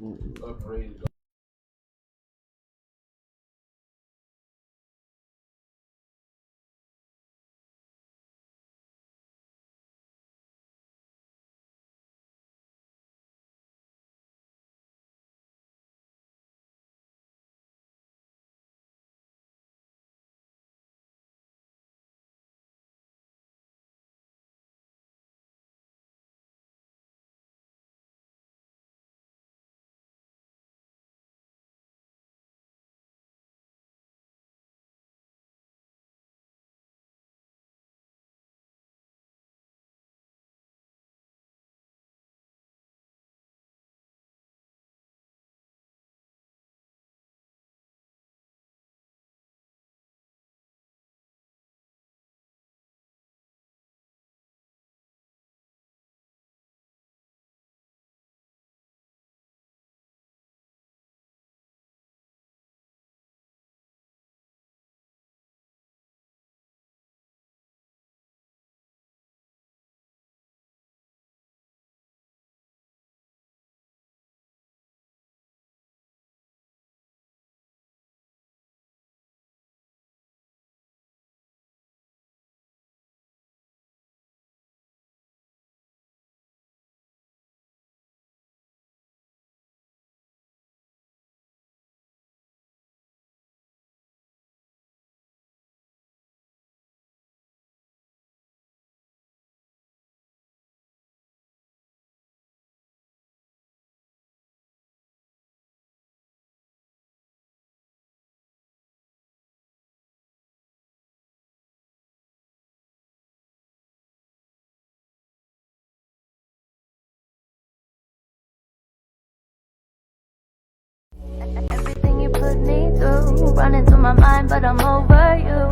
Afraid. Everything you put me through, running through my mind, but I'm over you.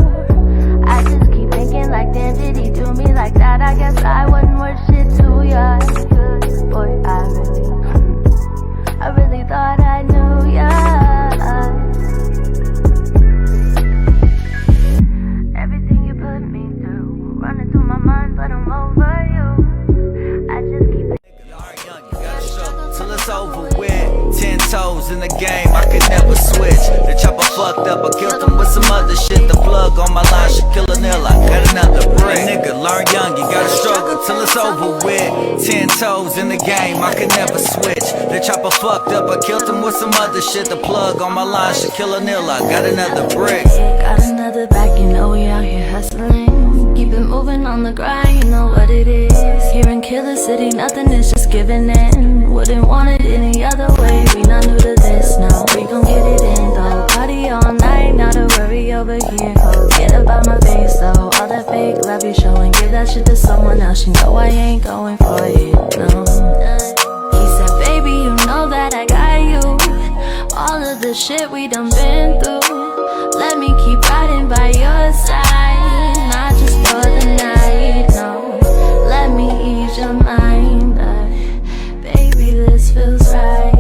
I just keep thinking like, damn, did he do me like that? I guess I wasn't worth shit to ya. Cause boy, I really thought I knew ya. Everything you put me through, running through my mind, but I'm over you. I just keep till it's over with. 10 toes in the game, I could never switch. The chopper fucked up, I killed him with some other shit. The plug on my line should kill a nil, I got another brick. Nigga, learn young, you gotta struggle till it's over with. 10 toes in the game, I could never switch. The chopper fucked up, I killed him with some other shit. The plug on my line should kill a nil, I got another brick. Got another back, you know we out here hustling. Keep it moving on the grind, you know what it is. Here in Killer City, nothing is just giving in. Wouldn't want it any other way, we not new to this, no. We gon' get it in though, party all night, not a worry over here, ho. Get about my face though, all that fake love you showing. Give that shit to someone else, you know I ain't going for it, no. He said, baby, you know that I got you. All of the shit we done been through, let me keep riding by your side. Not just for the night, no. Let me ease your mind, baby, this feels right.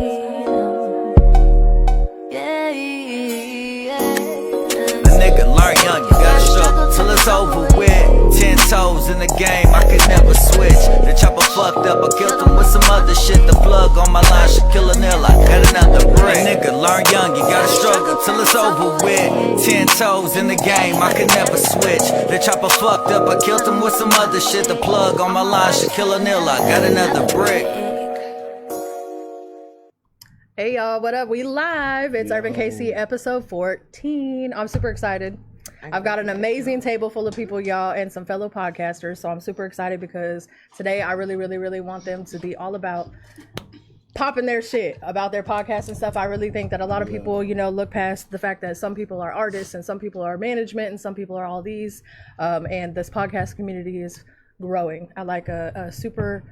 Yeah, yeah. A nigga learn young, you gotta struggle till it's over with. 10 toes in the game, I could never switch. The chopper fucked up, I killed him with some other shit. The plug on my line should kill a nil, I got another brick. Nigga learn young, you gotta struggle till it's over with. 10 toes in the game, I could never switch. The chopper fucked up, I killed him with some other shit. The plug on my line should kill a nil, I got another brick. Hey y'all, what up? We live. It's URBNKC episode 14. I'm super excited. I've got an amazing table full of people, y'all, and some fellow podcasters. So I'm super excited because today I really want them to be all about popping their shit about their podcast and stuff. I really think that a lot of people, you know, look past the fact that some people are artists and some people are management and some people are all these. And this podcast community is growing at like a super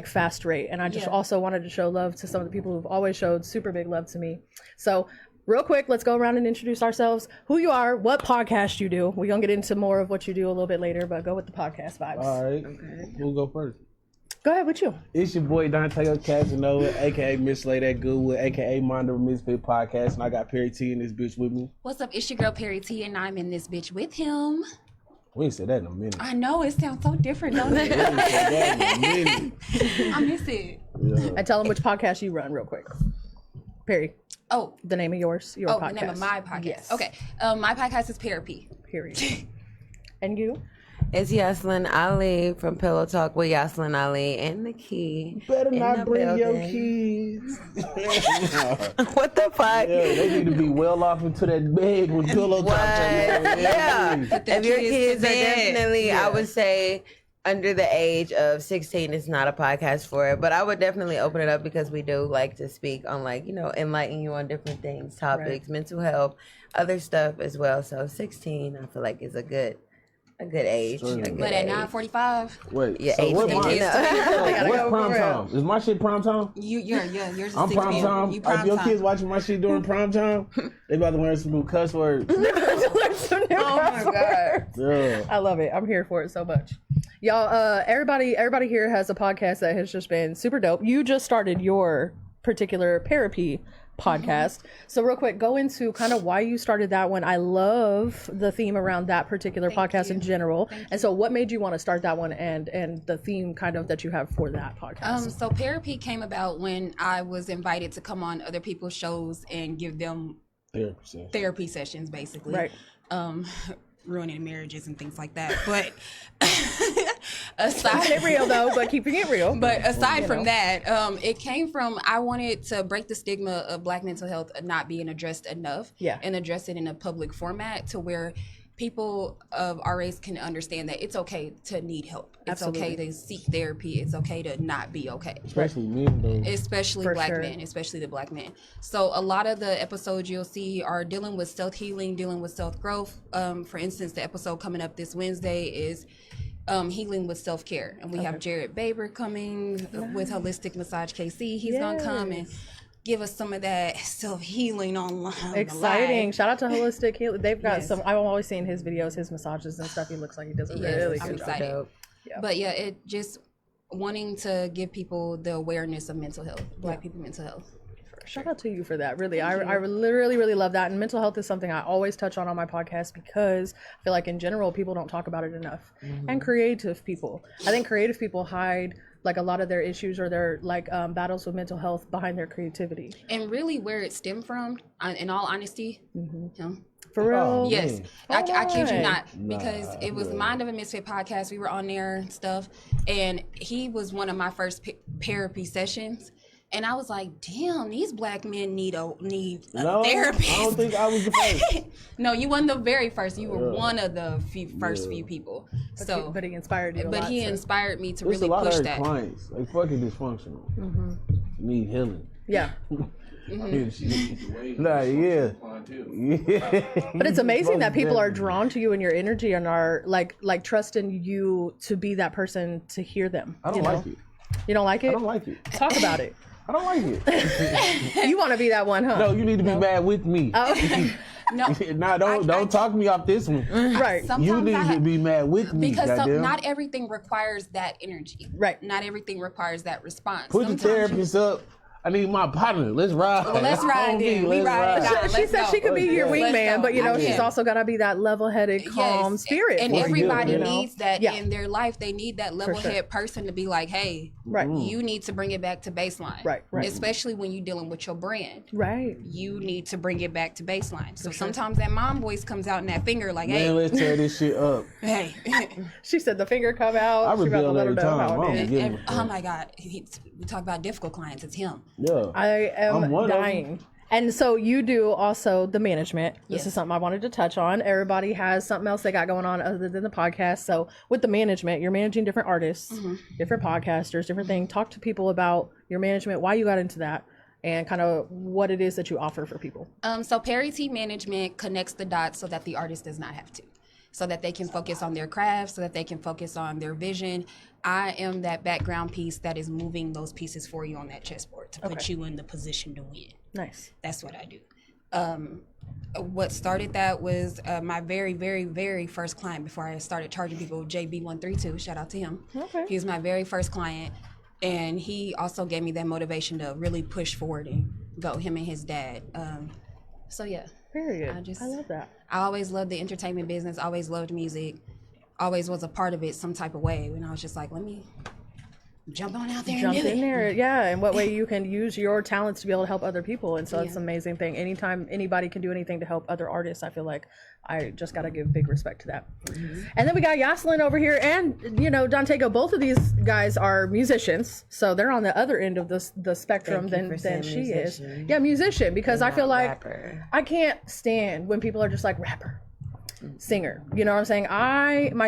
fast rate. And I just also wanted to show love to some of the people who've always showed super big love to me. So real quick, let's go around and introduce ourselves, who you are, what podcast you do. We're going to get into more of what you do a little bit later, but go with the podcast vibes. All right. Okay. Who'll go first? Go ahead with you. It's your boy Dantego Cassanova, a.k.a. Miss Lay That Good, a.k.a. Mind of Misfit Podcast, and I got Parre T in this bitch with me. What's up? It's your girl Parre T, and I'm in this bitch with him. We ain't said that in a minute. I know, it sounds so different, don't it? We ain't said that in a minute. I miss it. Yeah. And tell them which podcast you run real quick. Perry. Oh, The name of your podcast. the name of my podcast. Yes. Okay. My podcast is Parre. Period. And you? It's Yocelyn Ali from Pillow Talk with Yocelyn Ali and the key. Better in not the bring your building. kids. What the fuck? Yeah, they need to be well off into that bed with pillow What? talk. Yeah. the If your kids kids to are bed. definitely, I would say, under the age of 16, it's not a podcast for it. But I would definitely open it up because we do like to speak on, like, you know, enlighten you on different things, topics, mental health, other stuff as well. So 16, I feel like is a good age. Sure. A good But at age. 9:45, Wait, Yeah, so what 18. mine? No. What's prime time? Is my shit prime time? yours is I'm 6 prime p.m. time. You If prime your time. kids watching my shit during prime time, they about to learn some new cuss words. Oh my God. Yeah. I love it. I'm here for it so much. Y'all, everybody here has a podcast that has just been super dope. You just started your particular Parre podcast. So real quick, go into kind of why you started that one. I love the theme around that particular podcast in general. And so what made you want to start that one and the theme kind of that you have for that podcast? So Parre came about when I was invited to come on other people's shows and give them therapy sessions, basically. Right. Ruining marriages and things like that. But Keeping aside it real though, but keeping it real. But aside from that, it came from I wanted to break the stigma of Black mental health not being addressed enough, and address it in a public format to where people of our race can understand that it's okay to need help. It's okay to seek therapy. It's okay to not be okay. Especially men, though. Especially For Black sure. men, especially the Black men. So a lot of the episodes you'll see are dealing with self-healing, dealing with self-growth. For instance, the episode coming up this Wednesday is healing with self-care. And we have Jared Baber coming with Holistic Massage KC. He's going to come and give us some of that self-healing online. Exciting. Shout out to Holistic Healing. They've got some, I've always seen his videos, his massages and stuff. He looks like he does a really I'm good job. excited. But yeah, it just wanting to give people the awareness of mental health, Black people mental health. Shout out to you for that. Really, I literally, really love that. And mental health is something I always touch on my podcast because I feel like in general, people don't talk about it enough. And creative people. I think creative people hide like a lot of their issues or their like battles with mental health behind their creativity. And really where it stemmed from, in all honesty, him. For real? Yes. I kid you not. Nah, Because it was the Mind of a Misfit podcast. We were on there and stuff. And he was one of my first therapy sessions. And I was like, damn, these Black men need a therapist. I don't think I was the first. No, you weren't the very first. You were one of the first few people. But he inspired you a lot, he so. inspired me to There's really a lot push of that. clients like fucking dysfunctional. Need healing. Yeah. Nah, yeah. But it's amazing that people are drawn to you and your energy and are like trusting you to be that person to hear them. I don't like it. You don't like it? I don't like it. Talk about it. I don't like it. You want to be that one, huh? No, you need to be mad with me. Okay. No, Nah, don't talk me off this one. Right. You need to be mad with me, because goddamn. not everything requires that energy. Right. Not everything requires that response. Put the therapist up. I need my partner. Let's ride. Well, let's ride then. We ride it out. She Let's said go. she could be your Let's wingman, go. but you know, she's Yeah. also got to be that level-headed, calm Yes. spirit. And for you, everybody you know? needs that Yeah. in their life. They need that level-headed person to be like, hey, Right. you need to bring it back to baseline. Right. Especially when you're dealing with your brand. Right. You need to bring it back to baseline. So sometimes that mom voice comes out in that finger like, hey, Man, let's tear this shit up. hey. She said the finger come out. I She about to rebel let her every know time. how I it don't is. give And, a fuck. oh my God, we talk about difficult clients. It's him. Yeah. I I'm am one of them. dying. And so you do also the management. This Yes. is something I wanted to touch on. Everybody has something else they got going on other than the podcast. So with the management, you're managing different artists, different podcasters, different things. Talk to people about your management, why you got into that, and kind of what it is that you offer for people. So Parre Management connects the dots so that the artist does not have to. So that they can focus on their craft, so that they can focus on their vision. I am that background piece that is moving those pieces for you on that chessboard to put you in the position to win. Nice. That's what I do. What started that was my very, very, very first client before I started charging people, JB132. Shout out to him. Okay. He was my very first client. And he also gave me that motivation to really push forward and go, him and his dad. So yeah. Period. I love that. I always loved the entertainment business, always loved music, always was a part of it some type of way. And I was just like, let me jump on out there jump and do in it. there, yeah, and what way you can use your talents to be able to help other people. And so it's an amazing thing. Anytime anybody can do anything to help other artists, I feel like I just got to give big respect to that. And then we got Yocelyn over here, and Dantego. Both of these guys are musicians, so they're on the other end of the spectrum than she is. Yeah, musician, because I feel like I can't stand when people are just like rapper, singer. You know what I'm saying? I'm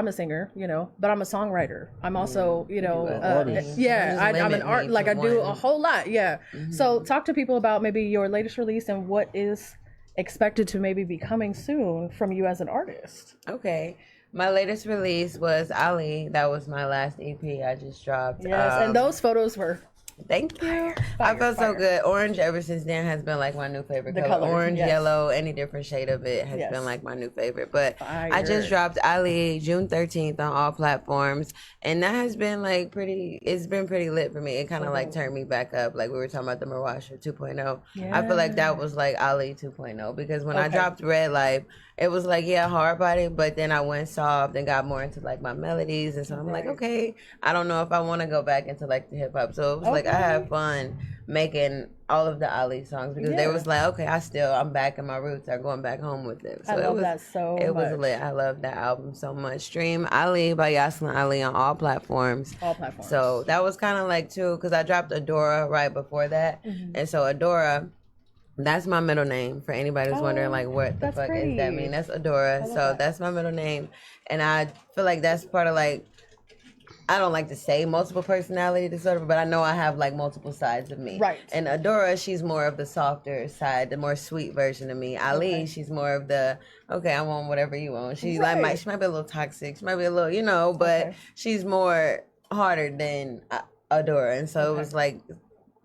a singer, but I'm a songwriter. I'm also, I'm an art, like I do a whole lot. Yeah. So talk to people about maybe your latest release and what is expected to maybe be coming soon from you as an artist. Okay. My latest release was Ali. That was my last EP I just dropped. Yes, and those photos were... Thank you. I felt so good. Orange ever since then has been like my new favorite color. Orange, yellow, any different shade of it has been like my new favorite. But I just dropped Ali June 13th on all platforms. And that has been like it's been pretty lit for me. It kind of like turned me back up. Like we were talking about the Marwasha 2.0. I feel like that was like Ali 2.0 because when I dropped Red Life, it was like, hard body, but then I went soft and got more into like my melodies. And so I'm like, okay, I don't know if I want to go back into like the hip hop. So it was like, I had fun making all of the Ali songs because they was like, okay, I'm back in my roots. I'm going back home with it. So I love that so much. It was lit. I love that album so much. Stream Ali by Yocelyn Ali on all platforms. All platforms. So that was kind of like too, because I dropped Adora right before that. And so Adora, that's my middle name for anybody who's wondering like what the fuck is that mean. That's Adora. So that's my middle name. And I feel like that's part of like, I don't like to say multiple personality disorder, but I know I have like multiple sides of me. Right. And Adora, she's more of the softer side, the more sweet version of me. Ali, she's more of the, okay, I want whatever you want. She like she might be a little toxic. She might be a little, but she's more harder than Adora. And so it was like,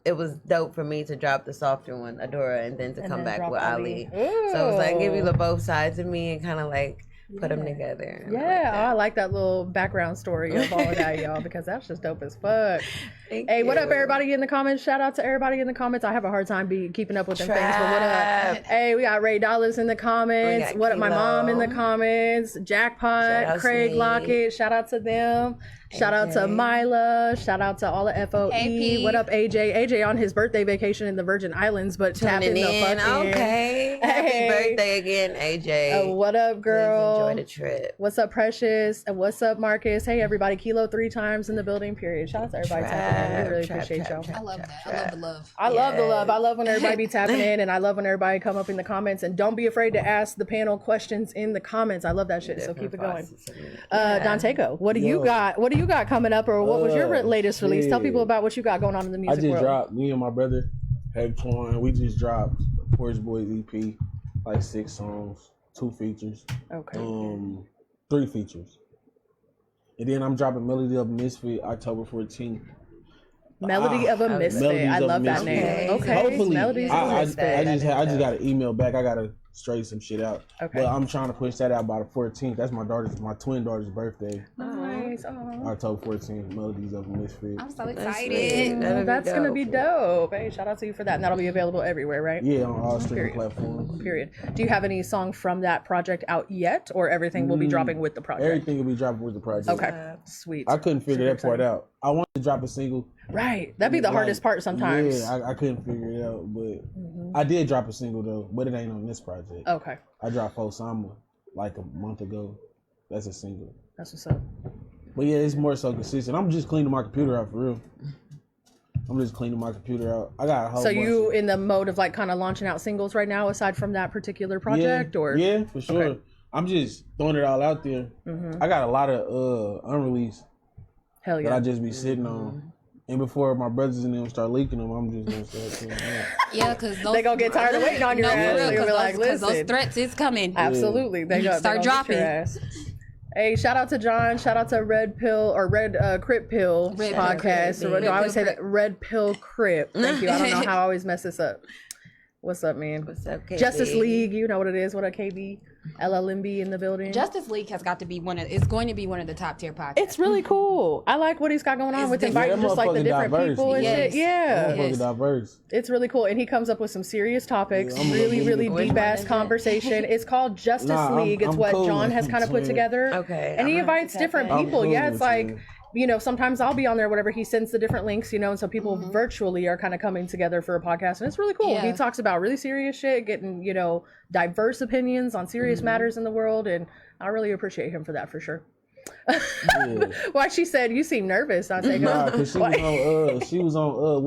it was dope for me to drop the softer one, Adora, and then to come back with Ali. So it was like give you the both sides of me and kind of like put them together. I like that little background story of all of that, y'all, because that's just dope as fuck. Hey, what up, everybody in the comments? Shout out to everybody in the comments. I have a hard time keeping up with them things, but what up? Hey, we got Ray Dollars in the comments. What up, my mom in the comments? Jackpot, Craig Lockett. Shout out to them. Shout out to Mila. Shout out to all the FOE. AP. What up, AJ? AJ on his birthday vacation in the Virgin Islands, but tapping the fuck in. Okay. Happy birthday again, AJ. What up, girl? Please enjoy the trip. What's up, Precious? And what's up, Marcus? Hey, everybody. Kilo 3 times in the building, period. Shout out to everybody tapping in. We really appreciate y'all. I love that. I love the love. I love the love. I love when everybody be tapping in, and I love when everybody come up in the comments. And don't be afraid to ask the panel questions in the comments. I love that shit. So keep it going. Dantego, what do you got? What do you got coming up, or what was your latest release? Tell people about what you got going on in the music world. I just dropped, me and my brother, Hectorn, we just dropped Porch Boys EP, like 6 songs, 2 features. Okay. 3 features. And then I'm dropping Melody of a Misfit October 14th. Melody of a Misfit. I love that name. Okay. Hopefully, Melodies of a Misfit. I just got an email back. I gotta straighten some shit out. Okay. But I'm trying to push that out by the 14th. That's my twin daughter's birthday. Nice. October 14th. Melodies of a Misfit. I'm so excited. That's gonna be dope. Hey, shout out to you for that. And that'll be available everywhere, right? Yeah, on all streaming platforms. Period. Do you have any song from that project out yet, or everything will be dropping with the project? Everything will be dropping with the project. Okay. Sweet. I couldn't figure that part out. I wanted to drop a single. Right. That'd be the hardest part sometimes. Yeah, I couldn't figure it out, but I did drop a single though, but it ain't on this project. Okay. I dropped Fosama like a month ago. That's a single. That's what's up. But yeah, it's more so consistent. I'm just cleaning my computer out for real. I'm just cleaning my computer out. I got a whole bunch you in the mode of like kind of launching out singles right now aside from that particular project? Yeah, for sure. Okay. I'm just throwing it all out there. I got a lot of unreleased that I just be sitting on. And before my brothers and them start leaking them, I'm just gonna start doing that. Yeah, because they gonna get tired of waiting on your ass. They're gonna be like, listen, those threats is coming. Absolutely, they start dropping. Hey, shout out to John. Shout out to Red Pill or Red Crip Pill podcast. I always say that Red Pill Crip. Thank you. I don't know how I always mess this up. What's up, man? What's up, KB? Justice League, you know what it is. What up, KB? LLMB in the building. Justice League has got to be it's going to be one of the top tier podcasts. It's really cool. I like what he's got going on with inviting just like the different people and shit. Yeah. Diverse. It's really cool. And he comes up with some serious topics, really deep ass conversation. It's called Justice League. It's what John has kind of put together. Okay. And he invites different people. Yeah, it's like sometimes I'll be on there, whatever. He sends the different links, and so people virtually are kind of coming together for a podcast, and it's really cool. He talks about really serious shit, getting, diverse opinions on serious matters in the world, and I really appreciate him for that, for sure. Why, she said you seem nervous, Dantego. Nah, because she was on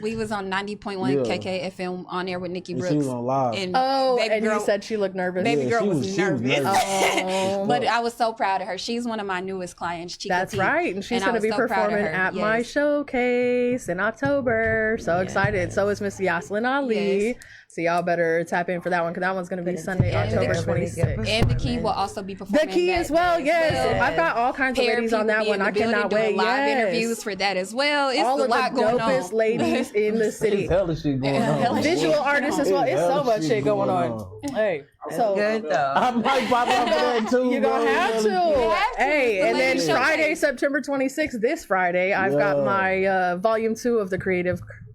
we was on 90.1 KKFM on air with Nikki Brooks. She was on live. And you said she looked nervous. Baby girl was nervous. Oh. But I was so proud of her. She's one of my newest clients. That's right, and she's going to be performing at my showcase in October. So excited. So is Miss Yocelyn Ali. Yes. So y'all better tap in for that one, because that one's going to be Sunday, October 26th. And the Key will also be performing. The Key as well, yes. I've got all kinds of ladies on that one. I cannot wait. Live interviews for that as well. It's all a lot going on. All of the dopest ladies in the city. Hella shit going on. Visual artists as well. It's so much shit going on. Hey, so good though. I might pop up for that too. You're gonna have to. Hey, and then Friday, September 26th, this Friday, I've got my volume 2 of the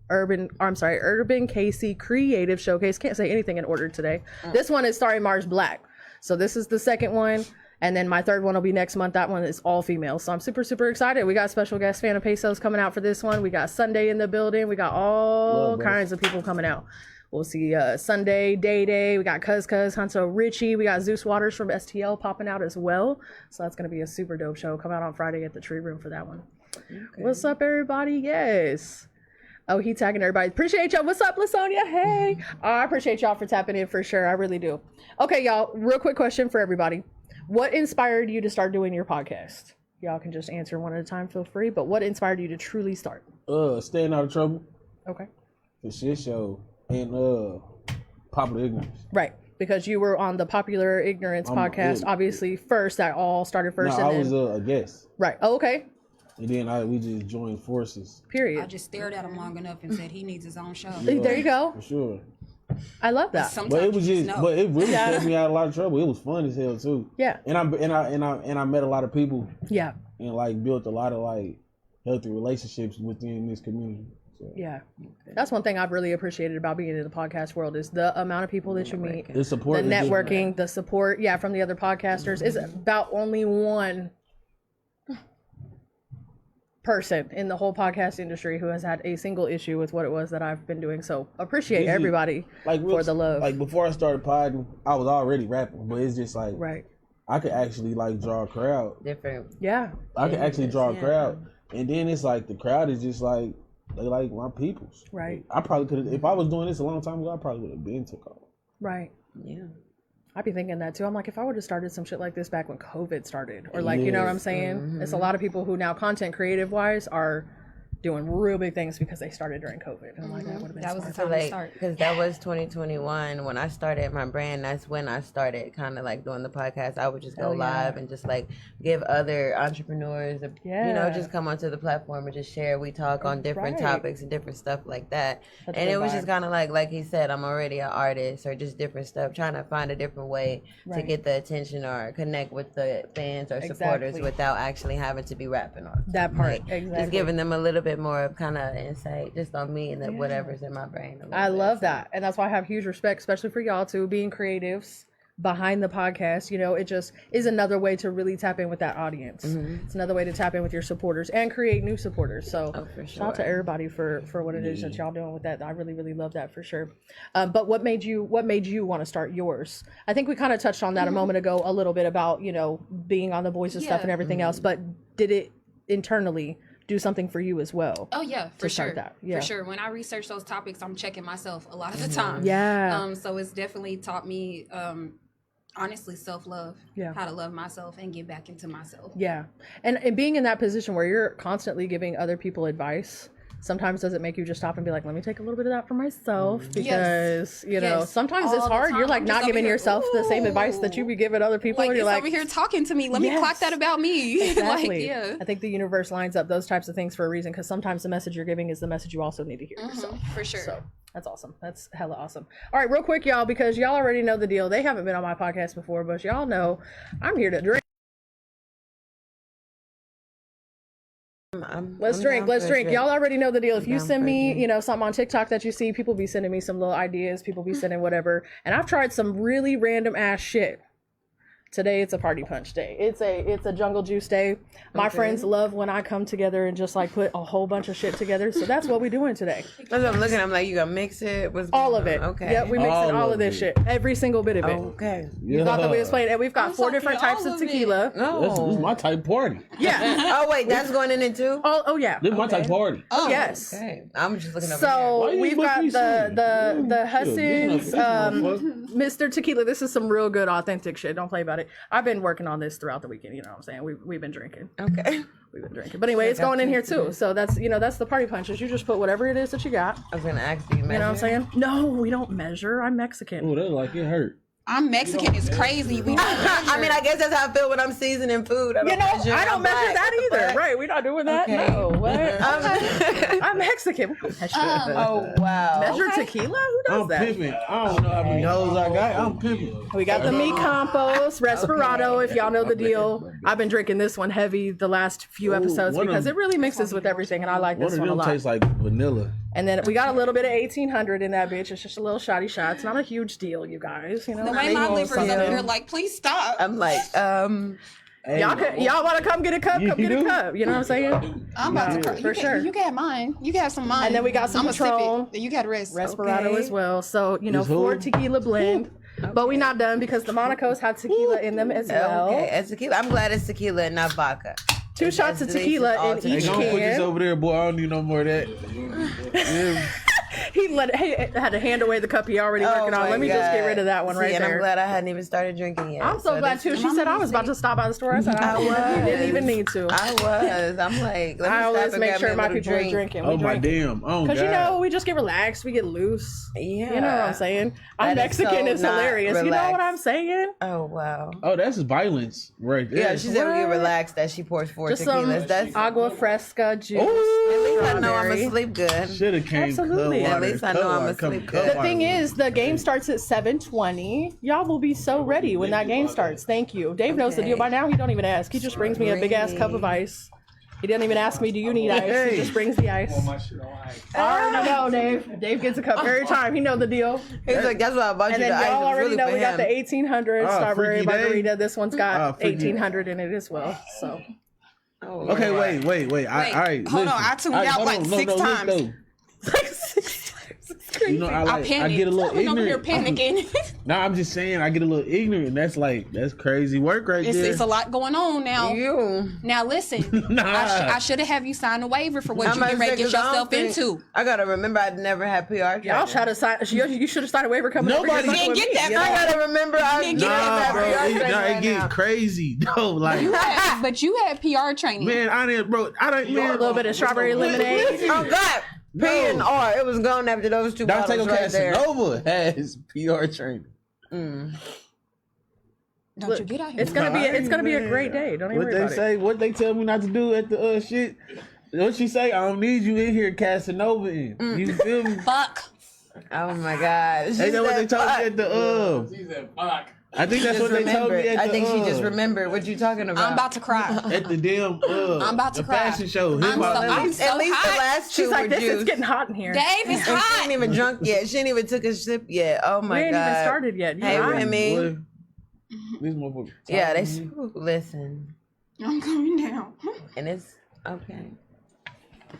URBNKC Creative Showcase. Can't say anything in order today. This one is starring Mars Black. So this is the second one. And then my third one will be next month. That one is all female. So I'm super, super excited. We got special guest Fana Pesos coming out for this one. We got Sunday in the building. We got all kinds of people coming out. We'll see Sunday, Day. We got Cuz Hunto Richie. We got Zeus Waters from STL popping out as well. So that's going to be a super dope show. Come out on Friday at the Tree Room for that one. Okay. What's up, everybody? Yes. Oh, he tagging everybody. Appreciate y'all. What's up, LaSonia? Hey. I appreciate y'all for tapping in for sure. I really do. Okay, y'all. Real quick question for everybody. What inspired you to start doing your podcast? Y'all can just answer one at a time. Feel free. But what inspired you to truly start? Staying out of trouble. Okay. The shit show and Popular Ignorance. Right. Because you were on the Popular Ignorance podcast, obviously first. That all started first. No, I was a guest. Right. Oh, okay. And then we just joined forces. Period. I just stared at him long enough and said he needs his own show. Yeah, there you go. For sure. I love that. But it was but it really kept me out of a lot of trouble. It was fun as hell too. Yeah. And I met a lot of people. Yeah. And built a lot of healthy relationships within this community. So. Yeah. That's one thing I've really appreciated about being in the podcast world is the amount of people that you meet. The support. The networking, the support, from the other podcasters. Is about only one person in the whole podcast industry who has had a single issue with what it was that I've been doing. So appreciate everybody for the love. Before I started podding, I was already rapping, but it's just right. I could actually draw a crowd. Different. Yeah. I could actually draw a crowd. And then it's the crowd is just they like my peoples. Right. I probably could have, if I was doing this a long time ago, I probably would have been took off. Right. Yeah. I'd be thinking that too. I'm like, if I would have started some shit like this back when COVID started, or you know what I'm saying? Mm-hmm. It's a lot of people who now content creative wise are doing real big things because they started during COVID. And I'm like, that would have been was the time to start. Because that was 2021 when I started my brand. That's when I started kind of doing the podcast. I would just go live and just give other entrepreneurs, just come onto the platform and just share. We talk on different topics and different stuff like that. That's and it was just kind of like he said, I'm already an artist or just different stuff, trying to find a different way to get the attention or connect with the fans or supporters without actually having to be rapping on that part. Exactly. Just giving them a little bit more of kind of insight just on me and whatever's in my brain. I love that. And that's why I have huge respect, especially for y'all too, being creatives behind the podcast. It just is another way to really tap in with that audience. Mm-hmm. It's another way to tap in with your supporters and create new supporters. So shout out to everybody for what it is that y'all doing with that. I really, really love that for sure. But what made you want to start yours? I think we kind of touched on that a moment ago, a little bit about, being on the Voices stuff and everything else, but did it internally do something for you as well? Oh yeah, for sure. For sure. When I research those topics, I'm checking myself a lot of the time. Yeah. So it's definitely taught me, honestly, self-love, how to love myself and get back into myself. Yeah. And being in that position where you're constantly giving other people advice, sometimes does it make you just stop and be like, let me take a little bit of that for myself? Because, sometimes it's hard. You're not giving yourself the same advice that you be giving other people. And you're over here talking to me. Let me clock that about me. Exactly. I think the universe lines up those types of things for a reason, because sometimes the message you're giving is the message you also need to hear. For sure. So that's awesome. That's hella awesome. All right, real quick, y'all, because y'all already know the deal. They haven't been on my podcast before, but y'all know I'm here to drink. Let's drink. Y'all already know the deal. If you send me, something on TikTok that you see, people be sending me some little ideas, people be sending whatever. And I've tried some really random ass shit Today it's a party punch day. It's a jungle juice day. My friends love when I come together and just like put a whole bunch of shit together. So that's what we're doing today. As I'm looking, I'm like, you gonna mix it? All of it. Okay. Yep, we mixing all of this shit. Every single bit of it. Okay. You thought that we was playing, and we've got 4 different types of tequila. This is my type party. Yeah. Oh wait, that's going in it too. Oh yeah. This is my type party. Oh yes. Okay. I'm just looking over So here. we've got the Hudson's Mr. Tequila. This is some real good authentic shit. Don't play about it. I've been working on this throughout the weekend. You know what I'm saying? We've been drinking. Okay. We've been drinking. But anyway, it's going in here too. So that's the party punches. You just put whatever it is that you got. I was gonna ask you. You know what I'm saying? No, we don't measure. I'm Mexican. Oh, that like it hurt. I'm Mexican. It's crazy. We don't I mean, I guess that's how I feel when I'm seasoning food. I don't measure. I don't measure that either. Right? We're not doing that. Okay. No. What? I'm Mexican. Oh wow. Measure tequila? Who does I'm that? pimping. I don't know how many hoes I got. I'm pimping. We got the meat compost, Respirado, if y'all know the deal. I've been drinking this one heavy the last few episodes because it really mixes with everything, and I like this one a One of them lot. tastes like vanilla. And then we got a little bit of 1800 in that bitch. It's just a little shoddy shot. It's not a huge deal, you guys. You know, The way my liver's up here, like, please stop. I'm like, Hey, y'all want to come get a cup? Come get a cup. You know what I'm saying? I'm about to cry. For sure. You got mine. You got some mine. And then we got some I'm gonna Patron. sip it. You got rest. Respirado Okay. as well. So, you know, This who? 4 tequila blend. But we're not done because the Monacos have tequila in them as well. okay, it's tequila. I'm glad it's tequila and not vodka. 2 shots of tequila in Hey, each don't put this can. over there, boy. I don't need no more of that. Yeah. He had to hand away the cup he already working on. my Let me just get God. rid of that one See, right and there. I'm glad I hadn't even started drinking yet. I'm so glad too. She said I was about to stop by the store. I said you didn't even need to. I was. I'm like, let me I stop always and make grab sure me a my little people are drink. drinking. Oh my damn. Oh Because God. you know, we just get relaxed, we get loose. Yeah. You know what I'm saying? I'm That is Mexican so is not hilarious. You know what relaxed. I'm saying? Oh wow. Oh, that's violence right there. Yeah, she said we get What? relaxed that she pours 4 Just some tequilas. That's agua fresca juice. at least I know I'm strawberry. asleep good. Should have came Absolutely. cut At water, least I cut know I'm water, asleep cut good. The water. thing is, the game starts at 7:20. Y'all will be so ready when that game starts. Thank you. Dave knows the Okay. deal by now. He don't even ask. He just brings me a big ass cup of ice. He didn't even ask me, do you need ice? He just brings the ice. I already know, Dave. Dave gets a cup every time. He know the deal. He's like, that's why I bought And you then the ice. y'all It's already really know for we got him. the 1800 Ah, strawberry Freaky Dave. margarita. This one's got Ah, Freaky. 1800 in it as well. So Oh, Okay, Lord. wait. Wait, all right, hold on. listen. I tuned All right, out hold like on. 6 look, times. though. You know, I panicked. get a little I went over here ignorant. panicking. No, I'm just saying I get a little ignorant. That's crazy work right there. It's a lot going on now. You. Now listen, Nah. I should have you sign a waiver for what I'm you about get to ready say, to get 'cause I don't yourself think- into. I gotta remember I never had PR y'all training. try to sign. You should have signed a waiver coming over here. Nobody- fucking with You didn't me, get that you know? I gotta remember I Didn't never get had Nah, PR bro, training it right get now. crazy. No, like, But you had PR training. man, I didn't, bro. I don't, A man. little bit of strawberry lemonade. Oh God. P and R. It was gone after those 2 Dantego bottles right there. Cassanova has PR training. Don't you get out here. It's gonna be a great day. Don't even What worry they about it. say? What they tell me not to do at the shit? What she say? I don't need you in here, Cassanova. You feel me? Fuck. Oh my God. She Ain't that what they said, told "Fuck." me at the She said, fuck. I think that's Just what they told me remembered. at the I think she just remembered what you talking about. I'm about to cry. at the damn I'm about to the cry. fashion show. I'm Hip-hop. so- I'm so At least hot. the last 2 She's like, were this is juice. getting hot in here. Dave is And she hot. ain't even drunk yet. She ain't even took a sip yet. Oh my We ain't God. even started yet. You Hey, right. Remy. Boy, these motherfuckers. Yeah, they talking to me. listen. I'm coming down. And it's okay.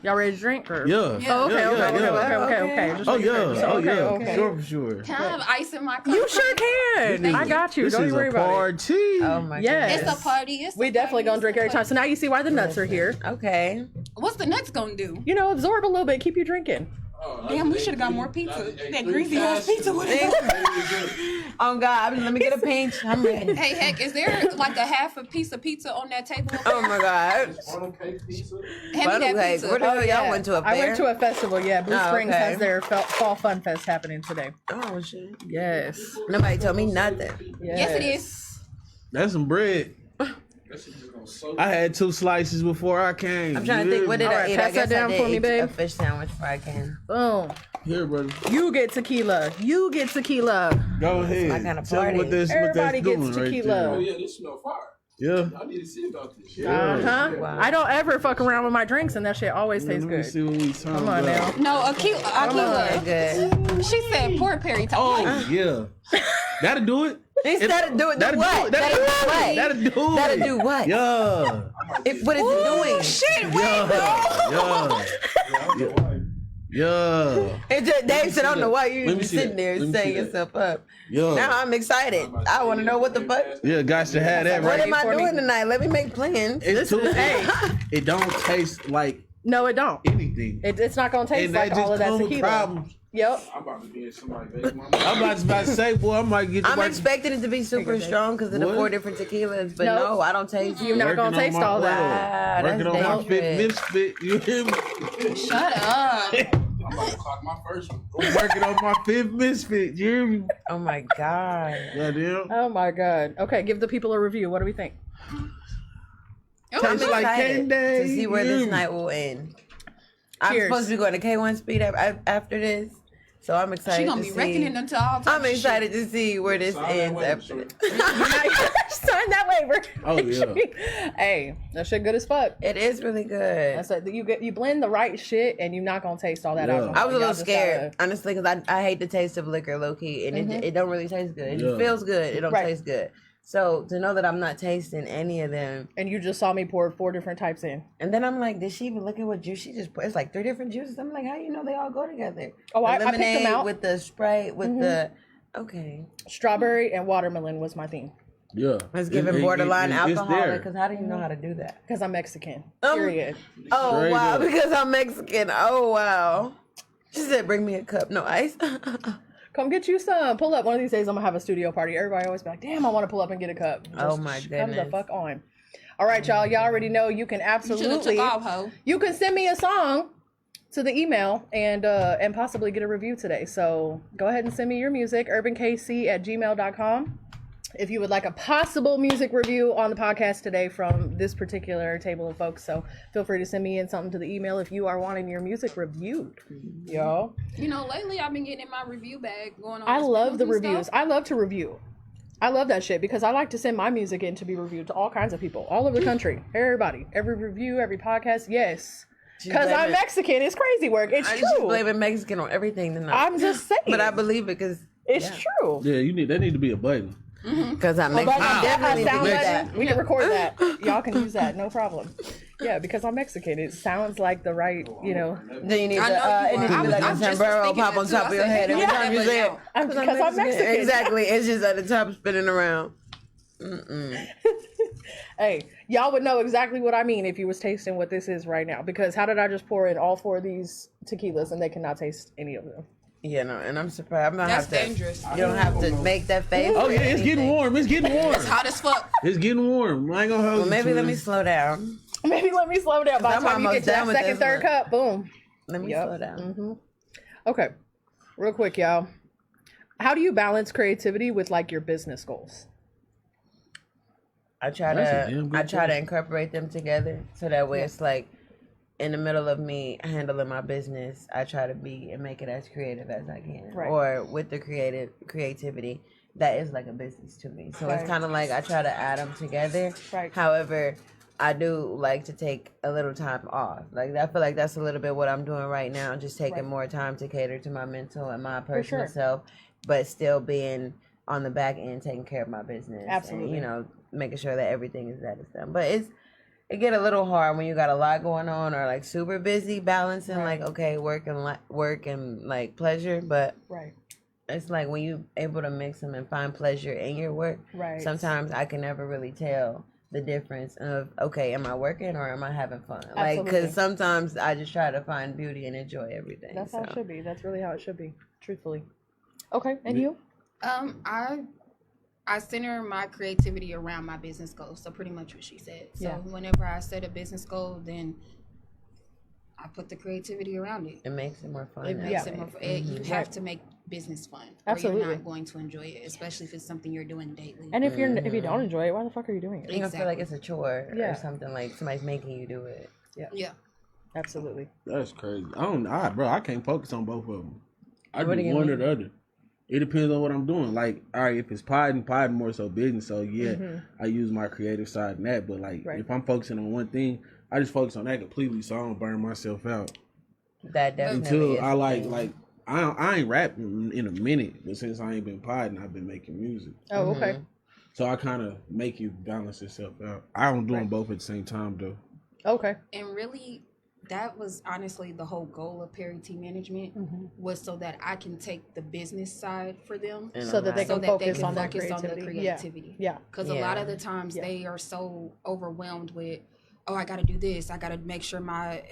Y'all ready to drink? Or? Yeah. Oh, okay, yeah, okay, yeah, okay, yeah. okay. Just Oh making yeah. sure. Oh Okay, yeah. okay. Sure for sure. Can I have ice in my cup? You sure can. I got you. This Don't is even worry a about it. party. Oh my Yes. It's a party. It's a We definitely party. gonna drink every time. So now you see why the nuts are here. Okay. What's the nuts gonna do? You know, absorb a little bit, keep you drinking. Damn, we should have got more pizza. That greasy ass pizza with Oh God, let me get a pinch. I'm ready. Hey, heck, is there like a half a piece of pizza on that table? Oh my God. Funnel cake pizza. Hand me Funnel that cake. pizza. Where the hell y'all went to a fair? I went to a festival, yeah. Blue Oh, Springs okay. has their fall fun fest happening today. Oh shit. Yes. Nobody told me nothing. Yes, it is. That's some bread. That shit just gonna soak. I had 2 slices before I came. I'm trying to think. What did All I right, eat? pass I guess that down I for did me, eat babe. a fish sandwich before I came. Boom. Here, brother. You get tequila. You get tequila. Go ahead. my kind of Tell me party. what this Everybody doing gets right tequila. Oh there. yeah, this smell fire. Yeah. I need to see about this. Uh-huh. Wow. I don't ever fuck around with my drinks and that shit always tastes Let me good. see what we talking Come on about. now. No, Aquila. Good. She said poor Perry. Oh yeah. That'll do it. Instead of doing what? That'll do what? Yeah. What is it doing? Shit, Yeah. And just, Dave said, I don't know why you Let me just see sitting that. there Let me setting see that. yourself up. Yeah. Now I'm excited. I want to know what the fuck. Yeah, guys should have that What right. am I doing tonight? Let me make plans. It's too. It don't taste like No, it don't. anything. It's not gonna taste And like that all of just that come with tequila. problems. Yep. I'm about to be in somebody's baby mama. I'm about to say, boy, I might get to I'm work. expecting it to be super strong because of the What? 4 different tequilas, but Nope. no, I don't taste You're not Working gonna on taste my all oil. that. Wow, Working on that's my fit dangerous. misfit. You hear me? Shut up. I'm about to clock my first one. I'm working on my fifth misfit. You hear me? Oh my God. Goddamn. Oh my god. Okay, give the people a review. What do we think? I'm Tastes like excited candy. to see where You hear this me? night will end. I'm Cheers. supposed to be going to K1 Speed after this, so I'm excited She gonna to be see. wrecking it until all time. I'm excited to see where this Sign that ends waiver, after shorty. this. Sign that waiver. Oh, yeah. Hey, that shit good as fuck. It is really good. That's it. You blend the right shit and you're not gonna taste all that Yeah. alcohol. I was a Y'all little just scared, gotta- honestly, because I hate the taste of liquor, low key, and it don't really taste good. It Yeah. feels good. It don't Right. taste good. So to know that I'm not tasting any of them, And you just saw me pour 4 different types in. and then I'm like, did she even look at what juice she just put? It's like 3 different juices. I'm like, how you know they all go together? Oh, The I picked them lemonade out. with the Sprite with the okay. Strawberry and watermelon was my theme. Yeah. It's giving borderline it's alcoholic there. because how do you know how to do that? Because I'm Mexican. Period. Oh Straight wow, up. because I'm Mexican. Oh wow. She said, "Bring me a cup, no ice." Come get you some. Pull up. One of these days I'm gonna have a studio party. Everybody always be like, damn, I want to pull up and get a cup. Oh, my Come the goodness. fuck on. All right, y'all. Y'all already know you can You should have absolutely took off, ho. you can send me a song to the email and possibly get a review today. So go ahead and send me your music, urbankc@gmail.com. If you would like a possible music review on the podcast today from this particular table of folks. So feel free to send me in something to the email if you are wanting your music reviewed. Yo. You know, lately I've been getting in my review bag going on. I this love the Amazon reviews. stuff. I love to review. I love that shit because I like to send my music in to be reviewed to all kinds of people all over the country. Everybody, every review, every podcast. Yes. Because I'm Mexican. It's crazy work. It's I just true. blaming Mexican on everything tonight. I'm just saying. but I believe it because it's true. Yeah, that need to be a button. I'm But Mexican. I Definitely need to sound get button. that. We can record that. Y'all can use that. No problem. Yeah, because I'm Mexican. It sounds like the right, you know. Then you need I to, know you it needs are. to be like I a was just sombrero thinking pop that on too. top I of your said, head every yeah, time you but say it. no. Because I'm Mexican. Exactly. It's just at the top spinning around. Hey, y'all would know exactly what I mean if you was tasting what this is right now. Because how did I just pour in all 4 of these tequilas and they cannot taste any of them? Yeah, no, and I'm surprised. I'm not That's have to. dangerous. You don't have to make that face. Oh or yeah, it's getting anything. warm. It's getting warm. It's hot as fuck. It's getting warm. I ain't gonna hold Well, you maybe to let me it. slow down. Maybe let me slow down. By the I'm time you almost get to done that with second, this third one. cup, boom. Let me Yep. slow down. Okay. Real quick, y'all. How do you balance creativity with like your business goals? I try That's a damn good to question. incorporate them together so that way it's like in the middle of me handling my business, I try to be and make it as creative as I can. Right. Or with the creativity, that is like a business to me. So Right. it's kind of like I try to add them together. Right. However, I do like to take a little time off. Like I feel like that's a little bit what I'm doing right now, just taking Right. more time to cater to my mental and my personal sure. self, but still being on the back end taking care of my business. Absolutely. And, you know, making sure that everything is done. But it get a little hard when you got a lot going on or like super busy balancing like okay, work and like pleasure, but Right. it's like when you able to mix them and find pleasure in your work. Right. Sometimes I can never really tell the difference of okay, am I working or am I having fun? Like Absolutely. because sometimes I just try to find beauty and enjoy everything. That's so. how it should be. That's really how it should be. Truthfully. Okay. And you? I center my creativity around my business goals. So pretty much what she said. So Yeah. whenever I set a business goal, then I put the creativity around it. It makes it more fun. It that makes way. it more fun. You have to make business fun. Absolutely. Or you're not going to enjoy it, especially if it's something you're doing daily. And if you don't enjoy it, why the fuck are you doing it? You don't feel like it's a chore Yeah. or something like somebody's making you do it. Yeah. Absolutely. That's crazy. I can't focus on both of them. I What do do you one or mean? the other. It depends on what I'm doing. Like, all right, if it's pod more so business. So yeah, I use my creative side in that. But like, Right. if I'm focusing on one thing, I just focus on that completely, so I don't burn myself out That definitely until is I the like thing. I ain't rapping in a minute, but since I ain't been podding, I've been making music. Oh, okay. So I kind of make you balance yourself out. I don't do them both at the same time, though. Okay. And really, that was honestly the whole goal of Parre Tea Management was so that I can take the business side for them, so that they can focus on that on the creativity. creativity. Yeah. Because a lot of the times they are so overwhelmed with, oh, I got to do this. I got to make sure my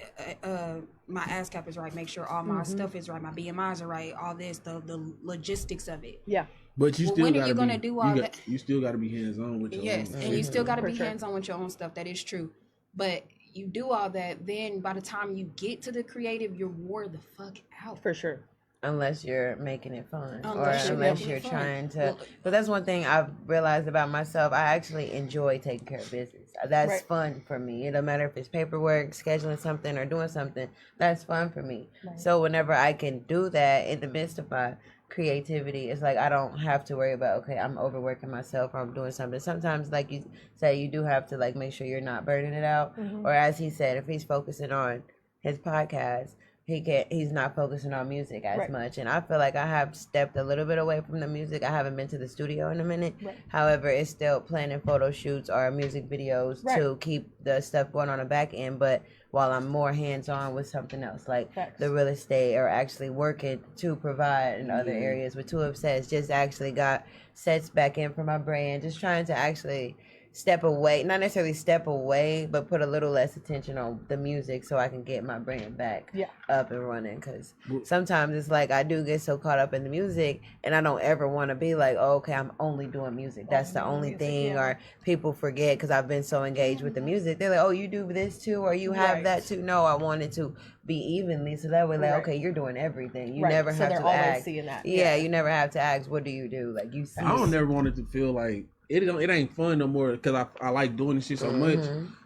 ASCAP is right. Make sure all my stuff is right. My BMIs are right. All this, the logistics of it. Yeah. But you still when gotta are you going to do all that? You still got to be hands on with your own. Yes, and you still got to be sure. hands on with your own stuff. That is true. But you do all that, then by the time you get to the creative, you're wore the fuck out. For sure. Unless you're making it fun, Unless you're trying to. But that's one thing I've realized about myself. I actually enjoy taking care of business. That's fun for me. It don't matter if it's paperwork, scheduling something, or doing something. That's fun for me. Right. So whenever I can do that in the midst of my creativity, it's like I don't have to worry about, okay, I'm overworking myself or I'm doing something. Sometimes, like you say, you do have to like make sure you're not burning it out. Or as he said, if he's focusing on his podcast, he's not focusing on music as much. And I feel like I have stepped a little bit away from the music. I haven't been to the studio in a minute. However, it's still planning photo shoots or music videos to keep the stuff going on the back end. But while I'm more hands-on with something else, like the real estate or actually working to provide in other areas. With 2 of Sets, just actually got sets back in for my brand, just trying to actually step away, not necessarily step away, but put a little less attention on the music so I can get my brand back up and running. Because sometimes it's like I do get so caught up in the music and I don't ever want to be like, oh, okay, I'm only doing music. That's the only thing. Or people forget because I've been so engaged with the music. They're like, oh, you do this too, or you have that too. No, I want it to be evenly. So that way, like, okay, you're doing everything. You never have to ask. Seeing that. Yeah, you never have to ask, what do you do? Like you see. I don't never want it to feel like it ain't fun no more because I like doing this shit so much.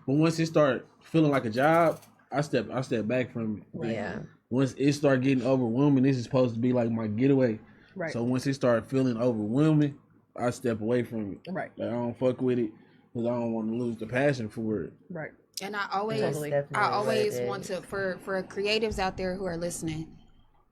But once it start feeling like a job, I step back from it. Yeah. Once it start getting overwhelming, this is supposed to be like my getaway. Right. So once it start feeling overwhelming, I step away from it. Right. Like I don't fuck with it because I don't want to lose the passion for it. Right. And I always want to for creatives out there who are listening,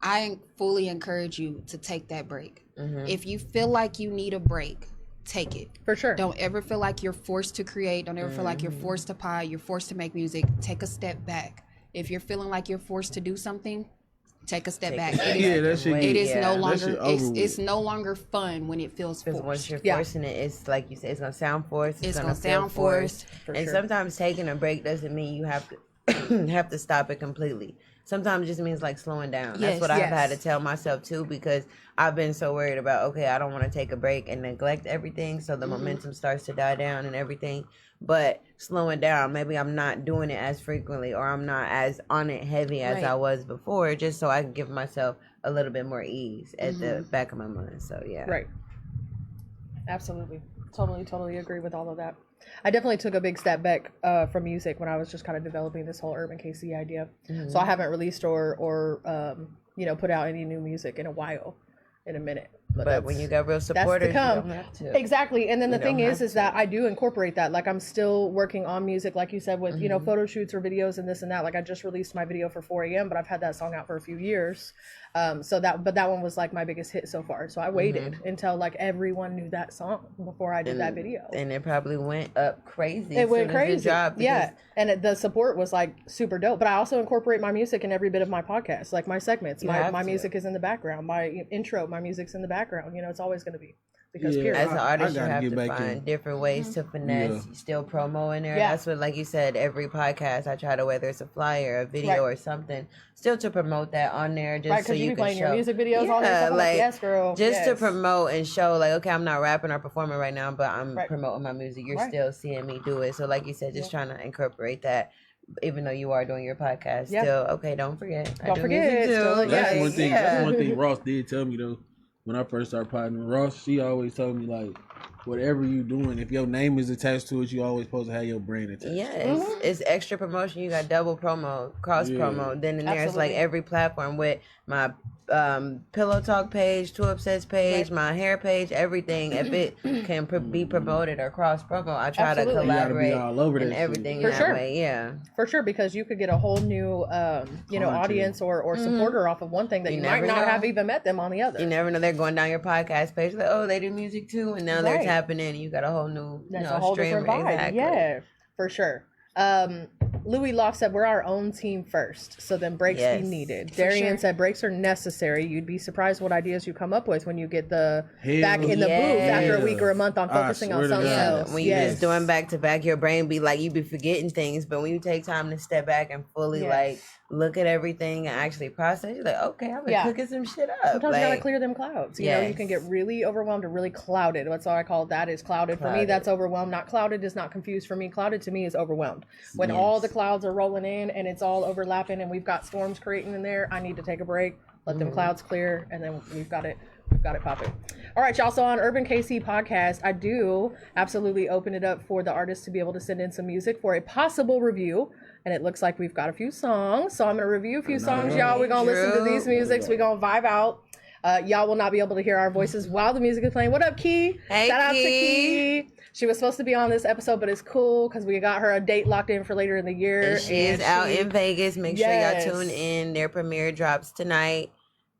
I fully encourage you to take that break. If you feel like you need a break, take it. For sure. Don't ever feel like you're forced to create. Don't ever feel like you're forced to pod. You're forced to make music. Take a step back. If you're feeling like you're forced to do something, take a step back. It is no longer. It's no longer fun when it feels forced. Once you're forcing it, it's like you said, it's gonna sound forced. It's gonna sound forced. And sometimes taking a break doesn't mean you have to stop it completely. Sometimes it just means like slowing down. That's what I've had to tell myself too, because I've been so worried about, okay, I don't want to take a break and neglect everything. So the momentum starts to die down and everything. But slowing down, maybe I'm not doing it as frequently or I'm not as on it heavy as I was before, just so I can give myself a little bit more ease at the back of my mind. So yeah. Right. Absolutely. Totally agree with all of that. I definitely took a big step back from music when I was just kind of developing this whole URBNKC idea. So I haven't released or put out any new music in a minute. But when you got real supporters, you don't have to. Exactly. And then the thing is that I do incorporate that. Like I'm still working on music, like you said, with, photo shoots or videos and this and that. Like I just released my video for 4 a.m., but I've had that song out for a few years. But that one was like my biggest hit so far. So I waited until like everyone knew that song before I did that video. And it probably went up crazy. It went crazy. Yeah. And the support was like super dope. But I also incorporate my music in every bit of my podcast, like my segments. My music is in the background. My intro, my music's in the background. It's always going to be. Because as an artist, you have to find different ways to finesse, still promo in there. That's what, like you said, every podcast I try to, whether it's a flyer, a video, or something, still to promote that on there, just so you can playing show your music videos on there. Like, yes, girl. Just to promote and show, like, okay, I'm not rapping or performing right now, but I'm promoting my music. You're still seeing me do it. So, like you said, just trying to incorporate that. Even though you are doing your podcast, still okay. Don't forget. Don't forget. That's one thing. That's one thing Ross did tell me though. When I first started partnering, Ross, she always told me like, whatever you doing, if your name is attached to it, you always supposed to have your brand attached. Yes, it's extra promotion. You got double promo, cross promo. Then there's like every platform with my Pillow Talk page, Two Upsets page, my hair page, everything. If it can be promoted or cross promo, I try to collaborate all over and everything in that way. Yeah, for sure, because you could get a whole new audience or supporter off of one thing that you might not have even met them on the other. You never know. They're going down your podcast page like, oh, they do music too, and now they're tapping in. And you got a whole new, a whole stream. different vibe. Exactly. Yeah, for sure. Louis Loft said, we're our own team first, so then breaks be needed. Darian said, breaks are necessary. You'd be surprised what ideas you come up with when you get back in the booth after a week or a month on focusing on something else. When you're just doing back to back, your brain be like, you be forgetting things, but when you take time to step back and fully like look at everything and actually process, you're like, okay, I've been cooking some shit up. Sometimes you gotta clear them clouds. You know, you can get really overwhelmed or really clouded. That's what I call that, is clouded. For me, that's overwhelmed. Not clouded is not confused for me. Clouded to me is overwhelmed. When all the clouds are rolling in and it's all overlapping and we've got storms creating in there, I need to take a break, let them clouds clear, and then we've got it popping. All right, y'all. So on URBNKC Podcast, I do absolutely open it up for the artists to be able to send in some music for a possible review. And it looks like we've got a few songs. So I'm going to review a few songs, y'all. We're going to listen to these musics. We're going to vibe out. Y'all will not be able to hear our voices while the music is playing. What up, Key? Hey, Shout out to Key. She was supposed to be on this episode, but it's cool because we got her a date locked in for later in the year. And she is out in Vegas. Make sure y'all tune in. Their premiere drops tonight.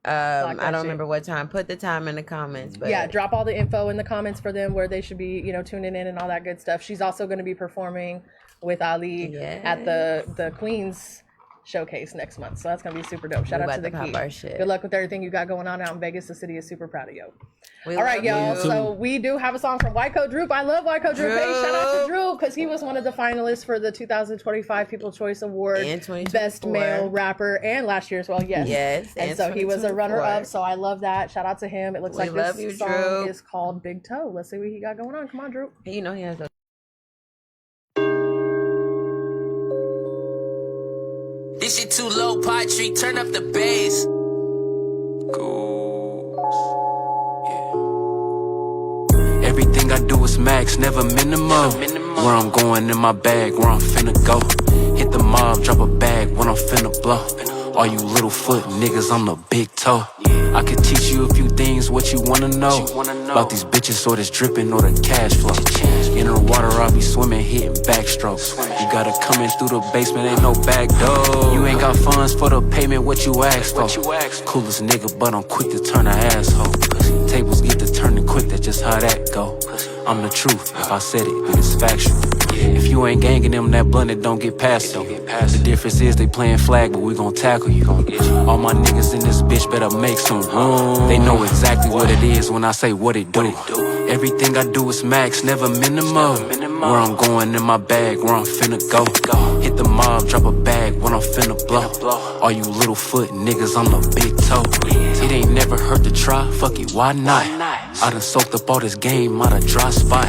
I don't remember what time. Put the time in the comments. But yeah, drop all the info in the comments for them where they should be, tuning in and all that good stuff. She's also going to be performing with Ali at the Queens showcase next month. So that's going to be super dope. Shout out to the Key. Good luck with everything you got going on out in Vegas. The city is super proud of you. All right, y'all. So we do have a song from White Coat Droop. I love White Coat Droop. Hey, shout out to Drew because he was one of the finalists for the 2025 People's Choice Award, Best Male Rapper, and last year as well. Yes. And so he was a runner-up. So I love that. Shout out to him. It looks like this song is called Big Toe. Let's see what he got going on. Come on, Drew. He has a This shit too low, Patry, turn up the bass. Yeah. Everything I do is max, never minimum. Where I'm going in my bag, where I'm finna go. Hit the mob, drop a bag when I'm finna blow. All you little foot niggas, I'm the big toe. I could teach you a few things, what you wanna know. About these bitches or this dripping or the cash flow. In the water, I'll be swimming, hitting backstrokes. You gotta come in through the basement, ain't no back door. You ain't got funds for the payment, what you asked for. Coolest nigga, but I'm quick to turn an asshole. Tables get to turning quick, that's just how that go. I'm the truth, if I said it, then it's factual. If you ain't ganging them, that blunt, it don't get past you. The difference is they playing flag, but we gon' tackle you. All my niggas in this bitch better make some room. They know exactly what it is when I say what it do. Everything I do is max, never minimum. Where I'm going in my bag, where I'm finna go. Hit the mob, drop a bag when I'm finna blow. All you little foot niggas, I'm the big toe. It ain't never hurt to try, fuck it, why not? I done soaked up all this game out a dry spot.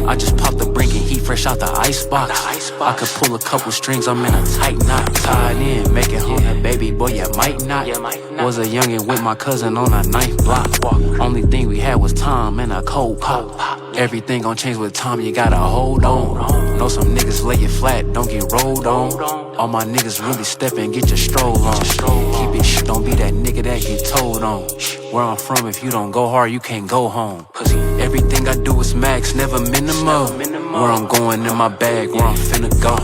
I just popped the brinking heat fresh out the icebox. I could pull a couple strings, I'm in a tight knot. Tied in, make it home, that baby boy, you might not. Was a youngin' with my cousin on a 9th block. Only thing we had was time and a cold pop. Everything gon' change with time, you gotta hold on. Know some niggas lay it flat, don't get rolled on. All my niggas really step and get your stroll on. Keep it shit, don't be that nigga that get told on. Where I'm from, if you don't go hard, you can't go home. Everything I do is max, never minimum. Where I'm going in my bag, where I'm finna go.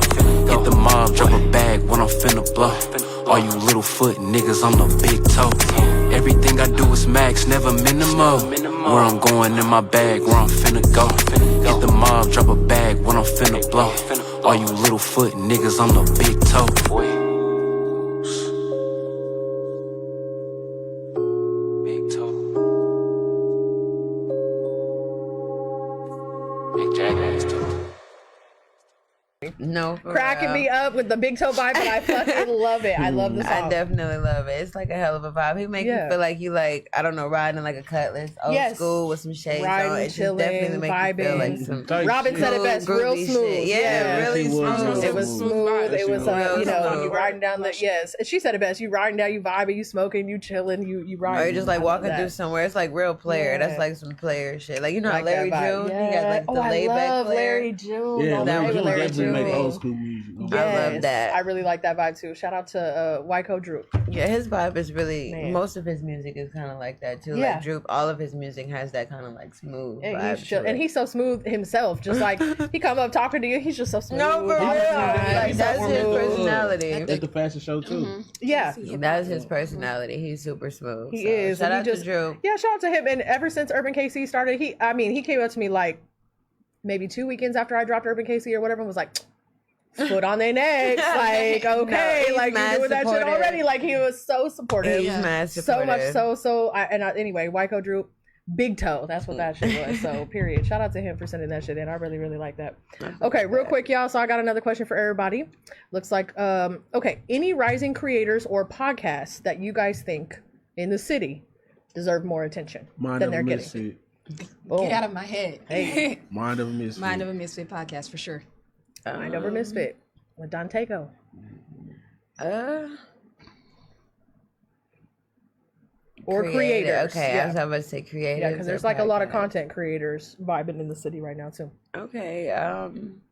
Hit the mob, drop a bag when I'm finna blow. All you little foot niggas, I'm the big toe. Everything I do is max, never minimum. Where I'm going in my bag, where I'm finna go. Hit the mob, drop a bag when I'm finna blow. All you little foot niggas, I'm the big toe. Big toe. Big jackass toe. No, cracking me up with the big toe vibe, but I fucking love it. I love the song. I definitely love it. It's like a hell of a vibe. He makes me feel like you like, I don't know, riding like a Cutlass, old school with some shades riding, on. It chilling, just definitely makes me feel like some Robin said it best, real smooth. Shit. Yeah, really smooth. It was smooth. It was, you riding down the, she said it best. You riding down, you vibing, you smoking, you chilling, you riding. Or you're just like walking through somewhere. It's like real player. That's like some player shit. Like, you know how Larry June, he got like the laid back player. Larry June. Yeah, Larry June definitely make old school music. I love that. I really like that vibe too. Shout out to Wyco Droop. Yeah, his vibe is really, most of his music is kind of like that too. Like Droop, all of his music has that kind of like smooth vibe. And he's so smooth himself. Just like he come up talking to you, he's just so smooth. No, for real. Like, that's his personality. At the fashion show too. Mm-hmm. Yeah. That's his personality. He's super smooth. He is. Shout out to Droop. Yeah, shout out to him. And ever since Urban KC started, he came up to me like maybe 2 weekends after I dropped Urban KC or whatever and was like, foot on their necks, like, okay, no, like you're doing that shit already. Like he was so supportive. He's mad supportive. So much so. Anyway, Wyco Droop, big toe. That's what that shit was. So period. Shout out to him for sending that shit in. I really, really like that. Okay, real quick, y'all. So I got another question for everybody. Looks like okay, any rising creators or podcasts that you guys think in the city deserve more attention than they're getting? Get out of my head. Hey. Mind of a Misfit. Mind of a Misfit podcast for sure. Mind of a Misfit with Dantego. Or creators. Okay, I was about to say creators. Yeah, because there's like a lot of content creators vibing in the city right now too. Okay, I'm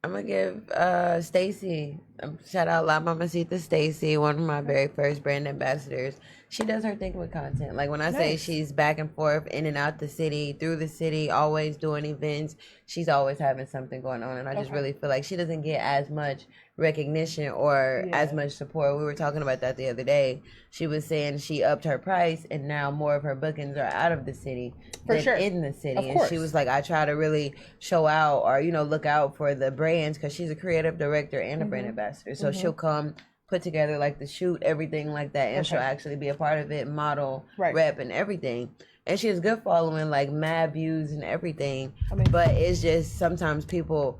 gonna give Stacy, shout out La Mamacita Stacy, one of my very first brand ambassadors. She does her thing with content. Like when I say she's back and forth, in and out the city, through the city, always doing events, she's always having something going on. And I just really feel like she doesn't get as much recognition or as much support. We were talking about that the other day. She was saying she upped her price and now more of her bookings are out of the city than in the city. And she was like, I try to really show out or, look out for the brands because she's a creative director and a brand ambassador. So she'll come put together like the shoot, everything like that, and she'll actually be a part of it, model, rep, and everything. And she has good following, like mad views and everything. But it's just sometimes people,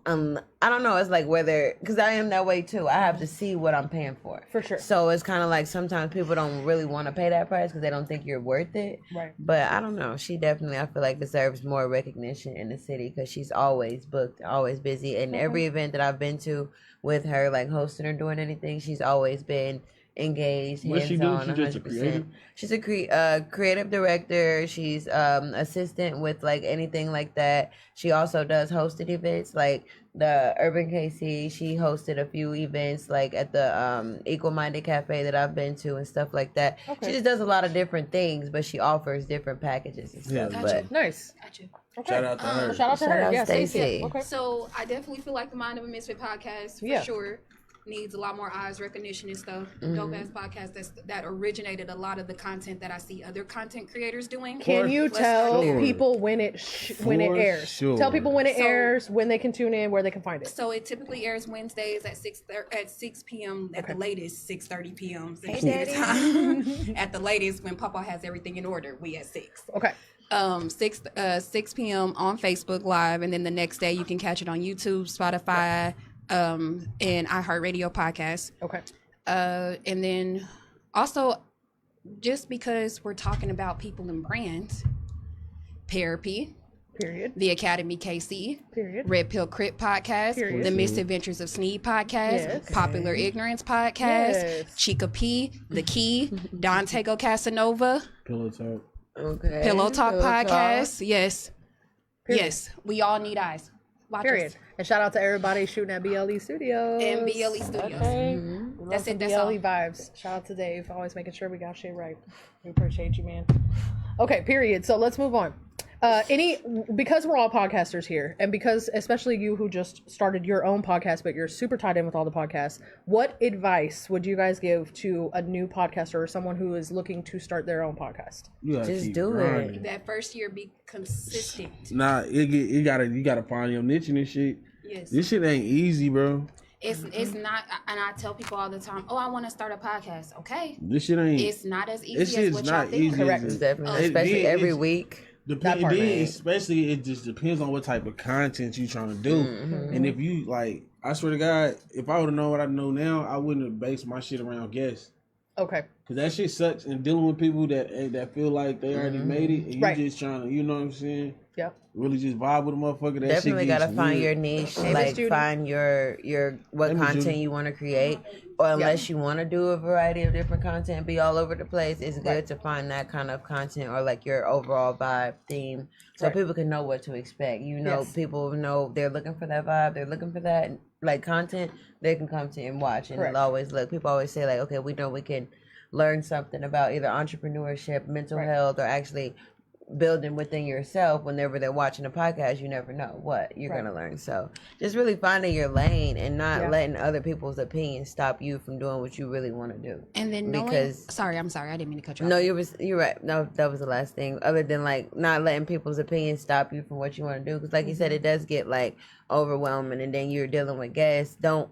I don't know. It's like whether, because I am that way too. I have to see what I'm paying for. For sure. So it's kind of like sometimes people don't really want to pay that price because they don't think you're worth it. Right. But I don't know. She definitely, I feel like, deserves more recognition in the city because she's always booked, always busy. And every event that I've been to with her, like hosting or doing anything, she's always been engaged, hands-on, 100%. Just a creative? She's a creative director. She's assistant with like anything like that. She also does hosted events like the Urban KC. She hosted a few events like at the Equal Minded Cafe that I've been to and stuff like that. She just does a lot of different things, but she offers different packages and stuff. But nice. Gotcha. Okay. Shout out to her. Shout out to her. Yeah, Stacey. Okay. So I definitely feel like the Mind of a Misfit podcast for sure needs a lot more eyes, recognition and stuff. Dope ass podcast that originated a lot of the content that I see other content creators doing. Can you tell people when it airs? Sure. Tell people when it airs, when they can tune in, where they can find it. So it typically airs Wednesdays at 6 p.m. at the latest, 6:30 p.m. Time. At the latest, when Papa has everything in order, we at 6. Okay. 6 p.m. on Facebook Live, and then the next day you can catch it on YouTube, Spotify, and iHeartRadio podcast. Okay. And then also, just because we're talking about people and brands, Parre, Period. The Academy KC, Period. Red Pill Crit podcast, Period. The Misadventures of Sneed podcast, Popular Ignorance podcast, Chica P, The Key, Dantego Cassanova, Pillow Talk. Okay. Pillow Talk podcast. Talk. Yes. Period. Yes. We all need eyes. Watch Period. us. And shout out to everybody shooting at BLE Studios. And BLE Studios. Okay. That's it. That's BLE all. vibes. Shout out to Dave. Always making sure we got shit right. We appreciate you, man. Okay, period. So let's move on. Because we're all podcasters here, and because especially you who just started your own podcast, but you're super tied in with all the podcasts, what advice would you guys give to a new podcaster or someone who is looking to start their own podcast? Just do it. That first year, be consistent. Nah, you gotta find your niche in this shit. Yes. This shit ain't easy, bro. It's not, and I tell people all the time, I want to start a podcast. Okay. This shit ain't. It's not as This easy as shit's what not y'all think. easy. Correct. Definitely. Especially every week. That part, especially it just depends on what type of content you trying to do. And if you like, I swear to God, if I would have known what I know now, I wouldn't have based my shit around guests. Okay. Cause that shit sucks, and dealing with people that feel like they already made it, and you just trying to, you know what I'm saying? Yep. Really just vibe with a motherfucker. That Definitely shit gotta gets find weird. your niche, like find your what content you want to create, or unless you want to do a variety of different content, be all over the place. It's good to find that kind of content or like your overall vibe theme, so people can know what to expect. You know, people know they're looking for that vibe, they're looking for that like content. They can come to and watch, and it'll always look. People always say like, okay, we know we can learn something about either entrepreneurship, mental health, or actually building within yourself. Whenever they're watching a podcast, you never know what you're going to learn. So just really finding your lane and not letting other people's opinions stop you from doing what you really want to do. And then sorry, I didn't mean to cut you off. No, you're right. No, that was the last thing. Other than like not letting people's opinions stop you from what you want to do, because like you said, it does get like overwhelming, and then you're dealing with guests. Don't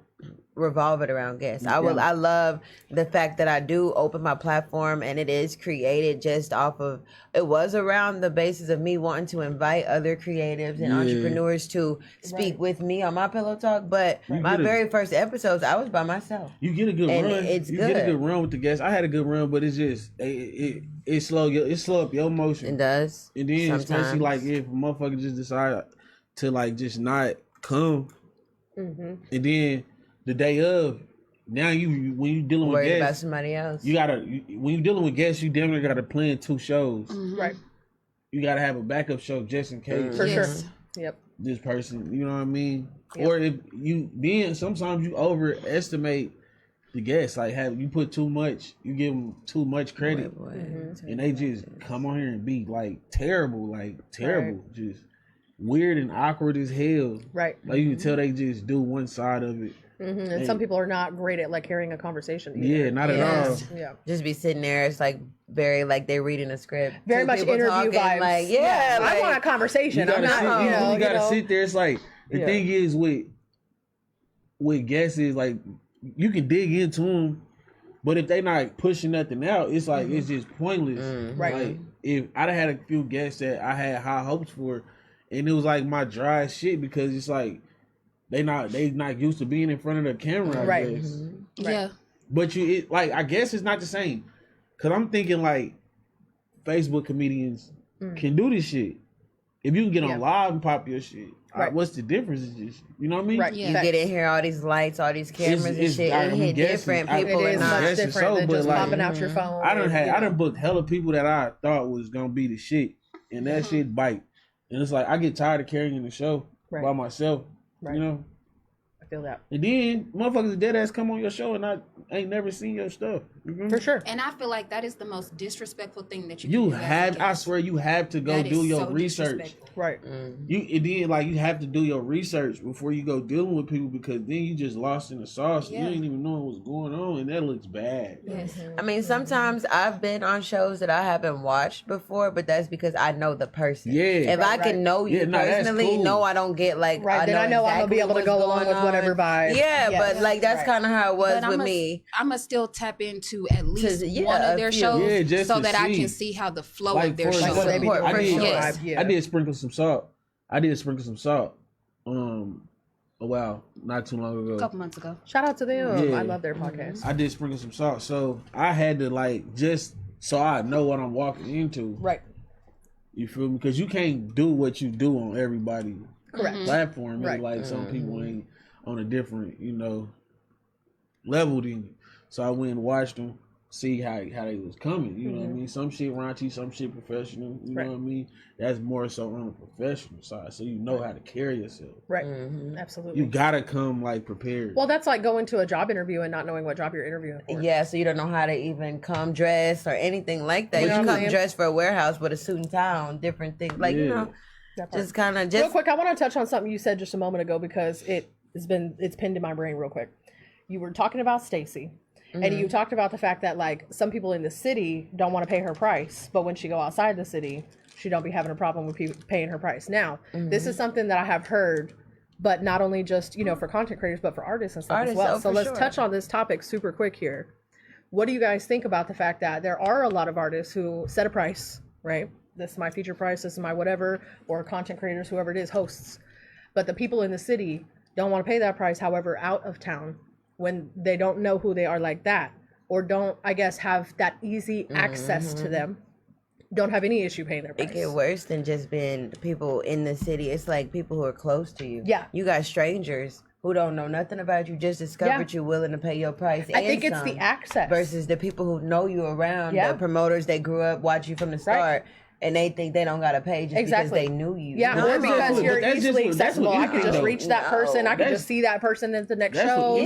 revolve it around guests. I love the fact that I do open my platform, and it is created just off of, it was around the basis of me wanting to invite other creatives and entrepreneurs to speak with me on my Pillow Talk. But my very first episodes, I was by myself. You get a good run. It's you good. get a good run with the guests. I had a good run, but it's just it slow up your motion. It does. And then especially like if a motherfucker just decide to like just not come, and then the day of, now when you dealing with guests, about somebody else. You gotta when you dealing with guests, you definitely gotta plan 2 shows. Right. You gotta have a backup show just in case. For sure. Yep. This person, you know what I mean? Yep. Or if you then sometimes you overestimate the guests. Like you put too much, you give them too much credit, and they just come on here and be like terrible, just weird and awkward as hell. Right. Like you can tell they just do one side of it. And some people are not great at like carrying a conversation either. Yeah, not at all. Yeah. Just be sitting there. It's like very like they're reading a script. Very much interview talking, vibes. Like, like, I want a conversation. You I'm not. You gotta sit there. It's like the thing is with guests is like you can dig into them, but if they not pushing nothing out, it's like it's just pointless. Right. Like if I'd have had a few guests that I had high hopes for, and it was like my dry shit because it's like they not used to being in front of the camera. I guess. Yeah. But I guess it's not the same. Cause I'm thinking like Facebook comedians can do this shit. If you can get on live and pop your shit, what's the difference? It's just, you know what I mean? Right. You get in here, all these lights, all these cameras and shit. It hit different. People it is much different than just popping out your phone. I done booked hella people that I thought was gonna be the shit, and that shit bite. And it's like I get tired of carrying the show by myself. Right. You know. Feel that. And then motherfuckers dead ass come on your show and I ain't never seen your stuff. For sure. And I feel like that is the most disrespectful thing that you can do. I swear you have to go do your research. Right. You have to do your research before you go dealing with people, because then you just lost in the sauce. You ain't even know what's going on, and that looks bad. Yes. I mean, sometimes I've been on shows that I haven't watched before, but that's because I know the person. Yeah. If I can know you personally, no, I don't get like then I know I'm gonna be able to go along with whatever vibe. Yeah, but like that's kind of how it was with me. I'm gonna still tap into at least one of their shows so that I can see how the flow of their show. I did sprinkle some salt. Not too long ago. A couple months ago. Shout out to them. I love their podcast. I did sprinkle some salt, so I had to just so I know what I'm walking into. Right. You feel me? Because you can't do what you do on everybody. Correct. Platform. Right. Like some people ain't on a different, level than you. So I went and watched them, see how they was coming. You know what I mean? Some shit raunchy, some shit professional. You know what I mean? That's more so on the professional side, so you know how to carry yourself. Right. Absolutely. You gotta come prepared. Well, that's like going to a job interview and not knowing what job you're interviewing for. Yeah, so you don't know how to even come dressed or anything like that. You come dressed for a warehouse with a suit and tie on, different things. Just kind of real quick. I want to touch on something you said just a moment ago because it's pinned in my brain real quick. You were talking about Stacy. And you talked about the fact that some people in the city don't want to pay her price, but when she go outside the city, she don't be having a problem with paying her price. Now, this is something that I have heard, but not only just for content creators, but for artists and stuff as well. So let's touch on this topic super quick here. What do you guys think about the fact that there are a lot of artists who set a price, right? this is my feature price, this is my whatever, or content creators, whoever it is, hosts. But the people in the city don't want to pay that price. However, out of town, when they don't know who they are like that, or don't, I guess, have that easy access to them, don't have any issue paying their price. It get worse than just being people in the city. It's like people who are close to you. Yeah. You got strangers who don't know nothing about you, just discovered you, willing to pay your price. I think it's the access. Versus the people who know you around, Yeah. the promoters, they grew up, watch you from the start. And they think they don't got to pay just because they knew you. Yeah, or because you're easily accessible. I can just reach that person. I can just see that person at the next show.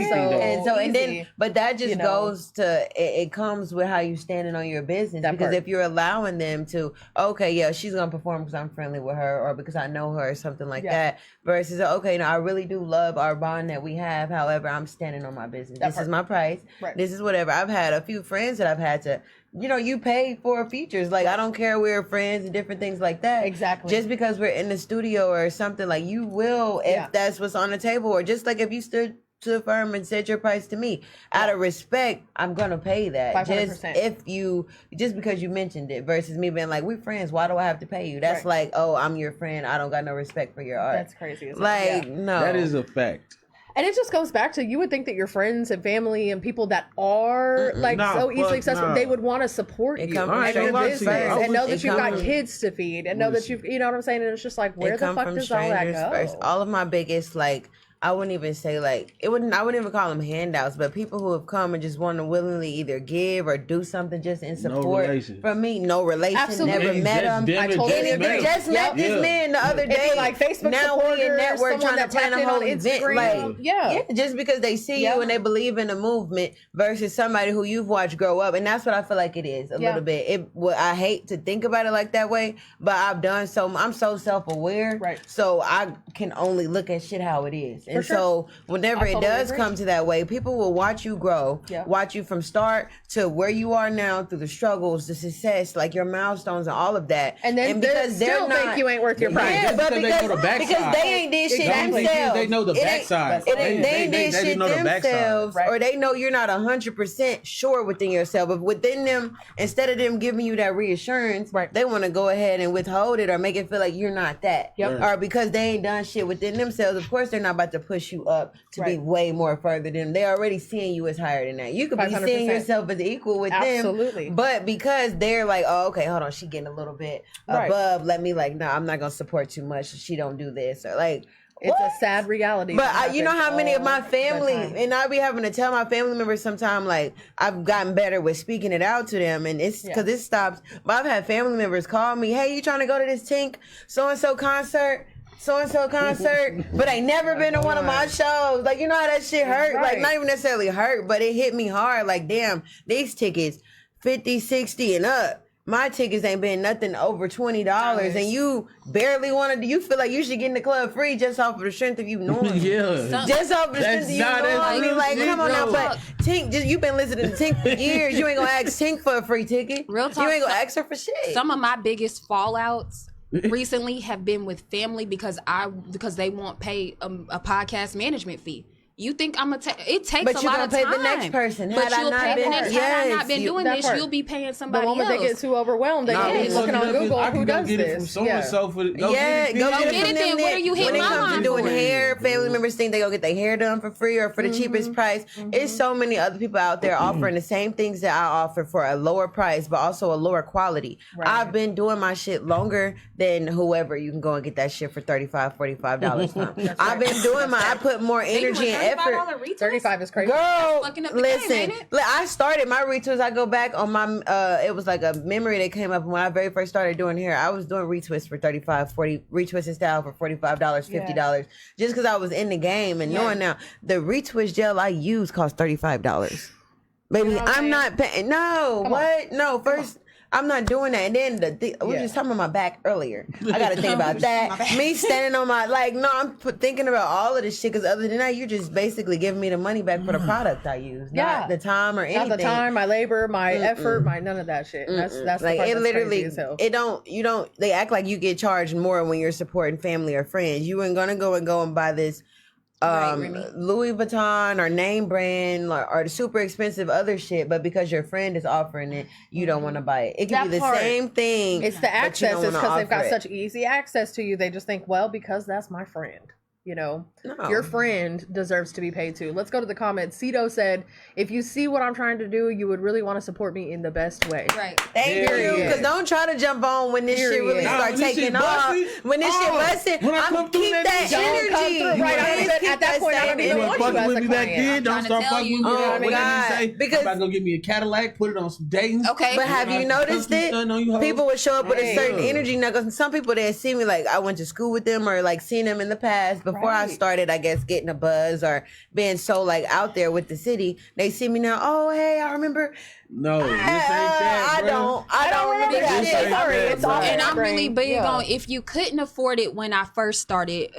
But that just goes to, it comes with how you standing on your business. Because if you're allowing them to, okay, yeah, she's going to perform because I'm friendly with her or because I know her or something like that. Versus, okay, no, I really do love our bond that we have. However, I'm standing on my business. This is my price. Right. This is whatever. I've had a few friends that I've had to, you pay for features. Like, I don't care, we're friends and different things like that. Exactly. Just because we're in the studio or something, like, you will, if that's what's on the table, or just like if you stood to the firm and said your price to me, out of respect, I'm going to pay that. 500%. Just because you mentioned it versus me being like, we're friends, why do I have to pay you? That's like, oh, I'm your friend, I don't got no respect for your art. That's crazy. Like, no. That is a fact. And it just goes back to, you would think that your friends and family and people that are so easily accessible, they would want to support you and your business and know that you've got kids to feed and know that you've, you know what I'm saying? And it's just like, where the fuck does all that go? First. All of my biggest, like, I wouldn't even say I wouldn't even call them handouts, but people who have come and just want to willingly either give or do something just in support from me. No relation. Absolutely. Never met them. I totally agree. Just met this man the other day. Like Facebook now we in network trying to plan a whole event. Like, just because they see you and they believe in the movement versus somebody who you've watched grow up. And that's what I feel like it is a little bit. I hate to think about it like that way, but I've done so. I'm so self-aware. Right. So I can only look at shit how it is. And so whenever it does come to that way, people will watch you grow, watch you from start to where you are now through the struggles, the success, like your milestones and all of that. And then because they still think you ain't worth your price. Yeah, but because they ain't did shit themselves. They know the backside. They ain't did shit themselves, or they know you're not 100% sure within yourself. But within them, instead of them giving you that reassurance, they want to go ahead and withhold it or make it feel like you're not that. Or because they ain't done shit within themselves, of course they're not about to push you up to be way more further than them. They already seeing you as higher than that. You could 500%. Be seeing yourself as equal with them. But because they're like, oh, okay, hold on, she getting a little bit above. Let me no, I'm not gonna support too much. She don't do this or like. It's a sad reality. But you know how many of my family, and I be having to tell my family members sometimes, like, I've gotten better with speaking it out to them, and it's because it stops. But I've had family members call me, hey, you trying to go to this Tink so-and-so concert? But I never been to one of my shows. Like, you know how that shit hurt? Like, not even necessarily hurt, but it hit me hard. Like, damn, these tickets, 50, 60 and up. My tickets ain't been nothing over $20, and you barely you feel like you should get in the club free just off of the strength of you knowing. Just off of the strength of you knowing me. Like, come on now, but Tink, you've been listening to Tink for years. You ain't gonna ask Tink for a free ticket. Real talk. You ain't gonna ask her for shit. Some of my biggest fallouts recently have been with family because they won't pay a podcast management fee. You think I'm gonna take? It takes a lot of time. But you gonna pay the next person. Had I not been doing this, you'll be paying somebody else. The moment they get too overwhelmed, they get looking on Google. Who does this? Get it from so-and-so for go get it then. Where you hit my line? When it comes to doing hair, family members think they go get their hair done for free or for the cheapest price. It's so many other people out there offering the same things that I offer for a lower price, but also a lower quality. I've been doing my shit longer than whoever. You can go and get that shit for $35, $45. I've been doing I put more energy and effort. 35 is crazy. Girl, listen. I started my retweets. I go back on my, it was like a memory that came up when I very first started doing hair. I was doing retwists for 35, 40, retwisted style for $45, $50, just because I was in the game and knowing now the retwist gel I use costs $35. Baby, I'm not paying. No, what? No, first. I'm not doing that. And then we were just talking about my back earlier. I got to think about that. Me standing on my, I'm thinking about all of this shit because other than that, you're just basically giving me the money back for the product I use. Not the time or anything. Not the time, my labor, my effort, none of that shit. That's like, the part it that's literally, crazy as hell. They act like you get charged more when you're supporting family or friends. You ain't going to go and buy this Louis Vuitton or name brand or the super expensive other shit, but because your friend is offering it, you don't want to buy it. It can be the same thing. It's the access. It's because they've got it. such easy access to you. They just think, well, because that's my friend. You know, your friend deserves to be paid too. Let's go to the comments. Cito said, if you see what I'm trying to do, you would really want to support me in the best way. Right. Thank you. Because don't try to jump on when this shit really start taking off. When this shit busting, I'm keep that energy. Right. At that point, I don't even want you as a client. Don't start fucking with me. Oh my God. Because I'm about to go get me a Cadillac, put it on some dating. Okay. But have you noticed it? People would show up with a certain energy. Now, some people, they see me like I went to school with them or like seen them in the past before I started, I guess, getting a buzz or being so like out there with the city. They see me now. Oh, hey, I remember. No, this ain't that. I don't remember that shit. Sorry, it's all. And I'm really big on if you couldn't afford it when I first started.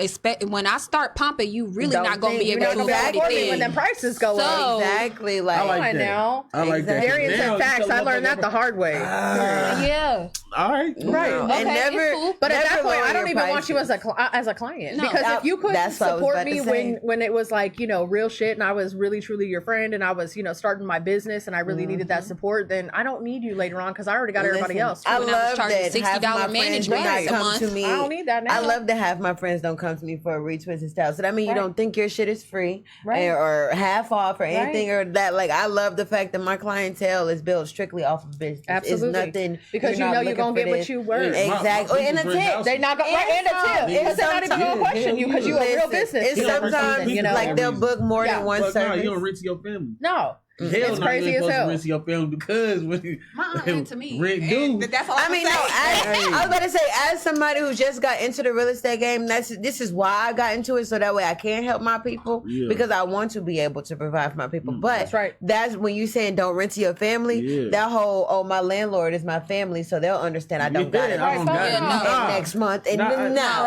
When I start pumping, you really not gonna be able to afford it when the prices go up. Exactly. Like I like that. Now. I like that. Variance and facts. I learned that the hard way. Yeah. All right. Right. Okay, And never. cool. But at that point, lower I don't your even want you as prices. a client. No. Because if you couldn't That's what I was support about me to say. when it was like, you know, real shit and I was really truly your friend and I was, you know, starting my business and I really needed that support, then I don't need you later on because I already got everybody else. I When I was love charging that half $60 my friends do management not a come month. to me. I don't need that now. I love that half my friends don't come to me for a retwisted style. So that means you don't think your shit is free or half off or anything or that. Like, I love the fact that my clientele is built strictly off of business. Absolutely. It's nothing Because you know you're going to get what you worth. Exactly. And a tip. They not going and a tip. Because they're not even going to question you because you're a real business. And sometimes, you know, like, they'll book more than one service. No, you don't rent to your family. No. Hell It's no, crazy you ain't as supposed hell. to rent to your family because when you My aunt rent to me. rent due. That's all I mean, no, I was about to say, as somebody who just got into the real estate game, this is why I got into it, so that way I can help my people because I want to be able to provide for my people. But that's right. That's when you saying don't rent to your family. That whole my landlord is my family, so they'll understand I don't got it. Next month and now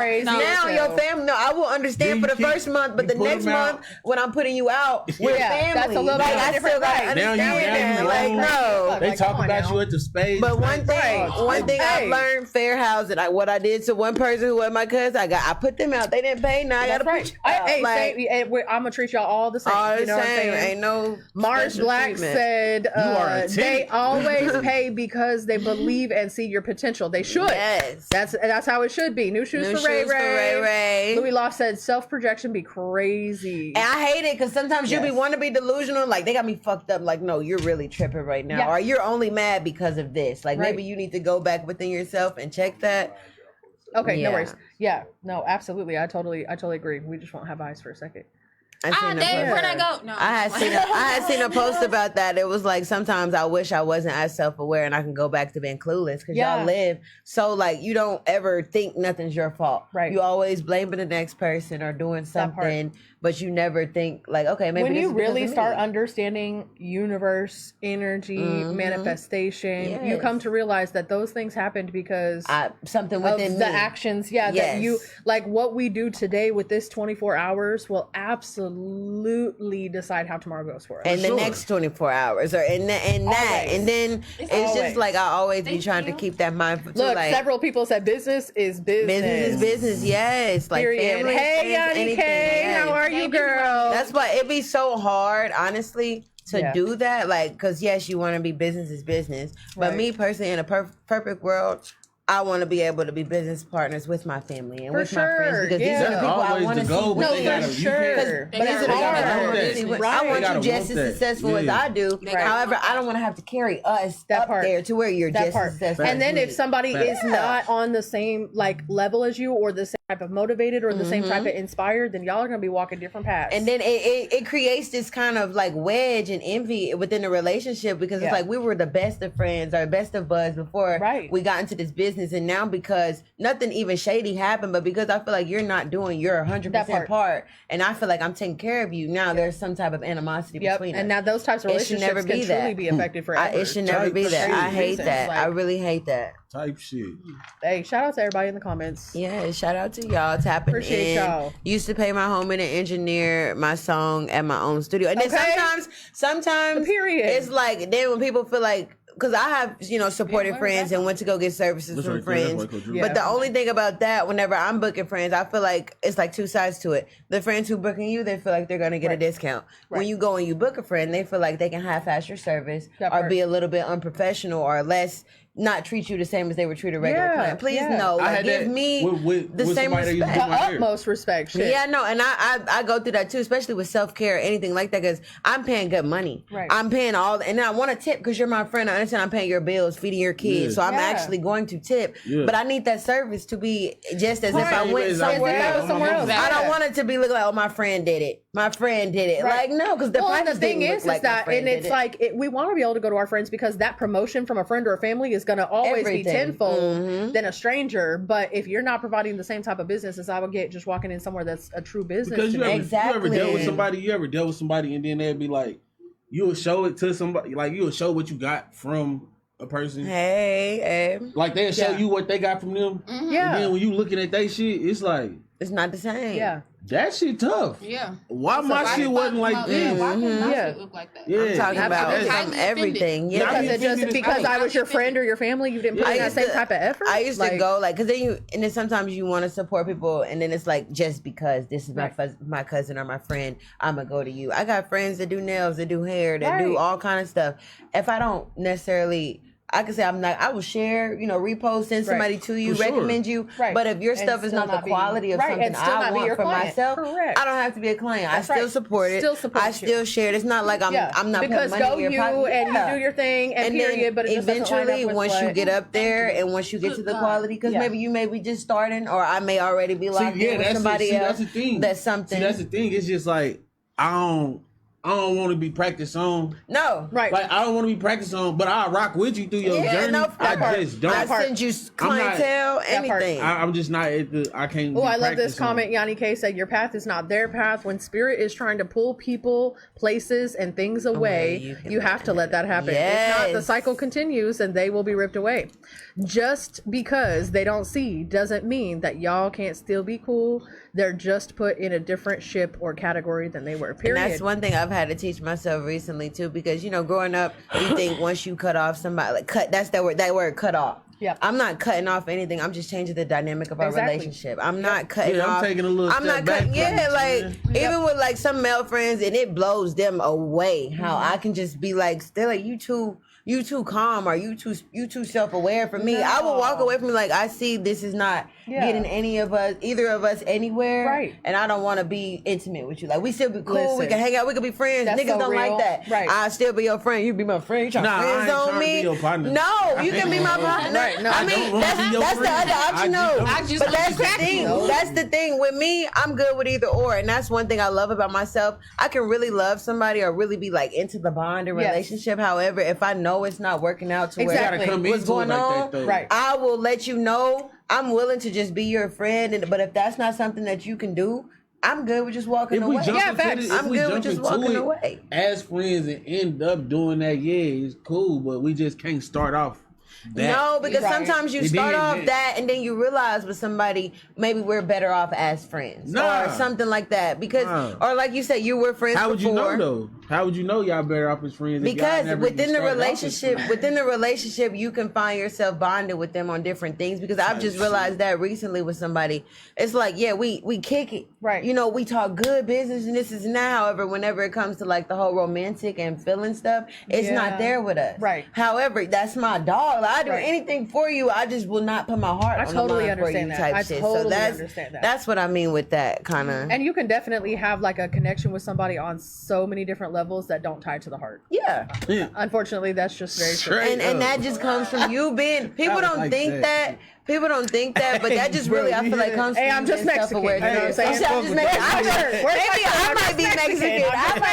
your family. No, I will understand for the first month, but the next month when I'm putting you out, we're family. That's a little bit different. Now you like, no. They talk about you at the space. But one thing I've learned, fair housing. What I did to one person who was my cousin, I put them out. They didn't pay. Now I got to put you out. I'm gonna treat y'all all the same. All you know the what I'm same. saying? Ain't no Mars Black said they always pay because they believe and see your potential. They should. Yes. That's how it should be. New shoes for Ray Ray. Louis Loft said self projection be crazy. And I hate it because sometimes you want to be delusional. Like, they got me fucked up. Like, no, you're really tripping right now. Or you're only mad because of this. Like, maybe you need to go back within yourself and check that. Okay, no worries. Yeah, no, absolutely. I totally agree. We just won't have eyes for a second. Dave, where'd I go? No. I had seen a post about that. It was like, sometimes I wish I wasn't as self-aware and I can go back to being clueless because y'all live so like you don't ever think nothing's your fault. Right. You always blaming the next person or doing something, but you never think like, okay, maybe when this you is because really of start me. Understanding universe, energy, manifestation, you come to realize that those things happened because something within of the actions. That you like what we do today with this 24 hours will absolutely decide how tomorrow goes for us. And the next 24 hours or and that. And then it's just like I always be trying to keep that mindful too. Look, like, several people said business is business. Business is business, yes. Like family, hey, Yanni K, how are you, girl? That's why it be so hard, honestly, to do that. Like, because yes, you want to be business is business. But me personally, in a perfect world, I want to be able to be business partners with my family and with my friends because these are the people I want to see. No, for sure. But these are the people I want you just as successful as I do. However, I don't want to have to carry us up there to where you're just as successful. And then if somebody is not on the same like level as you or the same type of motivated or the same type of inspired, then y'all are going to be walking different paths. And then it creates this kind of like wedge and envy within the relationship because it's like we were the best of friends or best of buds before we got into this business. And now because nothing even shady happened, but because I feel like you're not doing your 100% part and I feel like I'm taking care of you, now there's some type of animosity between us. And now those types of relationships can truly be affected forever. It should never be that. I hate that. I really hate that. Type shit. Hey, shout out to everybody in the comments. Yeah, shout out to y'all tapping Appreciate y'all. Used to pay my home and engineer my song at my own studio. And then sometimes period. It's like then when people feel like because I have, supported friends and went to go get services from friends. But the only thing about that, whenever I'm booking friends, I feel like it's like two sides to it. The friends who booking you, they feel like they're going to get a discount. When you go and you book a friend, they feel like they can half-ass your service or be a little bit unprofessional or less, not treat you the same as they would treat a regular client. Please no, like give me the same respect, the utmost respect. Shit. Yeah, no, and I go through that too, especially with self-care or anything like that, because I'm paying good money. Right. I'm paying and I want to tip because you're my friend. I understand I'm paying your bills, feeding your kids, so I'm actually going to tip. Yeah. But I need that service to be just as if I went somewhere else. I don't want it to be looking like, oh, my friend did it. My friend did it. Right. Like, no, because the thing is that, and it's like, we want to be able to go to our friends because that promotion from a friend or a family is going to always be tenfold than a stranger. But if you're not providing the same type of business as I would get just walking in somewhere that's a true business, because you ever dealt with somebody, and then they'd be like, you'll show it to somebody, like you'll show what you got from a person. Hey. Like they'll show you what they got from them. Mm-hmm. Yeah. And then when you looking at that shit, it's like, it's not the same. Yeah. That shit tough. Yeah. Why my shit wasn't like this? Why did my shit look like that? Yeah. I'm talking about everything. Yeah. Because I was your friend or your family, you didn't put in that same type of effort? I used to go because then sometimes you want to support people and then it's like, just because this is my cousin or my friend, I'm going to go to you. I got friends that do nails, that do hair, that do all kind of stuff. If I don't necessarily... I can say I will share, repost, send somebody to you, recommend you. Right. But if your stuff is not the quality of something I want for myself, I don't have to be a client. I still support it. I still share it. It's not like I'm not because putting money in your pocket. And you do your thing and period. But eventually, once you get up there and once you get to the quality, because maybe you may be just starting, or I may already be locked in with somebody else. That's the thing. That's something. See, that's the thing. It's just like I don't want to be practiced on. No. Right. Like, I don't want to be practiced on, but I'll rock with you through your journey. No, I just don't. I send you clientele, anything. I'm just not at the, I can't. Oh, I love this comment. Yanni K said, your path is not their path. When spirit is trying to pull people, places, and things away, you have to let that happen. Yes. If not, the cycle continues and they will be ripped away. Just because they don't see doesn't mean that y'all can't still be cool. They're just put in a different ship or category than they were, period. And that's one thing I've had to teach myself recently too, because growing up, you think once you cut off somebody, like that's that word cut off. Yeah, I'm not cutting off anything. I'm just changing the dynamic of our relationship. I'm not cutting off. I'm taking a little. I'm not cutting. Even with like some male friends, and it blows them away how I can just be like, they're like, you too calm, or you too self-aware for me. No. I will walk away from like, I see this is not getting either of us anywhere. Right. And I don't want to be intimate with you. Like, we still be cool. We can hang out. We can be friends. That's Niggas don't like that. Right. I still be your friend. You be my friend. You trying to friend zone me? No, you can be my partner. Right. No, I mean, that's the other option. But that's the thing. That's the thing. With me, I'm good with either or. And that's one thing I love about myself. I can really love somebody or really be like into the bond and relationship. However, if I know it's not working out to where what's going on, I will let you know. I'm willing to just be your friend, but if that's not something that you can do, I'm good with just walking away. I'm good with just walking away. As friends and end up doing that, it's cool, but we just can't start off that. No, because sometimes you start off that and then you realize with somebody, maybe we're better off as friends or something like that. Because, or like you said, you were friends How would you know though? How would you know y'all better off as friends? Because within the relationship, you can find yourself bonded with them on different things. Because I've just realized that recently with somebody. It's like, we kick it. Right. We talk good business and this is now. However, whenever it comes to like the whole romantic and feeling stuff, it's not there with us. Right. However, that's my dog. I do anything for you. I just will not put my heart on the line for you type shit. So that's what I mean with that kind of. And you can definitely have like a connection with somebody on so many different levels that don't tie to the heart. Yeah. Unfortunately, that's just very true. And that just comes from you being. People don't think that. People don't think that, but that just really, I feel like, comes from I'm just Mexican. You know what I'm saying? I'm just Mexican. Maybe I might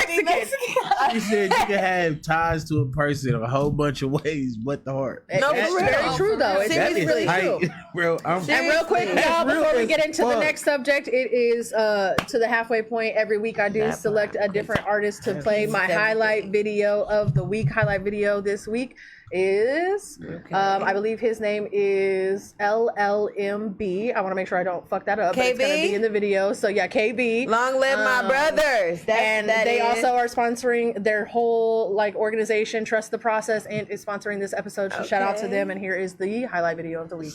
be Mexican. You said you can have ties to a person a whole bunch of ways but the heart. No, it's very true, though. It's really true. Bro, and real quick, y'all, before we get into the next subject, it is to the halfway point. Every week I do select a different artist to play my highlight video of the week. Highlight video this week is, I believe his name is LLMB. I want to make sure I don't fuck that up. But it's going to be in the video. So yeah, KB. Long live my brothers. They also are sponsoring their whole like organization, Trust the Process, and is sponsoring this episode. So shout out to them. And here is the highlight video of the week.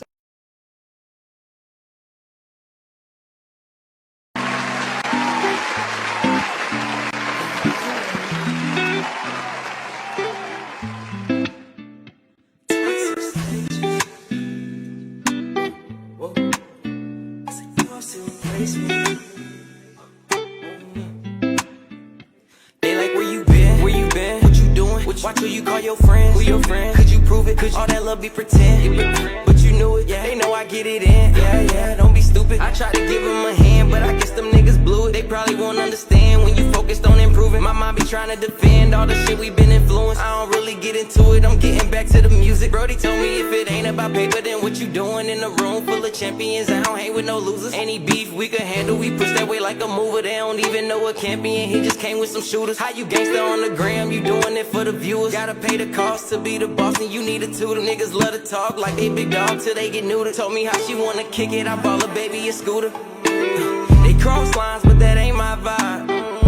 They like where you been, what you doing, watch who you call your friends, who your friend, could you prove it, could all that love be pretend, but you knew it, they know I get it in, don't be stupid, I tried to give them a hand, but I guess them niggas blew it, they probably won't understand when you focused on improving, my mind be trying to defend all the shit we been influenced, I don't really get into it, I'm getting back to the music, Brody told me if it ain't about paper, then what you doing in a room full of champions, I don't hang with no losers, any beef we could handle, we push that way like a mover, they don't even know a champion, he just came with some shooters, how you gangsta on the gram, you doing it for the viewers, gotta pay the cost to be the boss, and you need a tutor, niggas love to talk like they big dog till they get neutered, told me how she wanna kick it, I bought a baby a scooter, they cross lines, but that ain't my vibe,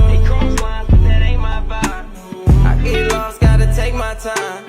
they cross lines, but that ain't my vibe, I get lost, gotta take my time,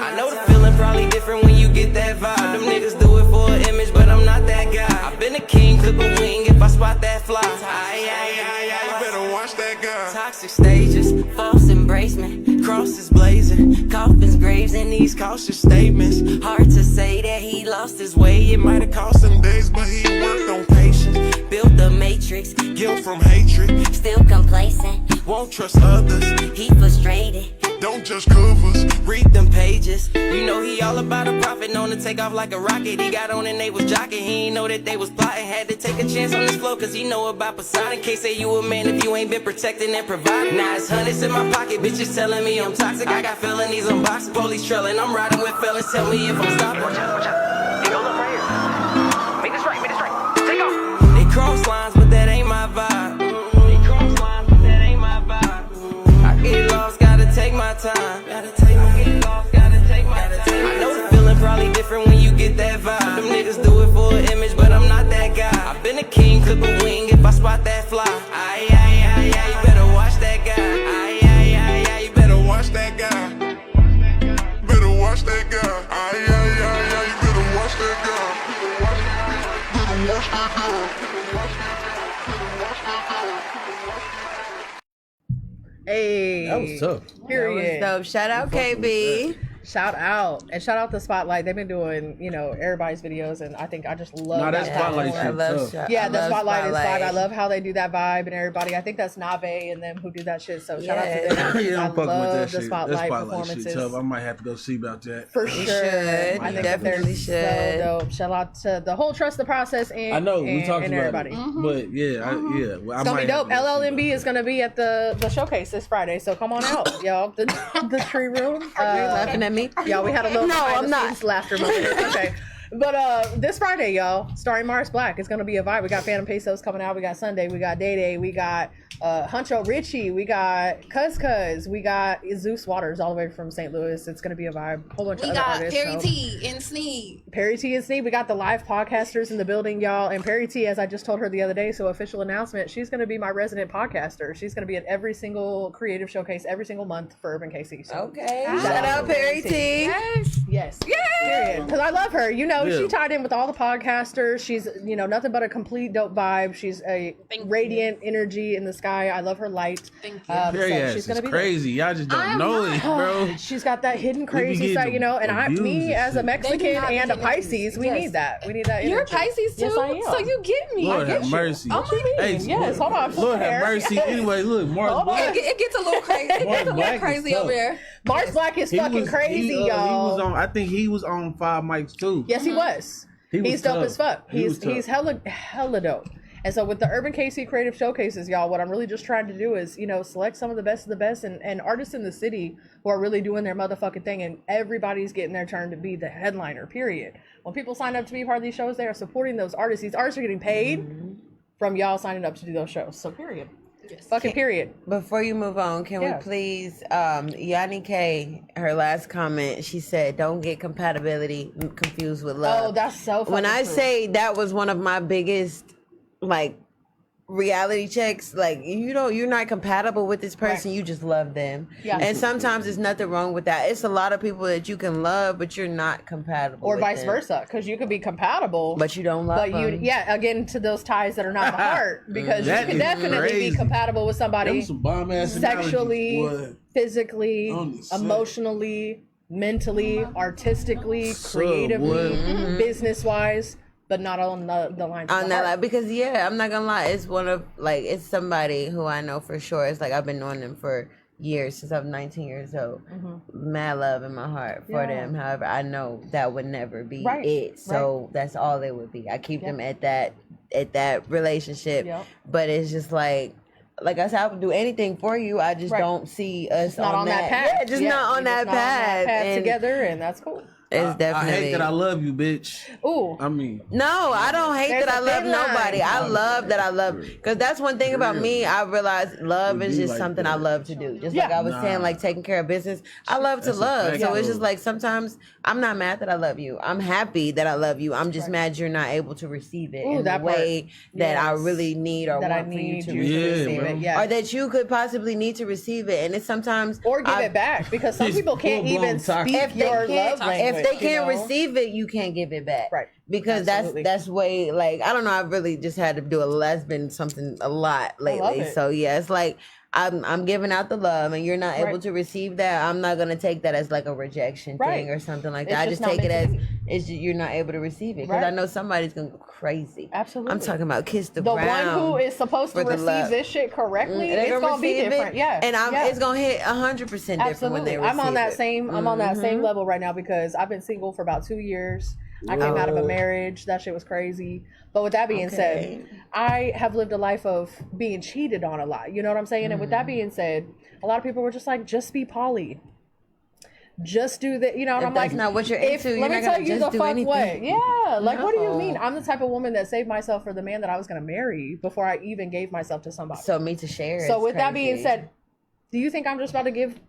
I know the feeling probably different when you get that vibe, them niggas do it for an image, but I'm not that guy, I've been a king, clip a wing if I spot that fly, You better watch that guy. toxic stages, false embracement, crosses blazing, coffins, graves, and these cautious statements. Hard to say that he lost his way. It might have cost him days, but he worked on patience. Built the matrix, Guilt from hatred. still complacent. Won't trust others. He frustrated. Don't just covers. Read them pages. You know he all about a profit, known to take off like a rocket. He got on and they was jocking. He ain't know that they was plotting. Had to take a chance on this flow, cause he know about Poseidon. Can't say you a man if you ain't been protecting and providing. Now it's hundreds in my pocket, bitches telling me I'm toxic. I got felonies on boxing, police trailing. I'm riding with fellas, tell me if I'm stopping. Watch out. It goes up right here. Make this right. Take off. They cross lines, but that ain't my vibe. They cross lines, but that ain't my vibe. I get lost, gotta take my time. I know the feeling probably different when you get that vibe. Them niggas do it for an image, but I'm not that guy. I've been a king, clip a wing if I spot that fly. You better watch that guy. You better watch that guy. Better watch that guy. You better watch that guy. Better watch that guy. Hey, That was tough. Period. Dope. Shout out KB. Shout out and shout out to Spotlight. They've been doing, everybody's videos, and I think I just love Nah, that that Spotlight platform. shit tough. The Spotlight is vibe. I love how they do that vibe and everybody. I think that's Nave and them who do that shit. So shout out to them. Yeah, I'm I fucking with love that the shit. Spotlight That Spotlight performances. shit tough. I might have to go see about that. For sure. should. I think Definitely they're should. so dope. Shout out to the whole Trust the Process and I know we talked and about everybody. it, but yeah, It's gonna be dope. LLMB is gonna be at the showcase this Friday, so come on out, y'all. The tree room. You're laughing at me? Y'all, we had a little I'm not. laughter moment. Okay. But this Friday, y'all, starring Mars Black, it's gonna be a vibe. We got Phantom Pesos coming out. We got Sunday. We got Day Day. We got Huncho Richie. We got Cuz. We got Zeus Waters all the way from St. Louis. It's gonna be a vibe. Whole bunch of We other got artists. Perry T and Sneed. Perry T and Sneed. We got the live podcasters in the building, y'all. And Perry T, as I just told her the other day, so official announcement, she's going to be my resident podcaster. She's going to be at every single creative showcase every single month for URBNKC. So Okay. Shout out Perry T. yes. Period. Because I love her. She tied in with all the podcasters. She's, nothing but a complete dope vibe. She's a radiant energy in the sky. I love her light. Thank you. Period. She's gonna be crazy. Y'all just don't know it, bro. She's got that hidden be crazy side, getting and me abused as a and Mexican They do not and a get Pisces, we need that. We need that energy. You're Pisces too, Yes, I am. so you get me. Lord I get have you. mercy. Oh my Yes, hold on. Lord have mercy. Anyway, look, Mars Hold Black. on. It gets a little crazy. It gets a Black little is crazy tough. over there. Mars Black is fucking crazy, He y'all. was on. I think he was on 5 mics too. Yes, he was. He was He's dope tough. as fuck. He was tough. He's hella dope. And so with the URBNKC Creative Showcases, y'all, what I'm really just trying to do is, select some of the best and artists in the city who are really doing their motherfucking thing, and everybody's getting their turn to be the headliner, period. When people sign up to be part of these shows, they are supporting those artists. These artists are getting paid from y'all signing up to do those shows. So period. Fucking period. Before you move on, can we please, Yanni K, her last comment, she said, don't get compatibility confused with love. Oh, that's so funny. When I say that was one of my biggest, like, reality checks, like, you're not compatible with this person, you just love them. Yeah. And sometimes there's nothing wrong with that. It's a lot of people that you can love, but you're not compatible or with vice them. versa, because you could be compatible but you don't love them. Again, to those ties that are not the heart, because you can definitely be compatible with somebody sexually, physically, emotionally, mentally, artistically, creatively, business-wise, but not on the line. On that line, because I'm not gonna lie, it's somebody who I know for sure. It's like I've been knowing them for years, since I'm 19 years old. Mad love in my heart for them. However, I know that would never be it. So that's all it would be. I keep them at that relationship. But it's just like I said, I would do anything for you. I just don't see us not on that path. Yeah, just not on that path. Together, and that's cool. It's definitely. I hate that I love you, bitch. Ooh. I mean. No, I don't hate that I love nobody. I love that I love. Because that's one thing about me. I realized love is just something I love to do. Just like I was saying, like taking care of business. I love to love. So it's just like sometimes I'm not mad that I love you. I'm happy that I love you. I'm just mad you're not able to receive it in the way that I really need or want for you to receive it. Or that you could possibly need to receive it. And it's sometimes. Or give it back. Because some people can't even speak your love language. If they can't receive it, you can't give it back. Right. Because that's way, like, I don't know, I've really just had to do that's been something a lot lately. So it's like I'm giving out the love and you're not able to receive that. I'm not gonna take that as like a rejection thing or something like that. I just take it as you're not able to receive it. Because I know somebody's gonna go crazy. Absolutely. I'm talking about kiss the ground. The one who is supposed to receive this shit correctly, it's gonna be different. And it's gonna hit 100% different when they receive I'm on that it. same I'm on that same level right now because I've been single for about 2 years. I came out of a marriage. That shit was crazy. But with that being said, I have lived a life of being cheated on a lot. You know what I'm saying? And with that being said, a lot of people were just like, just be poly. Just do that. You know, and I'm like, that's not what you're into. Let me tell you the fuck what. Yeah. Like, what do you mean? I'm the type of woman that saved myself for the man that I was going to marry before I even gave myself to somebody. So me to share. So with that being said, do you think I'm just about to give...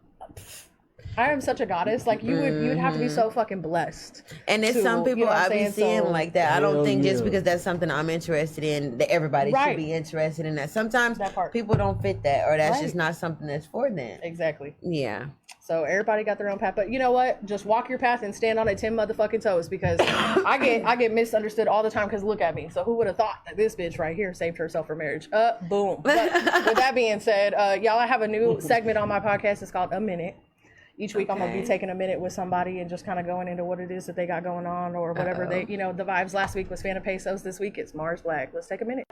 I am such a goddess. Like you would have to be so fucking blessed. And there's some people I be seeing like that. I don't think just because that's something I'm interested in that everybody should be interested in that. Sometimes people don't fit that, or that's just not something that's for them. Exactly. Yeah. So everybody got their own path, but you know what? Just walk your path and stand on it 10 motherfucking toes because I get misunderstood all the time because look at me. So who would have thought that this bitch right here saved herself for marriage? Boom. But with that being said, y'all, I have a new segment on my podcast. It's called A Minute. Each week I'm going to be taking a minute with somebody and just kind of going into what it is that they got going on or whatever they, the vibes. Last week was Phantom Pesos. This week it's Mars Black. Let's take a minute.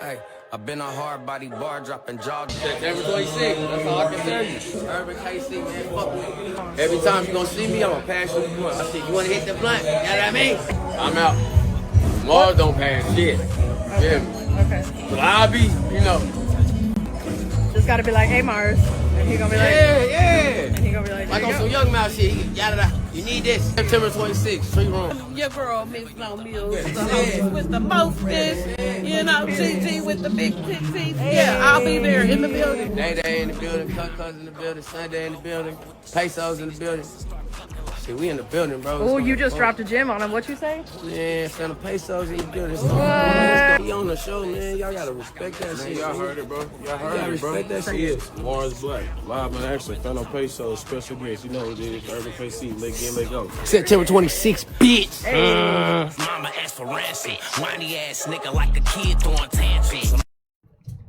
Hey, I've been a hard body bar dropping jaw. September 26th, that's all I can tell you. Urban KC, man, fuck with me. Every time you gonna see me, I'm gonna pass you the blunt. I said, you wanna hit the blunt? You know what I mean? I'm out. Mars don't pass shit. Yeah. Okay. But I'll be, Just gotta be like, hey Mars. And he gonna be like, yeah. And he gonna be like on some young mouth shit, yada. You need this. September 26th, 3 room. Your girl, Miss No Mills, the host with the mostest, GG with the big titties. Yeah, I'll be there in the building. Day in the building, Cuz in the building, Sunday in the building, Pesos in the building. Shit, we in the building, bro. Oh, you just dropped a gem on him. What you say? Yeah, Santa Pesos in the building. What? He on the show, man. Y'all gotta respect that shit. Y'all heard it, bro. Y'all heard it, bro. Respect that shit. Yes, Mars Black. Live in action. Phantom Pesos, special guest. You know what it is. Urban KC. Let go. September 26th, bitch. Hey. Mama asked for ransom. Whiny ass nigga like a kid throwing tantrums.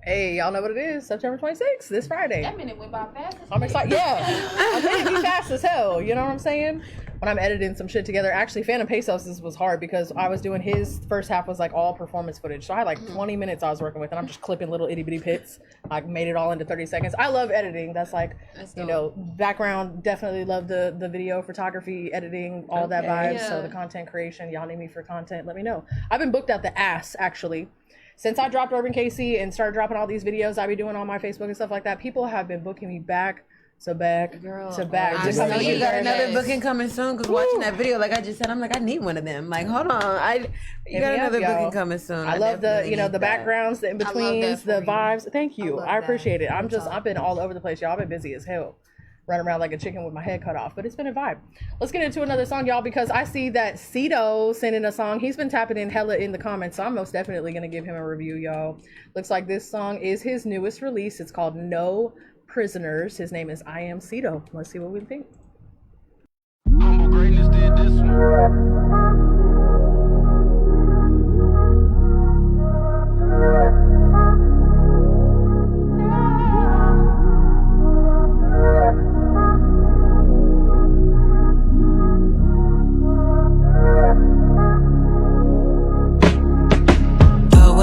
Hey, y'all know what it is. September 26th, this Friday. That minute went by fast. I'm excited. Yeah. I'm going to be fast as hell. You know what I'm saying? When I'm editing some shit together. Actually, Phantom Pesos was hard because I was doing his first half was like all performance footage. So I had like 20 minutes I was working with and I'm just clipping little itty bitty bits. I made it all into 30 seconds. I love editing. That's like, background. Definitely love the video, photography, editing, all that vibes. Yeah. So the content creation, y'all need me for content, let me know. I've been booked out the ass actually. Since I dropped Urban KC and started dropping all these videos I be doing on my Facebook and stuff like that, people have been booking me back So back to back. I know you got another booking coming soon. Cause watching that video, like I just said, I'm like, I need one of them. Like, hold on, you got another booking coming soon. I love the backgrounds, the in betweens, the vibes. Thank you, I appreciate it. I've been all over the place, y'all. I've been busy as hell, running around like a chicken with my head cut off. But it's been a vibe. Let's get into another song, y'all, because I see that Cito sent in a song. He's been tapping in hella in the comments, so I'm most definitely gonna give him a review, y'all. Looks like this song is his newest release. It's called No Prisoners. His name is I Am Cito. Let's see what we think. Humble Greatness did this one.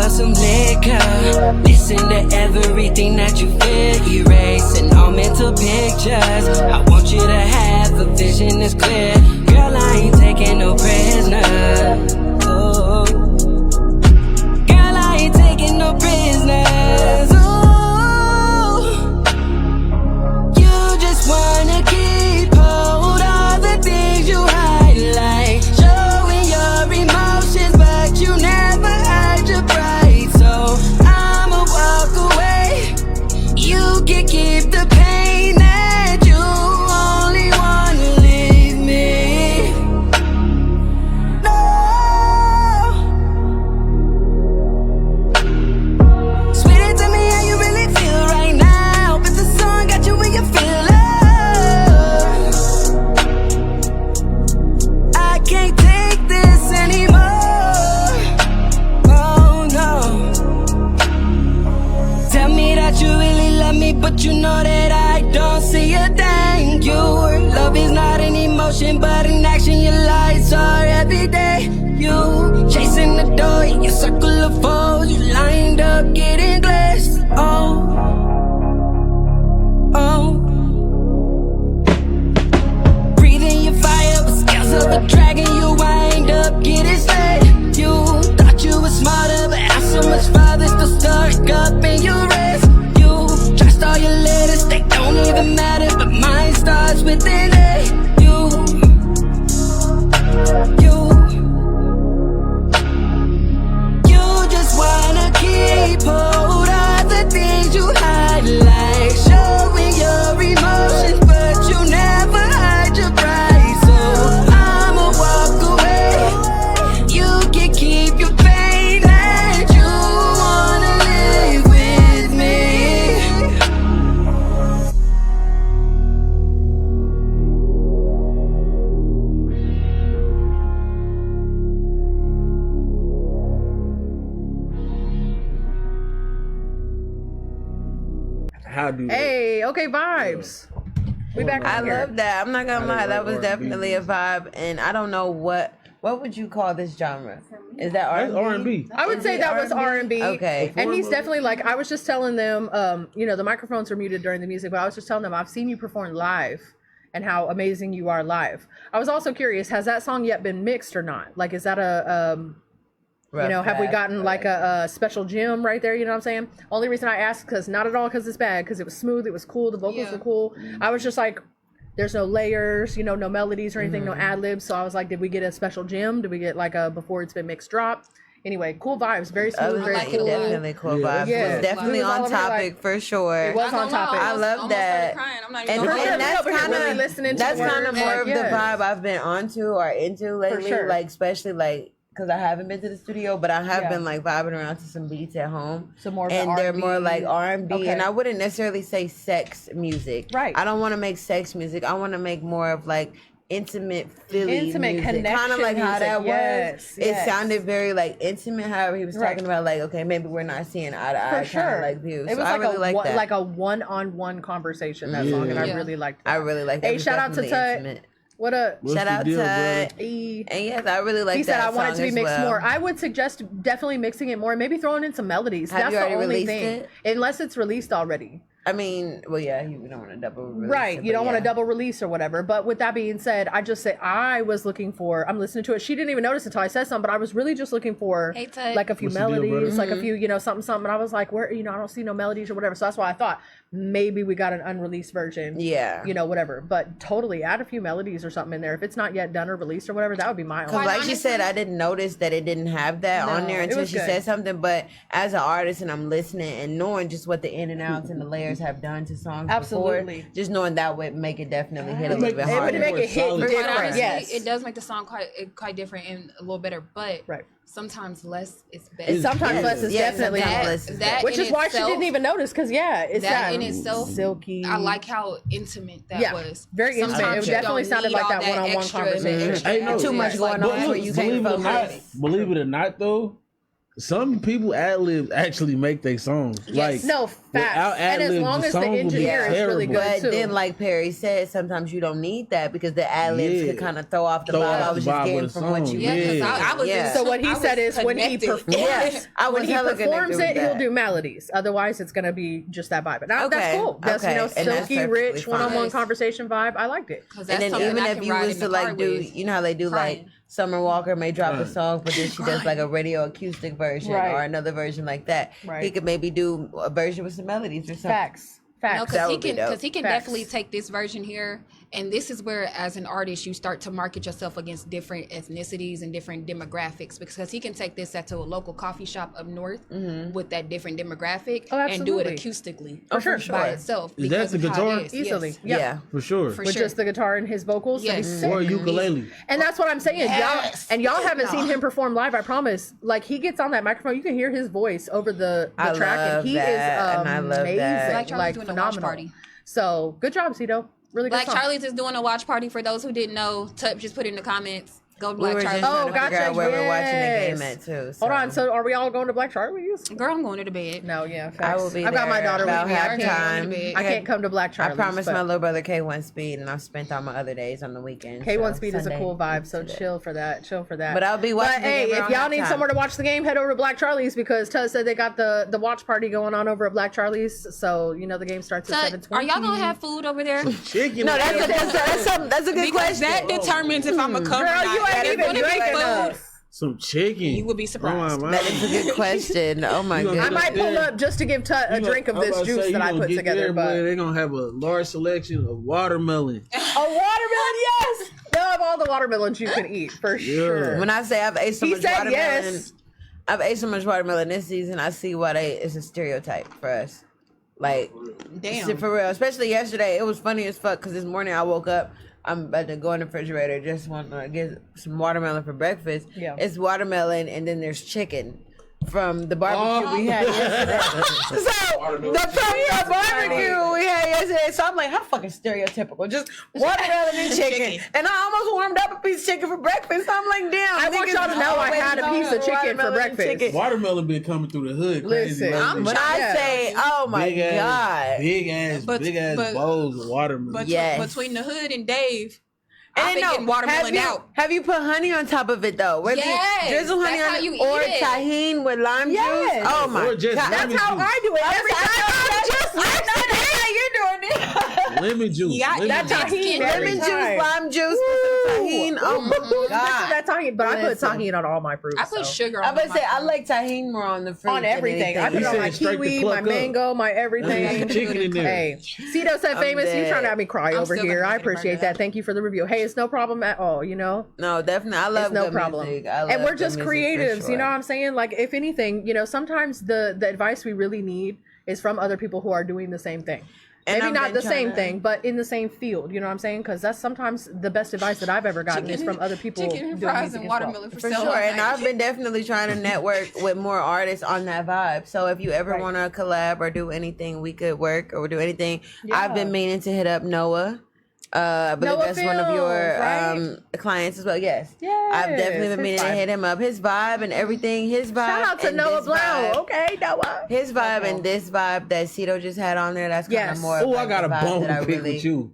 Some liquor, listen to everything that you feel, erasing all mental pictures. I want you to have a vision that's clear. Girl, I ain't taking no prisoners. Oh. Girl, I ain't taking no prisoners. Oh. You just wanna keep hold all the things you highlight, showing your emotions, but you never hide your pride. I'ma walk away. You can keep the pain that you only wanna leave me. No. Spit it to me how you really feel right now. But the song got you when you feel love. I can't take this anymore. You really love me, but you know that I don't see a thing. Love is not an emotion, but an action. Your lights are every day. You chasing the door, your circle of foes. You lined up, getting blessed. Oh, oh. Breathing your fire, with scales of a dragon. You wind up, getting slayed. You thought you were smarter, but I'm so much farther. Still stuck up in your race. Trust all your letters, they don't even matter, but mine starts with an A. You just wanna keep hold of the things you highlight, showing your emotions, but you never hide your pride. So I'ma walk away. You can keep your pain that you wanna live with me. Hey, okay, vibes. We back. I love that. I'm not gonna lie, that was definitely a vibe, and I don't know what would you call this genre? Is that R&B? I would say that was R&B. Okay. And he's definitely like, I was just telling them, the microphones were muted during the music, but I was just telling them I've seen you perform live and how amazing you are live. I was also curious, has that song yet been mixed or not? Like, is that have we gotten like a special gem right there? You know what I'm saying? Only reason I asked, because not at all because it's bad, because it was smooth, it was cool, the vocals were cool. I was just like, there's no layers, no melodies or anything, no ad libs. So I was like, did we get a special gem? Did we get like a before it's been mixed drop? Anyway, cool vibes, very smooth, very cool. Definitely cool vibes. Yeah. It was definitely on topic for sure. It was on topic. I love that. And that's kind of more of the vibe I've been onto or into lately. Like especially like, because I haven't been to the studio, but I have been like vibing around to some beats at home. Some more and they're more like R&B, okay. And I wouldn't necessarily say sex music. Right. I don't want to make sex music. I want to make more of like intimate music. Connection, kind of like how that was. Yes. It sounded very like intimate. However, he was talking about like, okay, maybe we're not seeing eye to eye kind of like views. It was so like I really like that. like a one-on-one conversation. That song, and I really liked that. I really like that. Hey, shout out to Tut. What up? Shout out to and yes, I really like that. He said I want it to be mixed more. I would suggest definitely mixing it more, maybe throwing in some melodies. Have That's you the already only released thing. it? Unless it's released already. I mean, well, yeah, you don't want to double release. Right, you don't want to double release or whatever. But with that being said, I was looking for. I'm listening to it. She didn't even notice until I said something, but I was really just looking for like a few melodies, like a few, something. And I was like, where, I don't see no melodies or whatever. So that's why I thought maybe we got an unreleased version. Yeah, whatever. But totally add a few melodies or something in there. If it's not yet done or released or whatever, that would be my. Because like she said, I didn't notice that it didn't have that on there until she said something. But as an artist, and I'm listening and knowing just what the in and outs and the layers have done to songs before, just knowing that would make it definitely hit a little bit harder. It would make it hit different. Honestly, yes, it does make the song quite different and a little better, but sometimes less is better. Less is definitely better. Which is why she didn't even notice, because it's that in itself silky. I like how intimate that was. Very intimate. It definitely sounded like that one-on-one conversation. Ain't too much going on where you can't focus. Believe it or not, though, some people ad-libs actually make their songs. Yes. Facts. And as long as the engineer is really good too. But then, like Parre said, sometimes you don't need that because the ad-libs could kind of throw off the vibe I was just getting from what you did. So what he said is when he performs it, he'll do melodies. Otherwise, it's going to be just that vibe. And that's cool. That's, silky, rich, one-on-one conversation vibe. I liked it. And then even if you was to like do, you know how they do like Summer Walker may drop a song, but then she does like a radio acoustic version or another version like that. He could maybe do a version with some melodies or something. Facts. No, because he can definitely take this version here, and this is where, as an artist, you start to market yourself against different ethnicities and different demographics. Because he can take this to a local coffee shop up north with that different demographic and do it acoustically, by itself. Is that the guitar? Easily, yeah, for sure. With just the guitar and his vocals, or ukulele. And that's what I'm saying. Y'all haven't seen him perform live. I promise. Like he gets on that microphone, you can hear his voice over the track, and he is amazing. Like phenomenal. Party. So good job, Cito. Really good. Black Charlie's is doing a watch party for those who didn't know. Tup just put it in the comments. Go to Black Charlie's. Oh, gotcha. Where we're watching the game at too. So. Hold on. So are we all going to Black Charlie's? Girl, I'm going to the bed. No, facts. I will be. I've got my daughter with me. I can't come to Black Charlie's. I promised my little brother K1 Speed, and I've spent all my other days on the weekend. K1 Speed is a cool vibe. So chill for that. But I'll be watching. But hey, if y'all need somewhere to watch the game, head over to Black Charlie's because Tuz said they got the watch party going on over at Black Charlie's. So the game starts at 7:20. Are y'all gonna have food over there? Chicken. No, that's a good question. That determines if I'm a cover. Girl, you ain't even drinking food. Some chicken. You would be surprised. That is a good question. Oh my god. I might pull up just to give Tut a drink of this juice that I put together. But they're gonna have a large selection of watermelon. A watermelon, yes. They'll have all the watermelons you can eat for sure. When I say I've ate so much watermelon, I've ate so much watermelon this season. I see why it's a stereotype for us. Like, damn, for real. Especially yesterday, it was funny as fuck because this morning I woke up. I'm about to go in the refrigerator. Just want to get some watermelon for breakfast. Yeah. It's watermelon, and then there's chicken from the barbecue we had yesterday. The barbecue we had yesterday. So I'm like, how fucking stereotypical. Just watermelon and chicken. And I almost warmed up a piece of chicken for breakfast. I'm like, damn. I want y'all to know I had a piece of chicken for breakfast. Watermelon been coming through the hood crazy. Listen, when I say, oh my God. Big ass bowls of watermelon. But between the hood and Dave, And getting watermelon out. Have you put honey on top of it though? Whether you drizzle honey on it or tahine with lime juice. Oh my God. That's how I do it every time. You're doing it. Lemon juice. That tahine. Lemon juice, lime juice, tahine. Oh my God. That tahine, but I put tahine on all my fruits. I put sugar I on would say I like tahine more on the fruit. On everything. I put it on my kiwi, my mango, my everything. Chicken in there. Hey, Cito said Faymis, you trying to have me cry over here. I appreciate that. Thank you for the review. Hey, it's no problem at all, No, definitely. I love no problem. And we're just creatives, you know what I'm saying? Like, if anything, sometimes the advice we really need is from other people who are doing the same thing. And maybe not the same thing, but in the same field. You know what I'm saying? Because that's sometimes the best advice that I've ever gotten is from other people. Chicken and fries and watermelon for sure. And I've been definitely trying to network with more artists on that vibe. So if you ever want to collab or do anything, we could work or do anything. Yeah. I've been meaning to hit up Noah. I believe that's one of your clients as well. Yes. I've definitely been meaning to hit him up. His vibe and everything. His vibe. Shout out to Noah Blau. Okay, Noah. His vibe and this vibe that Cito just had on there. That's kind of more. Oh, I got a bone to pick with you.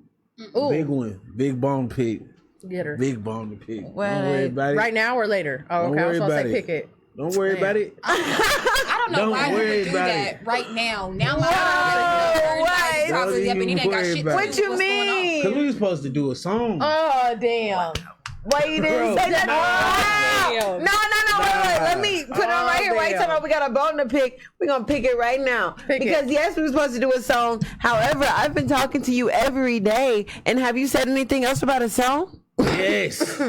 Ooh. Big one. Big bone pick. Get her. Big bone to pick. Well, don't worry about it. Right now or later? Oh, okay. I was going to say pick it. Don't worry about it. I don't don't know why you would do that right now. Now my probably up and he ain't got shit to do. What you mean? Because we were supposed to do a song. Oh, damn. Why you didn't say that? No, wait. Let me put it on right here. Right time we got a bone to pick. We're going to pick it right now. Yes, we were supposed to do a song. However, I've been talking to you every day. And have you said anything else about a song? Yes.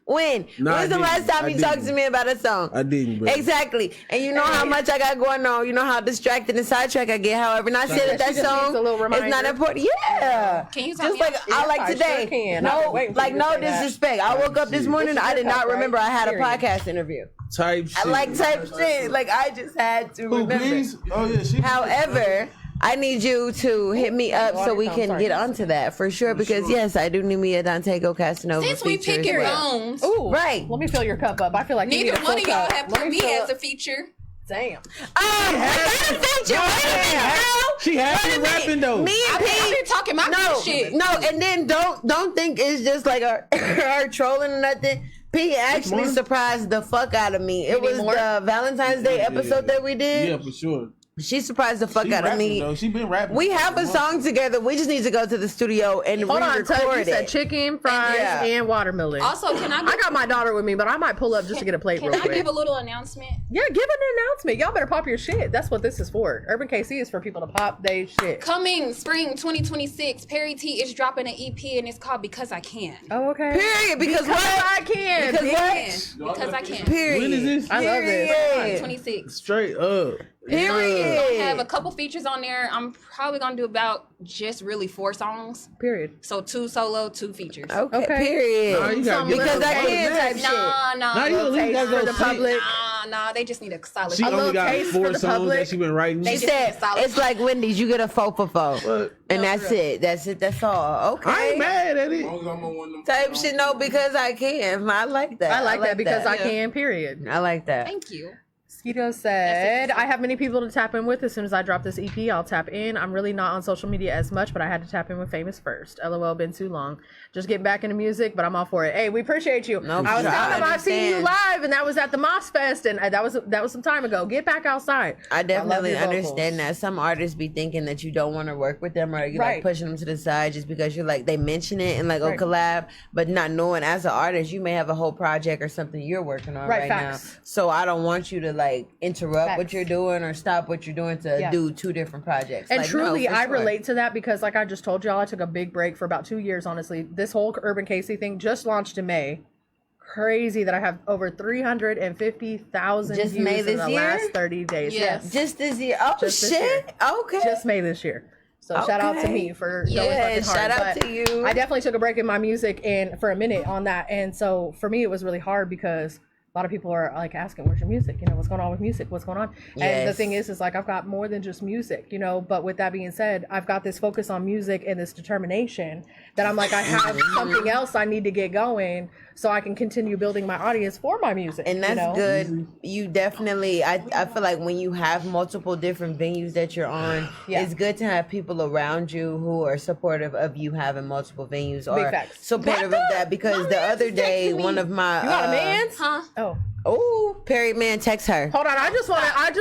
When? No, When's the last time you talked to me about a song? I didn't. Bro. Exactly. And you know how much I got going on. You know how distracted and sidetracked I get. However, not saying that song is not important. Yeah. Can you just like I like today. Sure No disrespect. I woke up this morning. I did not remember I had a podcast interview. Type shit. I like type shit. Like I just had to remember. Please? Oh yeah. However, I need you to hit me up so we can get onto that for sure. Because yes, I do need me a Dantego Cassanova. Since we pick your bones, right? Let me fill your cup up. I feel like neither one of y'all have put me as a feature. Damn. I got a feature. She has been rapping though. Me and P. I've been talking my shit. No, and then don't think it's just like our trolling or nothing. P actually surprised the fuck out of me. It was the Valentine's Day episode that we did. Yeah, for sure. She surprised the fuck out of me. Though. She been rapping. We have a song together. We just need to go to the studio and re-record it. You said chicken, fries, and watermelon. Also, can I got my daughter with me, but I might pull up just to get a plate real quick. Can I give a little announcement? Yeah, give an announcement. Y'all better pop your shit. That's what this is for. Urban KC is for people to pop their shit. Coming spring 2026, Parre T is dropping an EP and it's called Because I Can. Oh, okay. Period. Because what? I can. Because I can. Period. When is this? I love this. 26. Straight up. Period. I have a couple features on there. I'm probably gonna do about just really 4 songs. Period. So 2 solo, 2 features. Okay. Period. Because I can type shit. Nah. You at least got for the public. Nah. They just need a solid. She only got 4 songs that she been writing. She said it's like Wendy's. You get a 4 for 4, and that's it. That's all. Okay. I ain't mad at it. Type shit. No, because I can. I like that. I like that because I can. Period. I like that. Thank you. Skeeto said, I have many people to tap in with. As soon as I drop this EP, I'll tap in. I'm really not on social media as much, but I had to tap in with Faymis first. LOL, been too long. Just getting back into music, but I'm all for it. Hey, we appreciate you. No, I was telling them I've seen you live, and that was at the Moss Fest, and that was some time ago. Get back outside. I definitely understand that. Some artists be thinking that you don't want to work with them, or you're like pushing them to the side just because you're like, they mention it and like, oh, collab, but not knowing as an artist, you may have a whole project or something you're working on right now. So I don't want you to like interrupt what you're doing or stop what you're doing to do 2 different projects. And like, truly, I relate to that because like I just told y'all, I took a big break for about 2 years, honestly. This whole Urban KC thing just launched in May. Crazy that I have over 350,000 views in the last 30 days. Yes. Just this year. Oh, just shit. Okay. Just May this year. So shout out to me for going fucking hard. Shout out to you. I definitely took a break in my music and for a minute on that. And so for me, it was really hard because a lot of people are like asking, where's your music? You know, what's going on with music? What's going on? And the thing is like, I've got more than just music, you know, but with that being said, I've got this focus on music and this determination that I'm like, I have something else I need to get going so I can continue building my audience for my music. And that's good. You definitely, I feel like when you have multiple different venues that you're on, it's good to have people around you who are supportive of you having multiple venues or supportive of that. Because the other day, one of my... You got a man's? Huh? Oh, Perry man, text her. Hold on, I just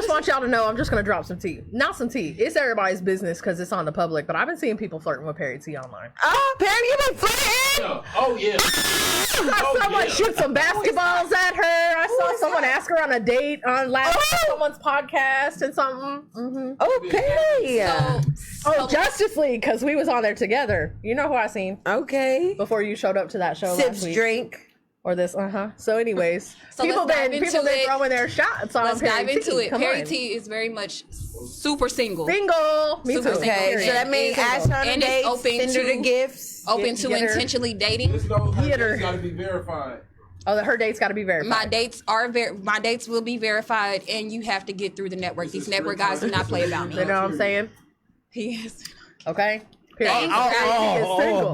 want y'all to know. I'm just gonna drop some tea. Not some tea. It's everybody's business because it's on the public. But I've been seeing people flirting with Perry T online. Oh, Perry, you been flirting? Oh yeah. I saw someone shoot some basketballs at her. I saw someone ask her on a date on someone's podcast and something. Mm-hmm. Oh, Perry. Justice League, because we was on there together. You know who I seen? Okay. Before you showed up to that show Sips last week. Drink. Or this, So anyways, people been throwing their shots on Let's dive into it. Parre on. T is very much super single. Single. Me too. Okay, so that means ask on a date, send her the gifts. Open to intentionally dating. Get her. Got to be verified. Oh, her dates got to be verified. My dates will be verified, and you have to get through the network. These network guys do not play about me. You know what I'm saying? He is. Okay.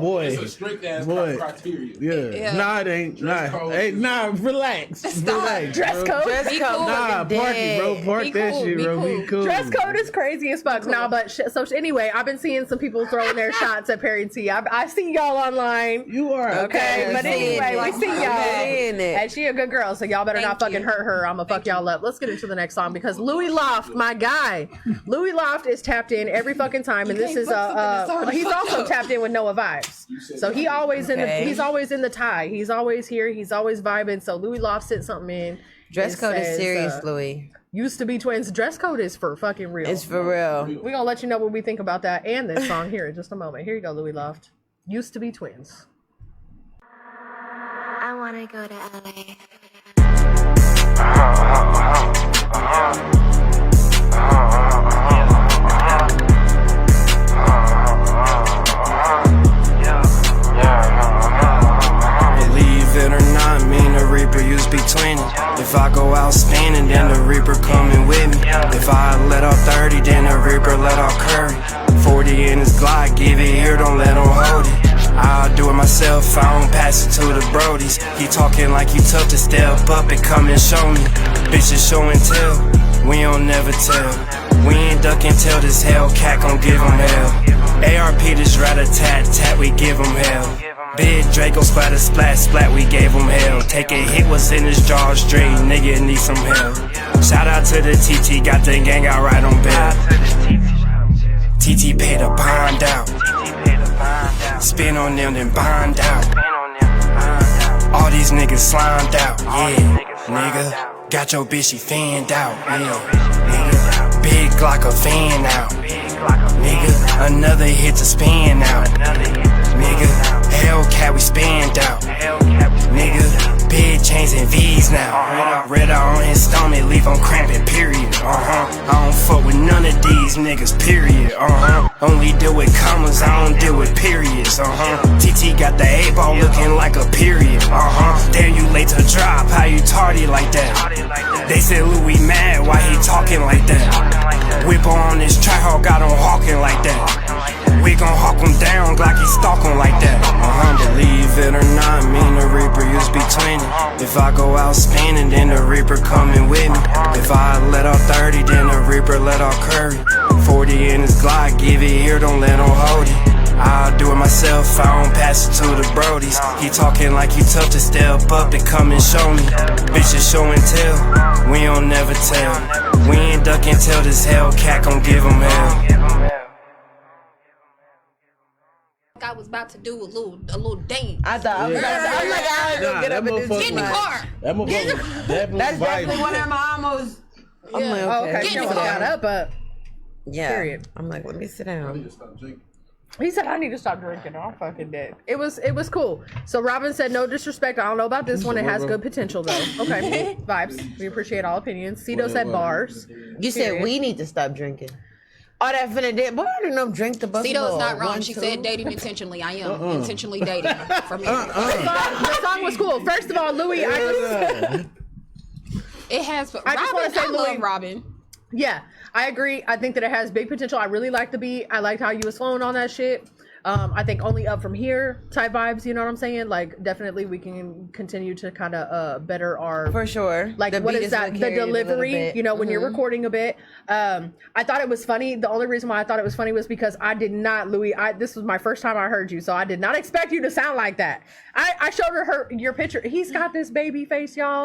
boy. It's a strict ass criteria. Yeah. Nah, it ain't. Nah, relax. Relax. Dress code. Nah, park it, bro. Park that shit, bro. Be cool. Dress code is crazy as fuck. Nah, but so anyway, I've been seeing some people throwing their shots at Parre T. I see y'all online. You are okay, but anyway, we see y'all. And she a good girl, so y'all better not fucking hurt her. I'ma fuck y'all up. Let's get into the next song because Louis Loft, my guy, Louis Loft is tapped in every fucking time, and this is he's also tapped in with Noah Vibes. So he's always in the tie. He's always here. He's always vibing. So Louis Loft sent something in. Dress code is serious, Louis. Used to be twins. Dress code is for fucking real. It's for real. We're gonna let you know what we think about that and this song here in just a moment. Here you go, Louis Loft. Used to be twins. I wanna go to LA. Believe it or not, me and the Reaper used to be twinning. If I go out standing, then the Reaper coming with me. If I let off 30, then the Reaper let off Curry. 40 in his Glock, give it here, don't let him hold it. I'll do it myself, I don't pass it to the Brodies. He talking like he tough to step up and come and show me. Bitches show and tell, we don't never tell. We ain't ducking till this Hellcat gon' give him hell. ARP this rat-a-tat-tat, we give him hell. Big Draco splatter splat splat, we gave him hell. Take a hit, what's in his jaw straight, nigga need some help. Shout out to the TT, got the gang out right on bail. TT paid a bond out. Spin on them, then bond out. All these niggas slimed out, yeah, nigga. Got your bitch, she fanned out, yeah, nigga. Big Glock a fan out, nigga. Another hit to spin out, nigga. Hellcat, we spanned out, nigga. Big chains and V's now. Red on his stomach, leave him cramping, period. I don't fuck with none of these niggas, period. Only deal with commas, I don't deal with periods. TT got the A-ball looking like a period. Damn, you late to drop, how you tardy like that? They said Louis mad, why he talking like that? Whip on this tri-hawk, got him hawking like that. We gon' hawk him down, like he stalk him like that. Believe it or not, me and the Reaper used to be twinning. If I go out spinning, then the Reaper coming with me. If I let off 30, then the Reaper let off Curry. 40 in his Glock, give it here, don't let him hold it. I'll do it myself, I don't pass it to the Brodies. He talking like he tough to step up and come and show me. Bitches show and tell, we don't never tell. We ain't ducking till this Hellcat gon' give him hell. I was about to do a little dance. I thought I was gonna get up and do get in the car. That motherfucker That's definitely one of my almost. I'm like, okay. Get in the car. But yeah. Period. I'm like, let me sit down. He said, I need to stop drinking. I'm fucking dead. It was cool. So Robin said, no disrespect. I don't know about this one. It has good potential, though. Okay. Vibes. We appreciate all opinions. Cito said bars. You said we need to stop drinking. Oh, that finna did. Boy, I didn't know drink the buffalo. Cito's not wrong. She said dating intentionally. I am intentionally dating. From here. The song was cool. First of all, Louis, it has. I just want to say, Louis, Robin. Yeah, I agree. I think that it has big potential. I really like the beat. I liked how you was flowing on that shit. I think only up from here type vibes, you know what I'm saying? Like, definitely we can continue to kind of better our... For sure. Like, what is that? The delivery, you know, when you're recording a bit. I thought it was funny. The only reason why I thought it was funny was because I did not, Louis, this was my first time I heard you, so I did not expect you to sound like that. I showed her your picture. He's got this baby face, y'all.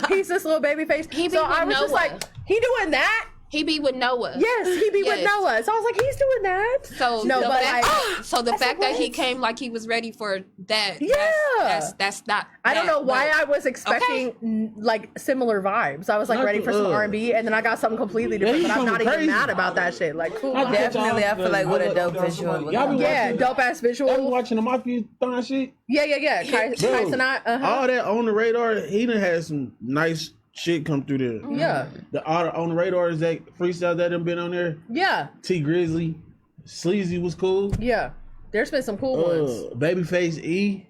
He's this little baby face. So I was just like, he doing that? He be with Noah. Yes, he be with Noah. So I was like, he's doing that. So the fact that he came like he was ready for that. Yeah, that's not. I don't know why I was expecting like similar vibes. I was like ready for some R&B, and then I got something completely different. But I'm not even mad about that shit. Like, cool. Definitely, I feel like what a dope visual. Yeah, dope ass visual. Y'all be watching the Mafia Thon shit? Yeah. Cassanova. All that on the radar, he done had some nice shit come through there. Yeah. All the on the radar is that freestyle that done been on there. Yeah. T Grizzly, Sleazy was cool. Yeah. There's been some cool ones. Babyface E.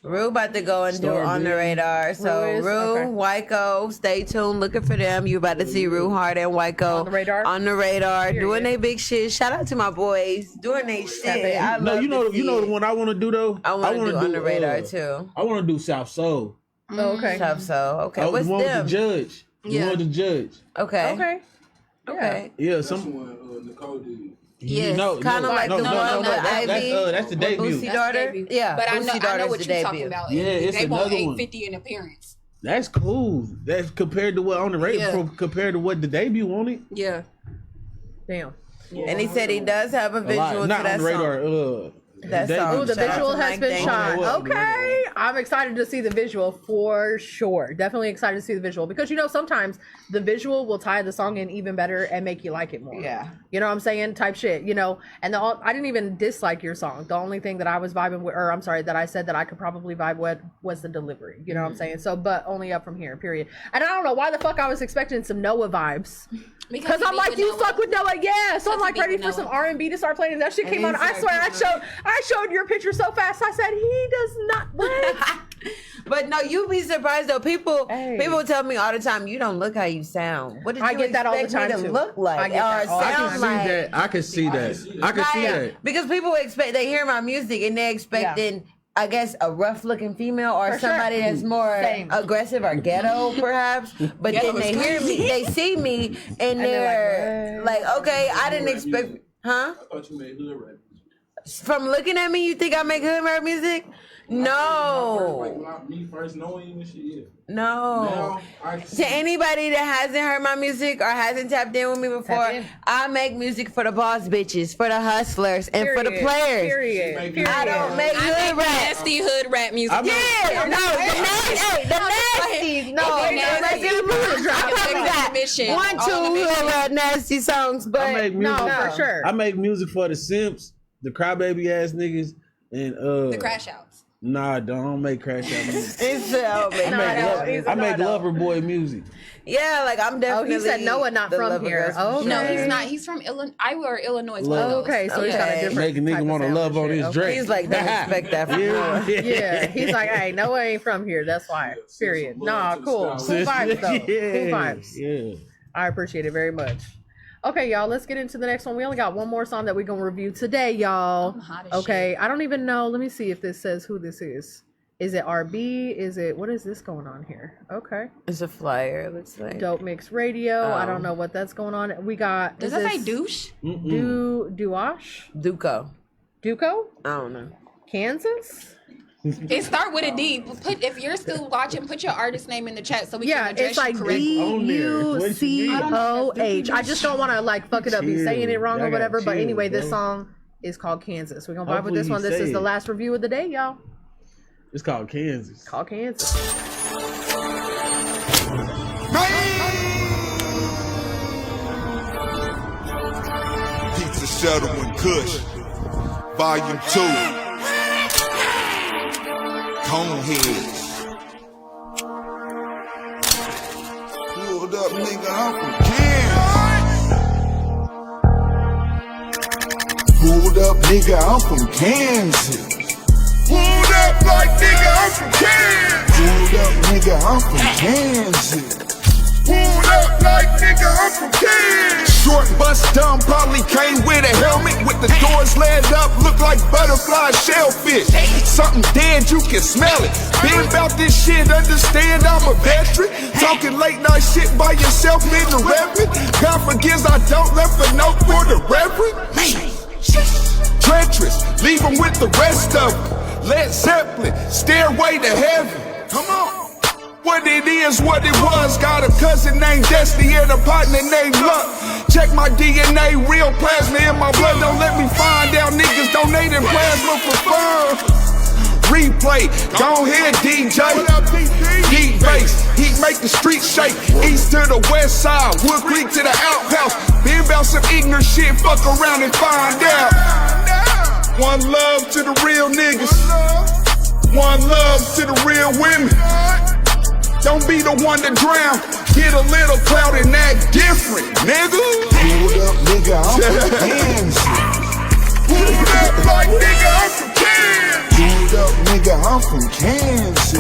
Rue about to go and do On the Radar. So Rue, Wyco, stay tuned, looking for them. You about to see Rue Hard and Wyco on the radar, doing their big shit. Shout out to my boys doing their shit. You know the one I want to do though. I want to do On the Radar too. I want to do South Soul. Oh, okay. South Soul. Okay. What's the one them? With the judge. Yeah. The one with the judge. Okay. Okay. Yeah. Nicole did. Yes. Kind of like the one with Ivy. That's the debut. Boosie daughter. Yeah. But I Boosie know what you're debut. talking about. Yeah, it's they want another one. $850 in appearance. That's cool. That's compared to what on the radio, compared to what the debut wanted. Yeah. Damn. And he said he does have a visual to Not that on the radar. song. That song. Ooh, the visual has been shot. What? Okay. I'm excited to see the visual for sure. Definitely excited to see the visual because, you know, sometimes the visual will tie the song in even better and make you like it more. Yeah. You know what I'm saying? Type shit, you know? And I didn't even dislike your song. The only thing that I was vibing with, or I'm sorry, that I said that I could probably vibe with was the delivery. You know what I'm saying? So, but only up from here, period. And I don't know why the fuck I was expecting some Noah vibes. Because I'm like, you fuck with Noah, yeah. So I'm like ready for some R&B to start playing. And that shit came on. I swear, I showed your picture so fast. I said, he does not. What? But no, you'd be surprised though. People tell me all the time, you don't look how you sound. What did you get that all the expect time me to too. look like? I get that all the time. I can see that. Because people expect, they hear my music and they're expecting, I guess, a rough looking female or somebody that's more aggressive or ghetto perhaps. But then they hear me, they see me and they're like, okay, I didn't expect, huh? I thought you made hood rap music. From looking at me, you think I make hood rap music? No. Me first knowing you and shit, yeah. No. To anybody that hasn't heard my music or hasn't tapped in with me before, I make music for the boss bitches, for the hustlers, and for the players. Period. I don't make hood rap. Nasty hood rap music. The nasties. No, one, two hood rap nasty songs, but I make music, for sure. I make music for the simps, the crybaby ass niggas, and the crash outs. Nah, don't make crash out music. I make lover boy music. Yeah, like I'm definitely. Oh, he said Noah not from here. Oh, no, he's not. He's from Iowa or Illinois. Okay, so he's got a different. Make a nigga want to love on his drink. He's like, don't expect that from Noah. Yeah, he's like, hey, Noah ain't from here. That's why. Period. Nah, cool. Cool vibes though. Cool vibes. Yeah. I appreciate it very much. Okay, y'all, let's get into the next one. We only got one more song that we're going to review today, y'all. Okay, I don't even know. Let me see if this says who this is. Is it RB? Is it, what is this going on here? Okay. It's a flyer, it looks like. Dope Mix Radio. I don't know what that's going on. We got. Does that say douche? Duash? Duco? I don't know. Kansas? It start with a D. If you're still watching, put your artist name in the chat so we can address it's like you correctly. DUCOH. I just don't want to like fuck it up, be saying it wrong or whatever. But anyway, this song is called Kansas. We're gonna vibe with this one. This is the last review of the day, y'all. It's called Kansas. Pizza Shuttle and Kush, Volume 2. Coneheads. Pulled up, nigga, I'm from Kansas. Pulled up, nigga, I'm from Kansas. Pulled up like nigga, I'm from Kansas. Pulled up, nigga, I'm from Kansas. Pulled up like nigga, I'm from Kansas. Short bust dumb probably came with a helmet. With the doors laid up, look like butterfly shellfish. Something dead, you can smell it. Been about this shit, understand I'm a veteran. Talking late night shit by yourself in the reverend. God forgives, I don't left a note for the reverend. Treacherous, leave them with the rest of them. Led Zeppelin, Stairway to Heaven. Come on. What it is, what it was. Got a cousin named Destiny and a partner named Luck. Check my DNA, real plasma in my blood. Don't let me find out niggas donating plasma for fun. Replay, go ahead DJ. Heat bass, heat make the streets shake. East to the west side, Wood Creek to the outhouse. Been about some ignorant shit, fuck around and find out. One love to the real niggas. One love to the real women. Don't be the one to drown. Get a little clout and act different, nigga. Pulled up, nigga, I'm from Kansas. Pulled up like nigga, I'm from Kansas. Pulled up, nigga, I'm I'm from Kansas.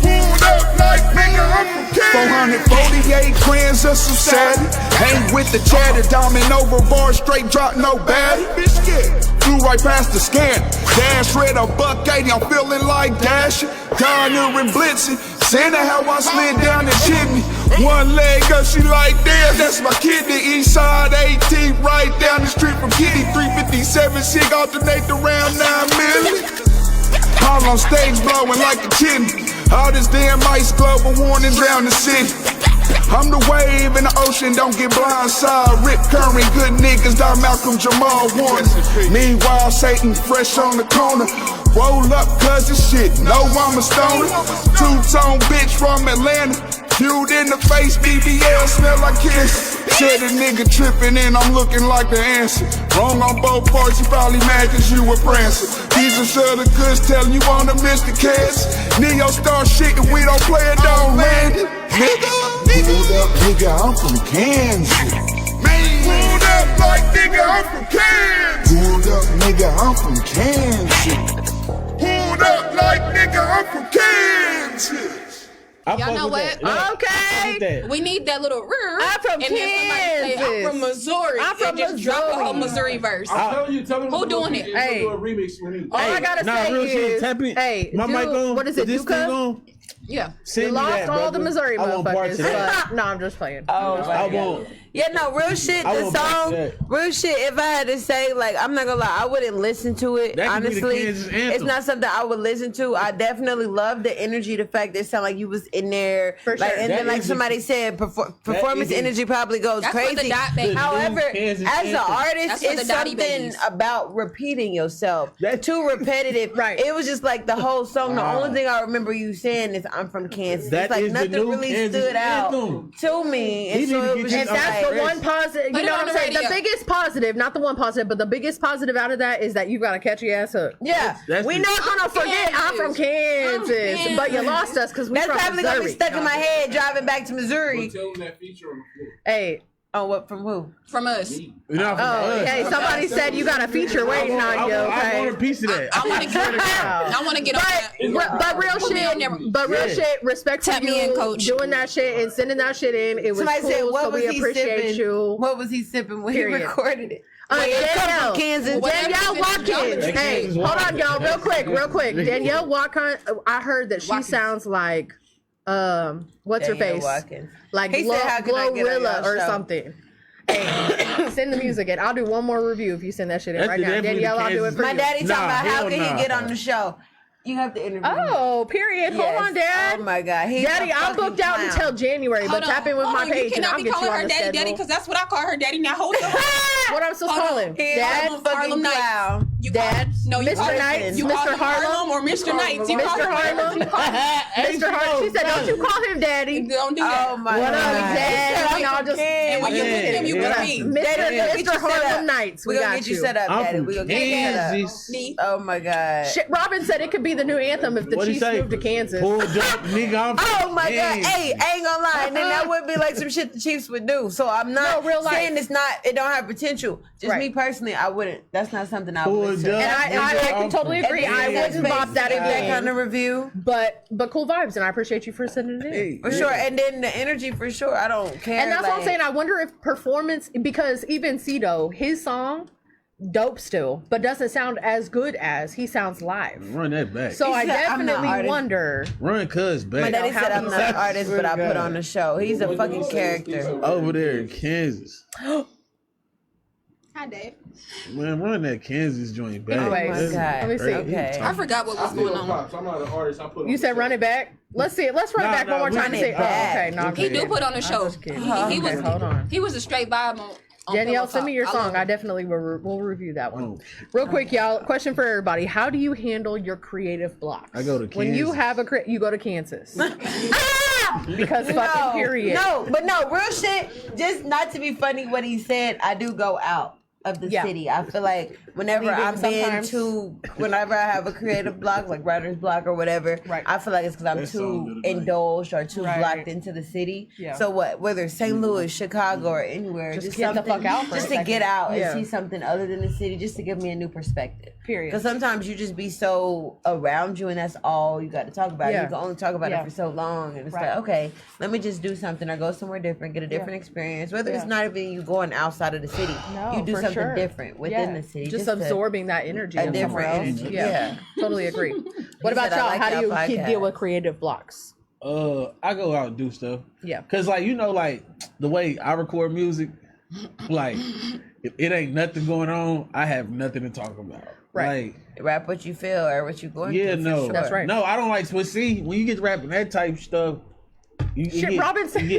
Pulled up like nigga, I'm from Kansas. 448 grams of some savvy. Hang with the chatter, diamond over bar, straight drop, no baddie. Bitch, flew right past the scan. Dash red a $1.80, I'm feeling like dashing. Diner and blitzing. Santa how I slid down the chimney. One leg up, she like, damn, that's my kidney. East side 18, right down the street from Kitty. 357 sig alternate around 9 million. All on stage blowing like a chimney. All this damn ice global warning drown the city. I'm the wave in the ocean, don't get blindside. Rip Curry, good niggas, Don Malcolm, Jamal Warner. Meanwhile, Satan fresh on the corner. Roll up, cuz this shit, know I'm a stoner. Two-tone bitch from Atlanta. Viewed in the face, BBL, smell like kiss. Said a nigga tripping and I'm looking like the answer. Wrong on both parts, you probably mad cause you were prancing. These are sure the goods telling you wanna miss the cast. Neo star shit and we don't play it, don't land it. Pulled up, nigga, I'm from Kansas. Pulled up like nigga, I'm from Kansas. Pulled up, nigga, I'm from Kansas. Pulled up like nigga, I'm from Kansas. Y'all know what? Okay. We need that little I'm from and then somebody say, I'm from Missouri. I'm from just drop a whole Missouri verse. Tell me who doing it? Hey. Do a remix for me. All I gotta say is, hey, my mic on. What is it, this thing on? Yeah. Send you me lost that, all brother. the Missouri I want parts motherfuckers. of that. No, I'm just playing. Oh, I won't. Yeah, no, real shit. I The won't back song, that. real shit. If I had to say, like, I'm not gonna lie, I wouldn't listen to it. That could be the Honestly, Kansas anthem. it's not something I would listen to. I definitely love the energy, the fact that it sounded like you was in there. For like, sure. and That then, like is somebody said, performance energy probably goes That's what the crazy. dot make. However, Kansas as an anthem. artist, That's what it's the Dottie something babies. about repeating yourself. That- Too repetitive. Right. It was just like the whole song. The Wow. only thing I remember you saying is, "I'm from Kansas." That It's like is the nothing new really Kansas stood out anthem. to me, and He so need to it get was you just And that's like, the one positive. Put You it know on what I'm the saying? The radio. biggest positive, not the one positive, but the biggest positive out of that is that you got to catch your ass up. yeah. That's We the- not gonna forget I'm from Kansas, but you lost us because we That's from probably gonna be Missouri. stuck in my head driving back to Missouri. Tell them that feature on the floor. Hey, Oh, what from who? From us. You're not from oh, us. hey, somebody said you got a feature waiting on you. I want a Okay. piece of that. I want to get I want to get on that. But real Put me on there. shit, but real shit, respect to Tap me in, you coach. doing that shit and sending that shit in. It was Somebody cool, said, so what was we he appreciate sipping? you. What was he sipping when Period. he recorded it? Wait, it come Danielle, from Kansas. Danielle Watkins. Hey, Kansas hold on, y'all, real quick. Yeah. Danielle Watkins. I heard that she Watkins. sounds like what's her Danielle face? Watkins. Like He said, "How can I get on Glorilla y'all or show?" something. Hey, send the music in. I'll do one more review if you send that shit in That's right now. definitely Danielle, the I'll do it Kansas- for My you. daddy talking Nah, about how hell can nah. he get on the show. You have to interview him. Oh, period. Hold Yes. on, Dad. Oh my God. He's Daddy, a I'm fucking booked out clown. until January, but Hold tap in with hold my on. You page and cannot I'll be get you calling on her the daddy, schedule. daddy, because that's what I call her daddy. Now hold on. What I'm supposed to Hold call on. him? He Dad? is a fucking clown. You Dad? call, no, you Mr. call him- Knights? You Mr. call him Harlem? or Mr. Knights. You call Mr. him Harlem? Mr. Harlem. She said, don't you call him daddy. Don't do that. Oh my What God. up, Dad? He said, Y'all just- And when you Yeah, with him, you yeah. with me. Mr. Harlem Knights. We're We gonna got get you you. set up, I'm Daddy. from We're gonna get you set up. Kansas. Me. Oh my God. Shit, Robin said it could be the new anthem if the What'd he Chiefs say? moved to Kansas. Pulled up, nigga, I'm from Oh my God. Kansas. Hey, I ain't gonna lie. And then that would be like some shit the Chiefs would do. So I'm not No, real life. saying it don't have potential. Just Right. me personally, I wouldn't. That's not something I Pulled would listen up, to. And I nigga, can I'm totally from agree. I Kansas. wouldn't bop that that in. kind of review. But cool vibes, and I appreciate you for sending it in. Hey, For sure. And then the energy for sure. I don't care. And that's what I'm like- saying. I wonder if performance, because even Cito, his song, dope still, but doesn't sound as good as he sounds live. Run that back. So I He said, "I'm not definitely artist." wonder. Run cuz back. My daddy said I'm not an artist, but I put God. on the show. He's a fucking character. Over there in Kansas. Hi, Dave. Man, run that Kansas joint back. Anyways, Oh my That's God. let me see. great. Okay. I forgot what was going on. Pops, I'm not an artist. I put on You said run it back. Let's see it. Let's run it Nah, back one more nah, time. run And it see. Oh, back. okay. No, I'm He just do kidding. put on a show. just kidding. He Okay, was hold on. He was a straight vibe on Danielle, Pillow send me your Talk. I song. love I it. definitely will review that one. Oh. Real quick, y'all. Question for everybody: how do you handle your creative blocks? I go to when you Kansas. have you go to Kansas. Because fucking period. No, but no, real shit. Just not to be funny, what he said, I do go out of the Yeah. city. I feel like whenever I've been whenever I have a creative block, like writer's block or whatever, I feel like it's because I'm too indulged or too blocked into the city. Yeah. So whether it's St. Louis, Chicago, or anywhere, just get the fuck out just to get out and see something other than the city, just to give me a new perspective. Period. Because sometimes you just be so around you and that's all you got to talk about. You can only talk about it for so long, and it's like, okay, let me just do something or go somewhere different, get a different experience. Whether it's not even you going outside of the city, you do something different within the city. Just absorbing that energy. A different energy. Yeah, totally agree. What about y'all? Like how do you deal with creative blocks? I go out and do stuff. Yeah. Cause like like the way I record music, like if it ain't nothing going on, I have nothing to talk about. Right. Like, rap what you feel or what you going through. Yeah, no. Sure. That's right. No, I don't like see when you get rapping that type of stuff. Robin said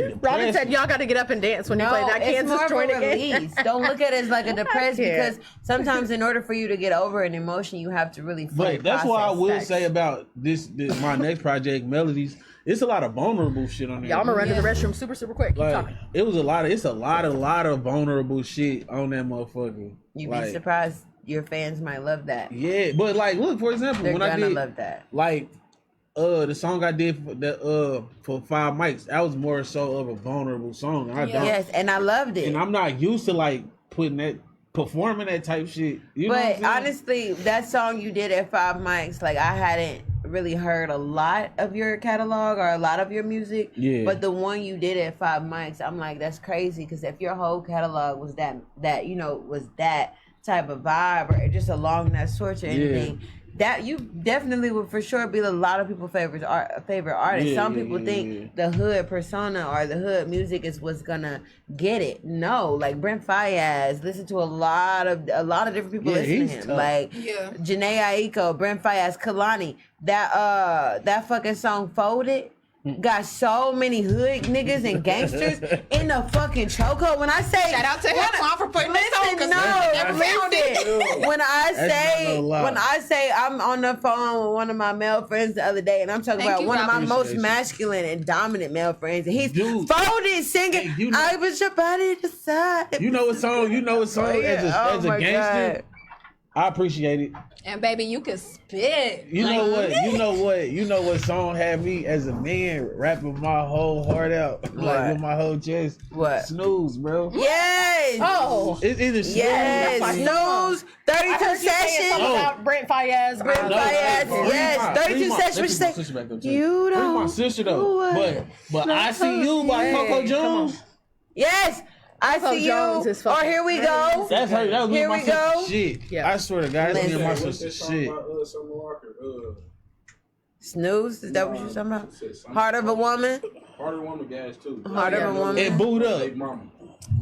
y'all got to get up and dance when you play that Kansas joint again. Don't look at it as like a depressed because sometimes in order for you to get over an emotion, you have to really fully But that's why I will say about this my next project, Melodies. It's a lot of vulnerable shit on there. Y'all, I'm gonna run to the restroom super quick. Keep talking. It's a lot of vulnerable shit on that motherfucker. You'd be surprised your fans might love that. Yeah, but like, look, for example, they're when gonna I did love that. Like the song I did for 5 mics, that was more so of a vulnerable song. Yes, and I loved it. And I'm not used to like performing that type shit. But honestly, that song you did at 5 mics, like I hadn't really heard a lot of your catalog or a lot of your music. Yeah. But the one you did at 5 mics, I'm like, that's crazy, because if your whole catalog was that was that type of vibe or just along that sort or anything. That you definitely would for sure be a lot of people's favorite artist. Some people think the hood persona or the hood music is what's gonna get it. No, like Brent Fayez, listen to a lot of different people listen to him. Tough. Like Janae Aiko, Brent Fayez, Kalani. That fucking song Folded got so many hood niggas and gangsters in the fucking chokehold. When I say shout out to Hexon for putting this on, when I say I'm on the phone with one of my male friends the other day, and I'm talking about one of my most masculine and dominant male friends, and he's folded singing, I was your body to side. You know what song? As a gangster? I appreciate it. And baby, you can spit. You know what song had me as a man rapping my whole heart out, like with my whole chest. What? Snooze, bro. Yes. Oh. It's either Snooze. Yes. Snooze. 32 sessions. About Brent Fayez. Yes. 32 sessions. You don't. Bring my sister though. But I See You by Coco Jones. Yes. I See You, or Here We Go. That's her. That was Here my We Go. Shit. Yeah. I swear to God, that's me and my sister shit. Snooze, is that what you're talking about? Heart of a Woman. Heart of a Woman, gas too. Heart of a Woman. And Boot Up.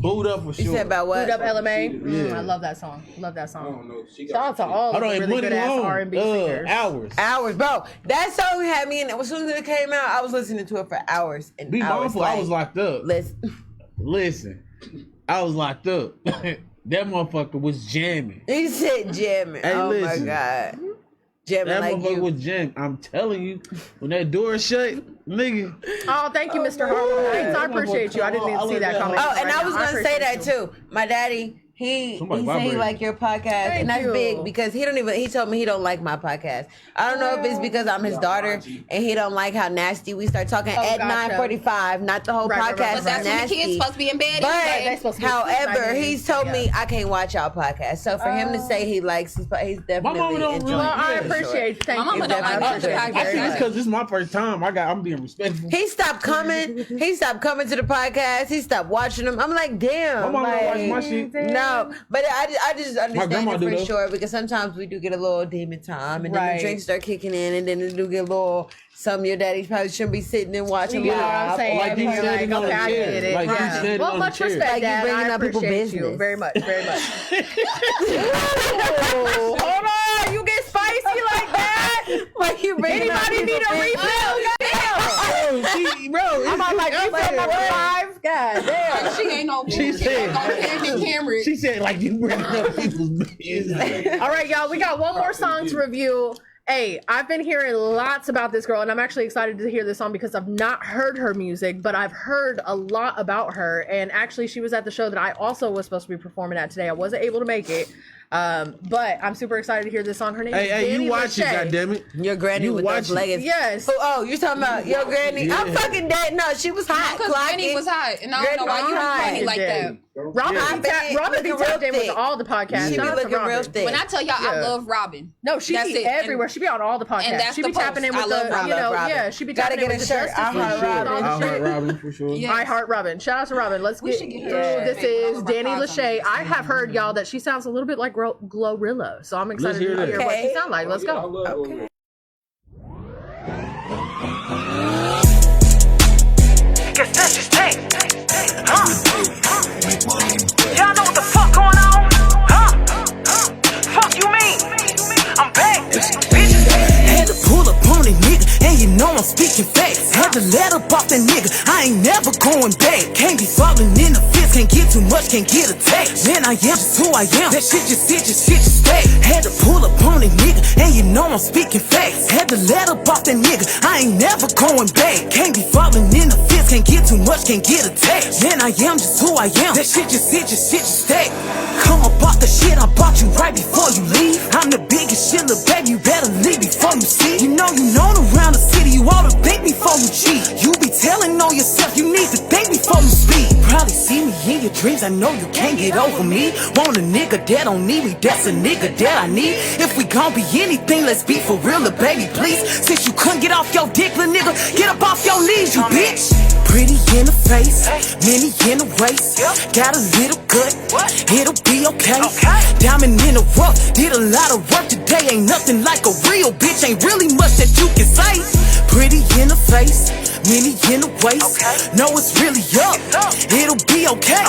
Boot Up for sure. You said about what? Boot Up LMA. I love that song. I don't know. Shout out to all the really good ass R&B singers. Hours, bro. That song had me in it. As soon as it came out, I was listening to it for hours and hours. I was locked up. Listen. I was locked up. That motherfucker was jamming. He said jamming. Hey, oh my God. Jamming that like motherfucker you. was jamming. I'm telling you, when that door shut, nigga. Oh, thank you, Mr. Harlow. I appreciate you. I didn't even see that coming. Oh, and I was going to say that too. My daddy, he said he liked your podcast, and that's big because he told me he don't like my podcast. I don't know if it's because I'm his daughter and he don't like how nasty we start talking at 9:45, not the whole podcast. But that's when the kids supposed to be in bed. But however, he's told me I can't watch y'all podcast. So for him to say he likes he's definitely enjoying it. Well, I appreciate it. Thank you. My mama don't like watch the podcast. I think it's because this is my first time. I'm being respectful. He stopped coming. He stopped coming to the podcast. He stopped watching them. I'm like, damn. My mama don't watch my shit. No, but I just understand it for sure because sometimes we do get a little demon time and then the drinks start kicking in and then it do get a little. Some of your daddies probably shouldn't be sitting and watching. You know what I'm saying? Like you said on the chair. Like you said well, much respect, like Dad. You bringing up people's business. You very much, very much. Hold on, you get spicy like that? Like you bringing anybody need a refill? Bro, I'm on like refill number 5. God damn. She ain't no. She said like you bringing up people's business. All right, y'all. We got one more song to review. Hey, I've been hearing lots about this girl, and I'm actually excited to hear this song because I've not heard her music, but I've heard a lot about her. And actually, she was at the show that I also was supposed to be performing at today. I wasn't able to make it, but I'm super excited to hear this song. Her name is Danny you watch Lachey. it, goddammit. Your granny with those leggings. Yes. Oh, you're talking about your granny? Yeah. I'm fucking dead. No, she was hot. Because Granny was hot, and I don't know why you have Granny like that. Robin be tapped in with all the podcasts. She be looking real thick. When I tell y'all I love Robin. No, she be everywhere. She be on all the podcasts. And that's she be the tapping in with Robin. she be tapping in with the Justice I Heart Robin. I Heart Robin for sure. I Heart Robin. Shout out to Robin. Let's get through. This is Danny Lachey. I have heard, y'all, that she sounds a little bit like Glorilla, so I'm excited to hear what she sounds like. Let's go. Okay. Guess that's just tape. Y'all know what the fuck going on? Fuck you mean? I'm back. Had to pull up on a nigga, and you know I'm speaking facts. Had to let up off that nigga, I ain't never going back. Can't be falling in the fist, can't get too much, can't get attached. Man, I am just who I am, that shit just stay. Had to pull up on a nigga, and you know I'm speaking facts. Had to let up off that nigga, I ain't never going back. Can't be falling in the fist, can't get too much, can't get attached. Man, I am just who I am, that shit just stay. Come up off the shit I bought you right before you leave. I'm the biggest shit, little baby, you better leave before you see. You know around the city, you ought to think before you cheat. You be telling on yourself, you need to think before you speak. Probably see me in your dreams, I know you can't get over me. Want a nigga that don't need me, that's a nigga that I need. If we gon' be anything, let's be for real, little baby, please. Since you couldn't get off your dick, little nigga, get up off your knees, you bitch. Pretty in the face, many in the race. Got a little gut, it'll be okay. Diamond in the rough, did a lot of work today. Ain't nothing like a real bitch, ain't really much that you can say. Pretty in the face, many in the waist. Know it's really up, it'll be okay.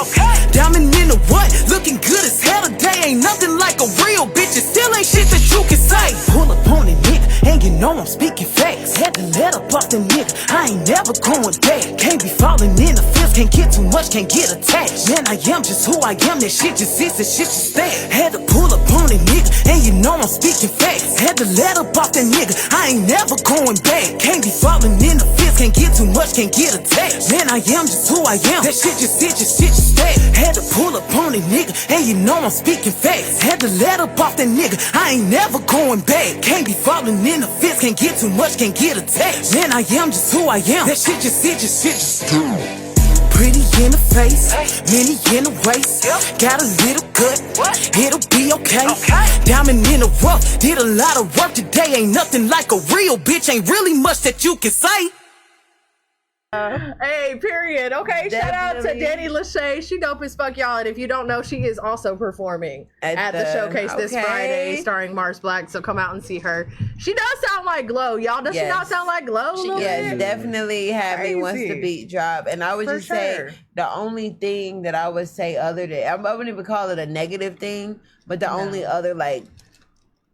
Diamond in the what, looking good as hell today. Ain't nothing like a real bitch, it still ain't shit that you can say. Pull up on it, nigga, and you know I'm speaking facts. Had to let up off the nigga, I ain't never going back. Can't be falling in the fist, can't get too much, can't get attached. Man, I am just who I am, that shit just stay. Had to pull up on it, nigga, and you know I'm speaking facts. Had to let up off that nigga, I ain't never going back. Can't be falling in the fist, can't get too much, can't get attached. Man, I am just who I am, that shit just stay. Had to pull up on it, nigga, and you know I'm speaking facts. Had to let up off that nigga, I ain't never going back. Can't be falling in the fist, can't get too much, can't get attached. Man, I am just who I am, that shit just Pretty in the face, many in the waist. Got a little gut, it'll be okay. Diamond in the rough, did a lot of work today. Ain't nothing like a real bitch, ain't really much that you can say. Hey, period. Okay, shout out to Danny Lachey. She dope as fuck, y'all. And if you don't know, she is also performing at the showcase this Friday, starring Mars Black. So come out and see her. She does sound like Glow, y'all. Does she not sound like Glow? Yes, definitely had me once the beat drop. And I would just say the only thing that I would say other than, I wouldn't even call it a negative thing, but the only other like,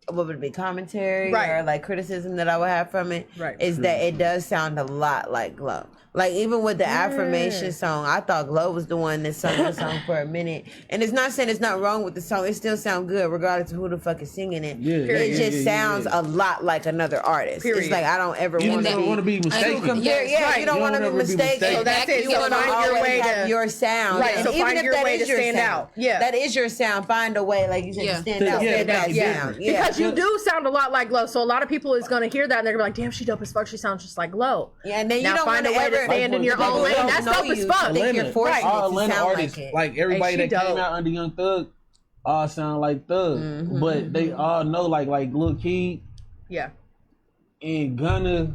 what would it be, commentary or like criticism that I would have from it is that it does sound a lot like Glow. Like even with the affirmation song, I thought Glow was the one that sung the song for a minute. And it's not saying it's not wrong with the song. It still sounds good regardless of who the fuck is singing it. It just sounds a lot like another artist. It's like I don't ever want to be mistaken. You don't want to be mistaken. So that's it. You So want to find your way have to your sound. Right. And So even find if your that way is to your stand sound, out. Yeah. that is your sound. Find a way, like you said, to stand out. Because you do sound a lot like Glow. So a lot of people is going to hear that and they're going to be like, damn, she dope as fuck. She sounds just like Glow. Yeah, and then you now don't find a way to stand in your own lane. That's dope as fuck. All Atlanta artists, like everybody that came out under Young Thug, all sound like Thug, but they all know like Lil Key, and Gunna,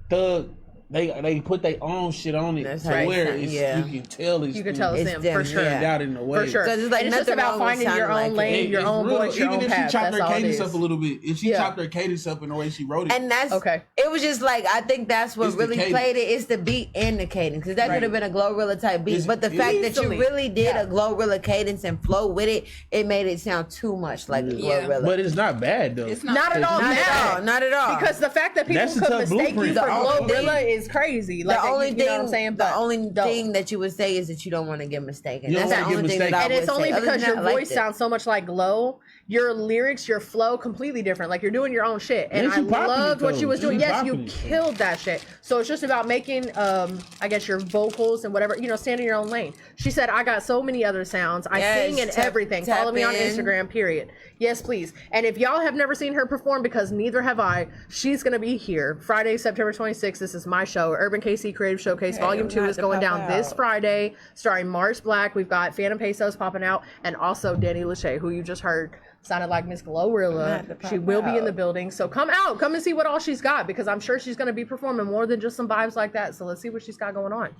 Thug. They put their own shit on it. That's where you can tell it's them for sure. Out in the way. For sure. Because it's like it's just about finding your own lane, your own voice, your own path. Even if she chopped her cadence up a little bit, if she chopped her cadence up in the way she wrote it, and that's it was just like I think that's what really played it. It's the beat and the cadence, because that could have been a Glorilla type beat, but the fact that you really did a Glorilla cadence and flow with it, it made it sound too much like a Glorilla. But it's not bad though. It's not at all bad. Not at all. Because the fact that people could mistake you for Glorilla is crazy. Like the only thing, you know what I'm saying? The only thing that you would say is that you don't want to get mistaken. That's the only thing that I would say. And it's only because your voice sounds so much like Glow. your lyrics, your flow, completely different. Like you're doing your own shit, and I loved what she was doing. Yes, you killed that shit. So it's just about making, I guess, your vocals and whatever, stand in your own lane. She said, I got so many other sounds. I sing and everything. Follow me on Instagram, period. Yes, please. And if y'all have never seen her perform, because neither have I, she's going to be here Friday, September 26th. This is my show. Urban KC Creative Showcase Volume 2 is going down this Friday, starring Mars Black. We've got Phantom Pesos popping out, and also Danny Lachey, who you just heard sounded like Miss Glorilla. She will be in the building. So come out. Come and see what all she's got, because I'm sure she's going to be performing more than just some vibes like that. So let's see what she's got going on.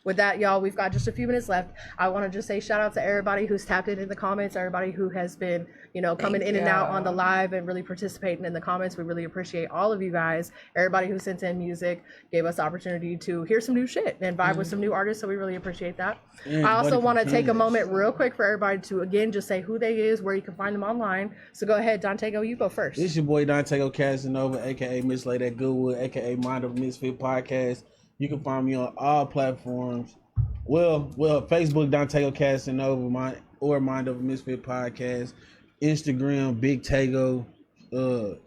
With that, y'all, we've got just a few minutes left. I want to just say shout out to everybody who's tapped in the comments, everybody who has been, coming in and out on the live and really participating in the comments. We really appreciate all of you guys. Everybody who sent in music, gave us the opportunity to hear some new shit and vibe with some new artists. So we really appreciate that. I also want to take a moment real quick for everybody to, again, just say who they is, where you can find them online. So go ahead, Dantego, you go first. This your boy Dantego Cassanova, a.k.a. Miss Lady at Goodwood, a.k.a. Mind of Misfit Podcast. You can find me on all platforms. Well, Facebook, Dantego Casanova, or Mind of Misfit Podcast. Instagram, Big Tego. OnlyFans,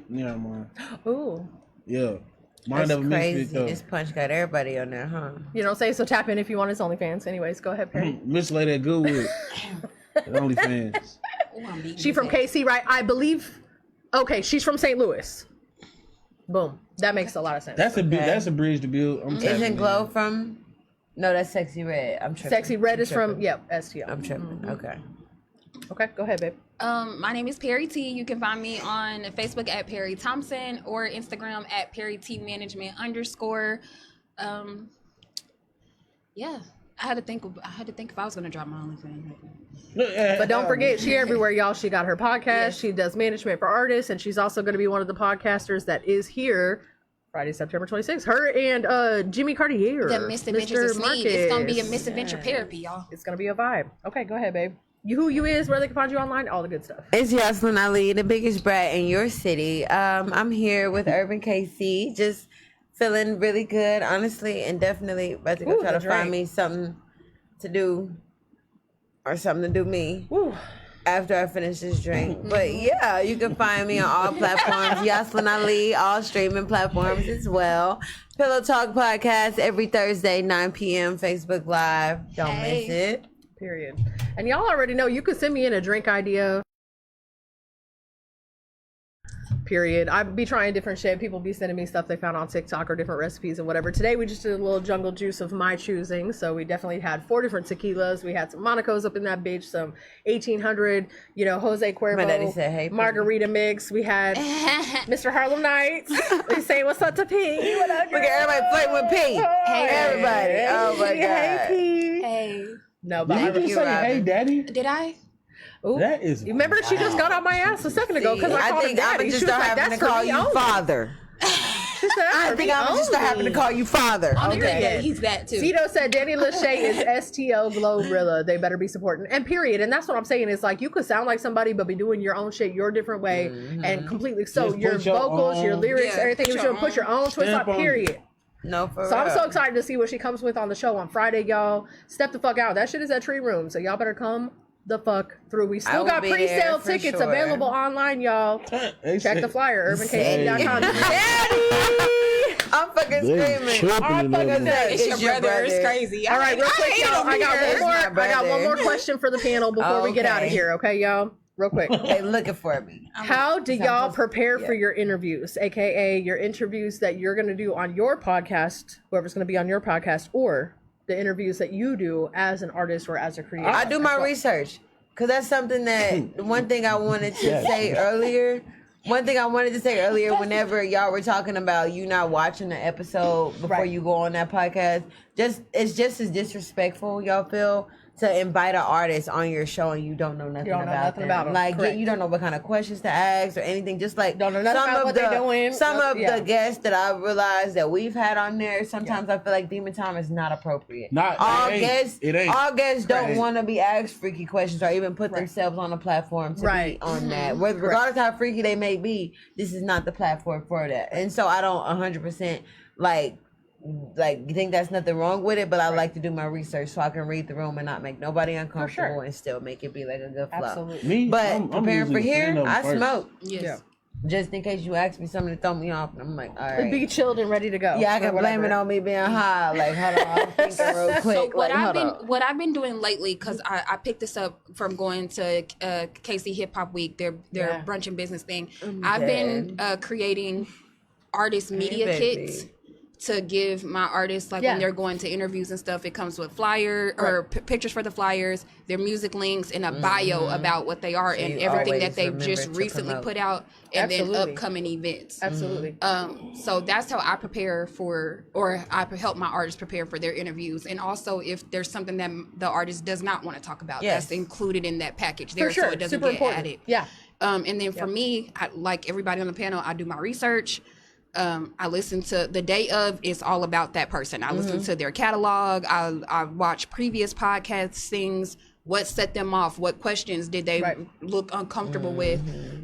never mind. Ooh. Yeah. Mind of Misfit. This punch got everybody on there, huh? You know what I'm saying? So tap in if you want his OnlyFans. Anyways, go ahead, Parre. Miss Lady at Goodwood. OnlyFans. She from KC, right? I believe. Okay, she's from St. Louis. Boom. That makes a lot of sense. That's a bridge to build. Isn't Glow from? No, that's Sexy Red. I'm tripping. Sexy Red is from STO. I'm tripping. Okay. Okay, go ahead, babe. My name is Parre T. You can find me on Facebook at Parre Thompson or Instagram at Parre T Management _. Yeah. I had to think if I was gonna drop my OnlyFans. But don't forget, she everywhere, y'all. She got her podcast. Yes. She does management for artists, and she's also going to be one of the podcasters that is here Friday, September 26th. Her and Jimmy Cartier. The Misadventures of Sneed. It's going to be a misadventure therapy, y'all. It's going to be a vibe. Okay, go ahead, babe. Who you is, where they can find you online, all the good stuff. It's Yocelyn Ali, the biggest brat in your city. I'm here with Urban KC, just feeling really good, honestly, and definitely about to go try to find me something to do or something to do me after I finish this drink. But yeah, you can find me on all platforms. Yocelyn Ali, all streaming platforms as well. Pillow Talk Podcast every Thursday, 9 p.m. Facebook Live. Don't miss it. Period. And y'all already know you could send me in a drink idea. Period. I be trying different shit. People be sending me stuff they found on TikTok or different recipes and whatever. Today we just did a little jungle juice of my choosing. So we definitely had 4 different tequilas. We had some Monacos up in that bitch, some 1800, Jose Cuervo margarita mix. We had Mr. Harlem Nights. We say what's up to P. What up, girl? Look at everybody flirting with P. Hey, everybody. Oh my God. Hey, P. Hey. No, but Did you just say, hey, daddy? Did I? Ooh. That is. Remember, she just got on my ass a second ago because I called him daddy. I'm just having to call you father. I think I'm just having to call you father. Okay, he's that too. Zito said Danny Lachey is STO Glorilla. They better be supporting. And period. And that's what I'm saying. It's like you could sound like somebody, but be doing your own shit your different way and completely. So your vocals, your lyrics, everything. You should put your own twist on. Period. No, for real. I'm so excited to see what she comes with on the show on Friday, y'all. Step the fuck out. That shit is at Tree Room. So y'all better come the fuck through. We still got pre-sale tickets available online, y'all. Check the flyer, urbankc.com. Daddy! I'm fucking screaming. It's your brother. It's crazy. All right, real quick, y'all. I got one more question for the panel before we get out of here, okay, y'all? Real quick. They looking for me. How do y'all prepare for your interviews, aka your interviews that you're going to do on your podcast, whoever's going to be on your podcast, or the interviews that you do as an artist or as a creator? I do my research because that's something that one thing I wanted to say earlier. One thing I wanted to say earlier, whenever y'all were talking about you not watching the episode before you go on that podcast, it's just as disrespectful, y'all feel, to invite an artist on your show and you don't know nothing about them. Like you don't know what kind of questions to ask or anything. Just like don't know nothing about what they're doing. Some of the guests that I realized that we've had on there, sometimes I feel like Demon Time is not appropriate. All guests don't want to be asked freaky questions or even put themselves on a platform to be on that. Regardless how freaky they may be, this is not the platform for that. And so I don't 100% like like, you think that's nothing wrong with it, but I like to do my research so I can read the room and not make nobody uncomfortable and still make it be like a good flow. Absolutely. But I'm preparing for here, I smoke. Yes. Yeah. Just in case you ask me something to throw me off, and I'm like, all right. Be chilled and ready to go. Yeah, I can blame it on me being high. Like, hold on, I'm thinking real quick. So like, what I've been doing lately, because I picked this up from going to KC Hip Hop Week, their brunch and business thing. I've been creating artist media kits to give my artists, like when they're going to interviews and stuff. It comes with flyer or pictures for the flyers, their music links, and a bio about what they are, and everything that they've just recently put out, and then upcoming events. Absolutely. So that's how I prepare for, or I help my artists prepare for their interviews. And also, if there's something that the artist does not want to talk about, that's included in that package there, so it doesn't get added. Yeah. And then for me, like everybody on the panel, I do my research. I listen to the day of, it's all about that person. I listen to their catalog. I watch previous podcasts, things, what set them off, what questions did they look uncomfortable with.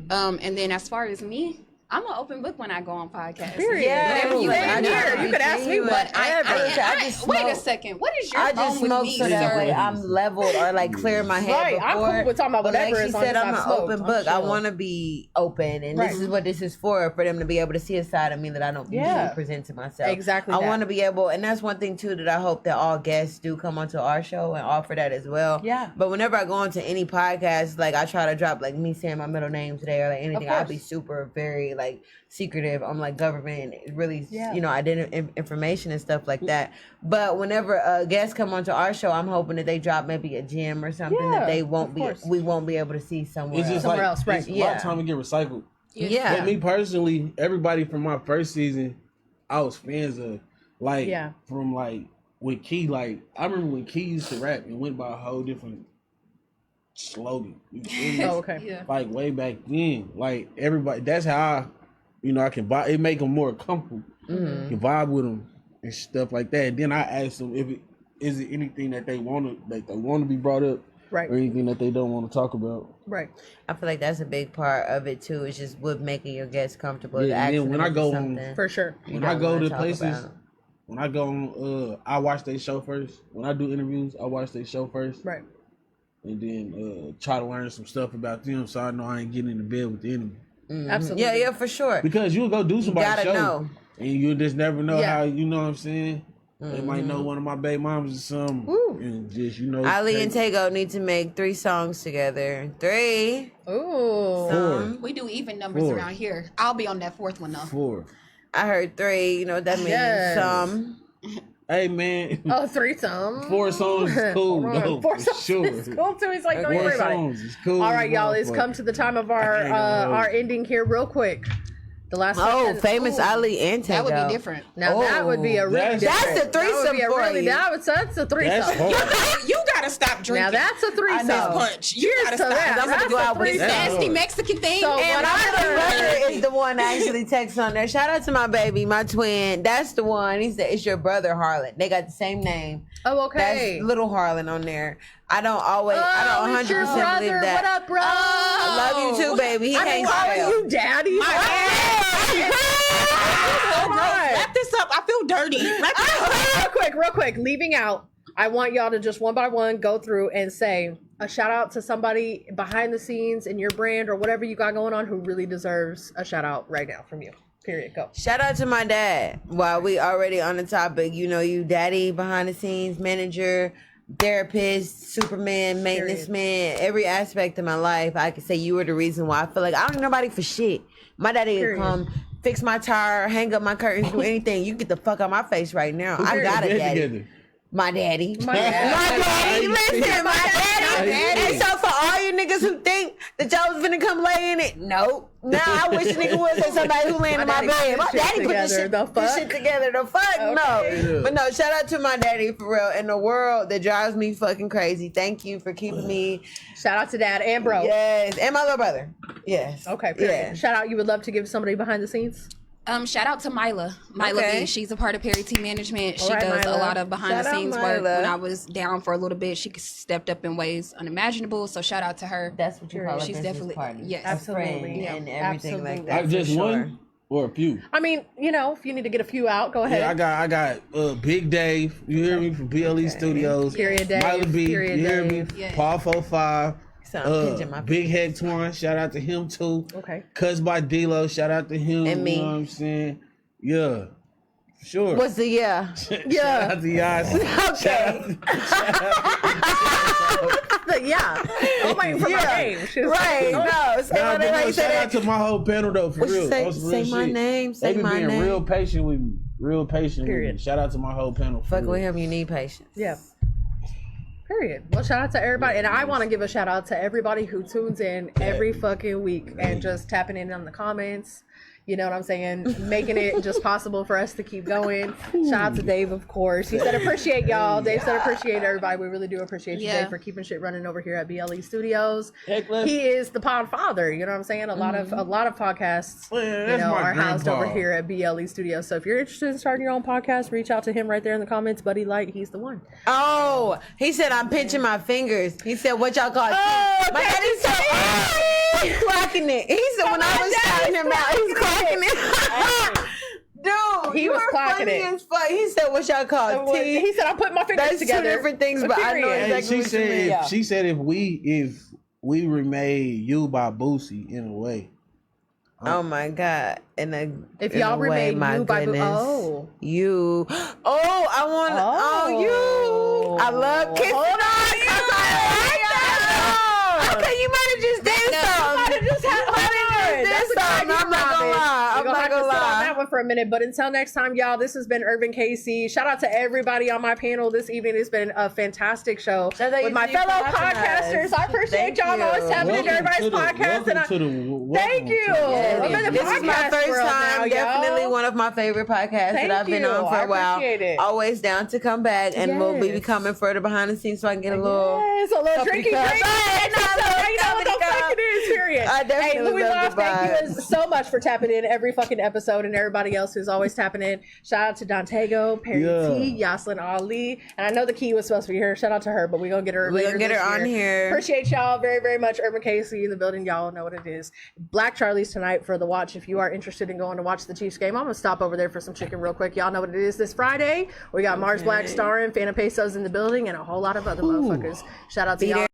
And then as far as me, I'm an open book when I go on podcasts. Period. Yeah, you could ask me whatever. Wait a second. What is your I phone just with smoke me, so that sir? way I'm leveled or like clear my head. Right, I'm cool with talking about whatever. Like she as long said, as I'm I've an smoked. open book. I chill. want to be open, and this is what this is for them to be able to see a side of me that I don't usually present to myself. Exactly. I want to be able, and that's one thing too that I hope that all guests do come onto our show and offer that as well. Yeah. But whenever I go onto any podcast, like I try to drop like me saying my middle name today or like anything, I'll be super very like secretive. I'm like government, really, you know, information and stuff like that. But whenever guests come onto our show, I'm hoping that they drop maybe a gem or something that they won't be, we won't be able to see somewhere. It's just somewhere like, else, right? It's a lot of time to get recycled. Yeah. But me personally, everybody from my first season, I was fans of, like, from like with Key. Like, I remember when Key used to rap and went by a whole different slogan. Like way back then, like everybody. That's how I. You know, I can vibe. It make them more comfortable. Can vibe with them and stuff like that. And then I ask them if is it anything that they want to be brought up, or anything that they don't want to talk about. Right. I feel like that's a big part of it too. Is just with making your guests comfortable. Yeah, and then when I go on, for sure, when I go to places, when I go on, I watch their show first. When I do interviews, I watch their show first. Right. And then try to learn some stuff about them, so I know I ain't getting into bed with the enemy. Absolutely. Yeah, for sure. Because you'll go do somebody's show, know. and you just never know how, you know what I'm saying? They might know one of my baby moms or something. And just, you know. Ali and Tego need to make 3 songs together. 3. Ooh. 4. We do even numbers around here. I'll be on that 4th one though. 4. I heard 3. You know what that means? Yes. Hey man. Oh, 3 songs. 4 songs is cool. No, 4 for songs sure. is cool too. He's like, don't 4 worry about it. songs is cool. All right, y'all. It's come to the time of our ending here, real quick. The last. Faymis Ali and Dantego. That would be different. Now that would be a really that's a threesome for you. That's a threesome. You gotta stop drinking. Now that's a threesome. Punch. You gotta stop. I'm gonna go out with this nasty Mexican thing. So and my brother is the one that actually texts on there. Shout out to my baby, my twin. That's the one. He said it's your brother Harlan. They got the same name. Oh, okay. That's little Harlan on there. I don't 100% believe that. What up, bro? I love you too, baby. He can't spell. You daddy. Wrap this up. I feel dirty. Real quick. Leaving out. I want y'all to just one by one go through and say a shout out to somebody behind the scenes in your brand or whatever you got going on who really deserves a shout out right now from you. Period. Go. Shout out to my dad. While we already on the topic, you know, you daddy, behind the scenes, manager, therapist, Superman, maintenance man, every aspect of my life. I could say you were the reason why I feel like I don't need nobody for shit. My daddy would come, fix my tire, hang up my curtains, do anything. You get the fuck out my face right now. I got a daddy. My daddy. My daddy. Listen, my daddy. And so for all you niggas who think that y'all was finna come lay in it, nope. Now I wish a nigga would say somebody who lay in my bed. My daddy put this shit together. The fuck? No. But no, shout out to my daddy for real. In the world that drives me fucking crazy. Thank you for keeping me. Shout out to dad and bro. Yes. And my little brother. Yes. Okay. Yeah. Shout out you would love to give somebody behind the scenes? Shout out to Mila B. She's a part of Perry T Management. She does Mila. a lot of behind the scenes work. When I was down for a little bit, she stepped up in ways unimaginable. So shout out to her. That's what you call a She's business definitely partner. Yes, absolutely, and everything like that. Like just one. Or a few. I mean, you know, if you need to get a few out, go ahead. Yeah, I got Big Dave. You hear me from BLE Studios. Period Dave. Miley B. Period You hear Dave. me? Yeah. Paul 45. My Big Head Torn. Shout out to him too. Okay. Cuz by D-Lo. Shout out to him. And me. You know what I'm saying? Yeah. Sure. What's the yeah? Shout out to Yas. Okay. Yeah. I'm waiting for my name. She was Right. like, No. Say my name. How you say Shout out that? to my whole panel though, for What you real. say? On some Say real my shit. name. Say They be my being name. real patient with me. Real patient Period. with me. Shout out to my whole panel. For Fuck real. with him. You need patience. Yeah. Period. Well, shout out to everybody. And I want to give a shout out to everybody who tunes in every fucking week and just tapping in on the comments. You know what I'm saying? Making it just possible for us to keep going. Shout out to Dave, of course. He said appreciate y'all. Dave said appreciate everybody. We really do appreciate you, Dave, for keeping shit running over here at BLE Studios. He is the pod father. You know what I'm saying? A lot of podcasts, are housed over here at BLE Studios. So if you're interested in starting your own podcast, reach out to him right there in the comments. Buddy Light, he's the one. Oh, he said I'm pinching my fingers. He said what y'all call it? Oh, my daddy said he's clocking it. He said when I was shouting him out, he's clocking it. Dude, He you was are clocking funny it. as fuck. He said what y'all call it? He said I'm putting my fingers That's together. two different things, but I know Period. exactly what you mean. She said if we remade You by Boosie in a way. Oh my God! If y'all remade You by Boosie, you. Oh, I want. You. I love kissing on. Okay, you might have just danced on. I'm not gonna lie. I'm not gonna lie. On that one for a minute, but until next time, y'all. This has been URBNKC. Shout out to everybody on my panel this evening. It's been a fantastic show with my fellow podcasters. I appreciate y'all always tapping into everybody's podcast. Thank you. This is my first time. Definitely one of my favorite podcasts that I've been on for a while. Always down to come back, and we'll be coming further behind the scenes so I can get a little drinky drink. You know what the fuck it is, period. Hey, Louis Love, thank you so much for tapping in every fucking episode and everybody else who's always tapping in. Shout out to Dantego, Parre T, Yocelyn Ali. And I know the key was supposed to be here. Shout out to her, but we're going to get her We're going to get her on here. Appreciate y'all very, very much. URBNKC in the building. Y'all know what it is. Black Charlie's tonight for the watch. If you are interested in going to watch the Chiefs game, I'm going to stop over there for some chicken real quick. Y'all know what it is this Friday. We got Mars Black starring, Phantom Pesos in the building, and a whole lot of other motherfuckers. Shout out to y'all.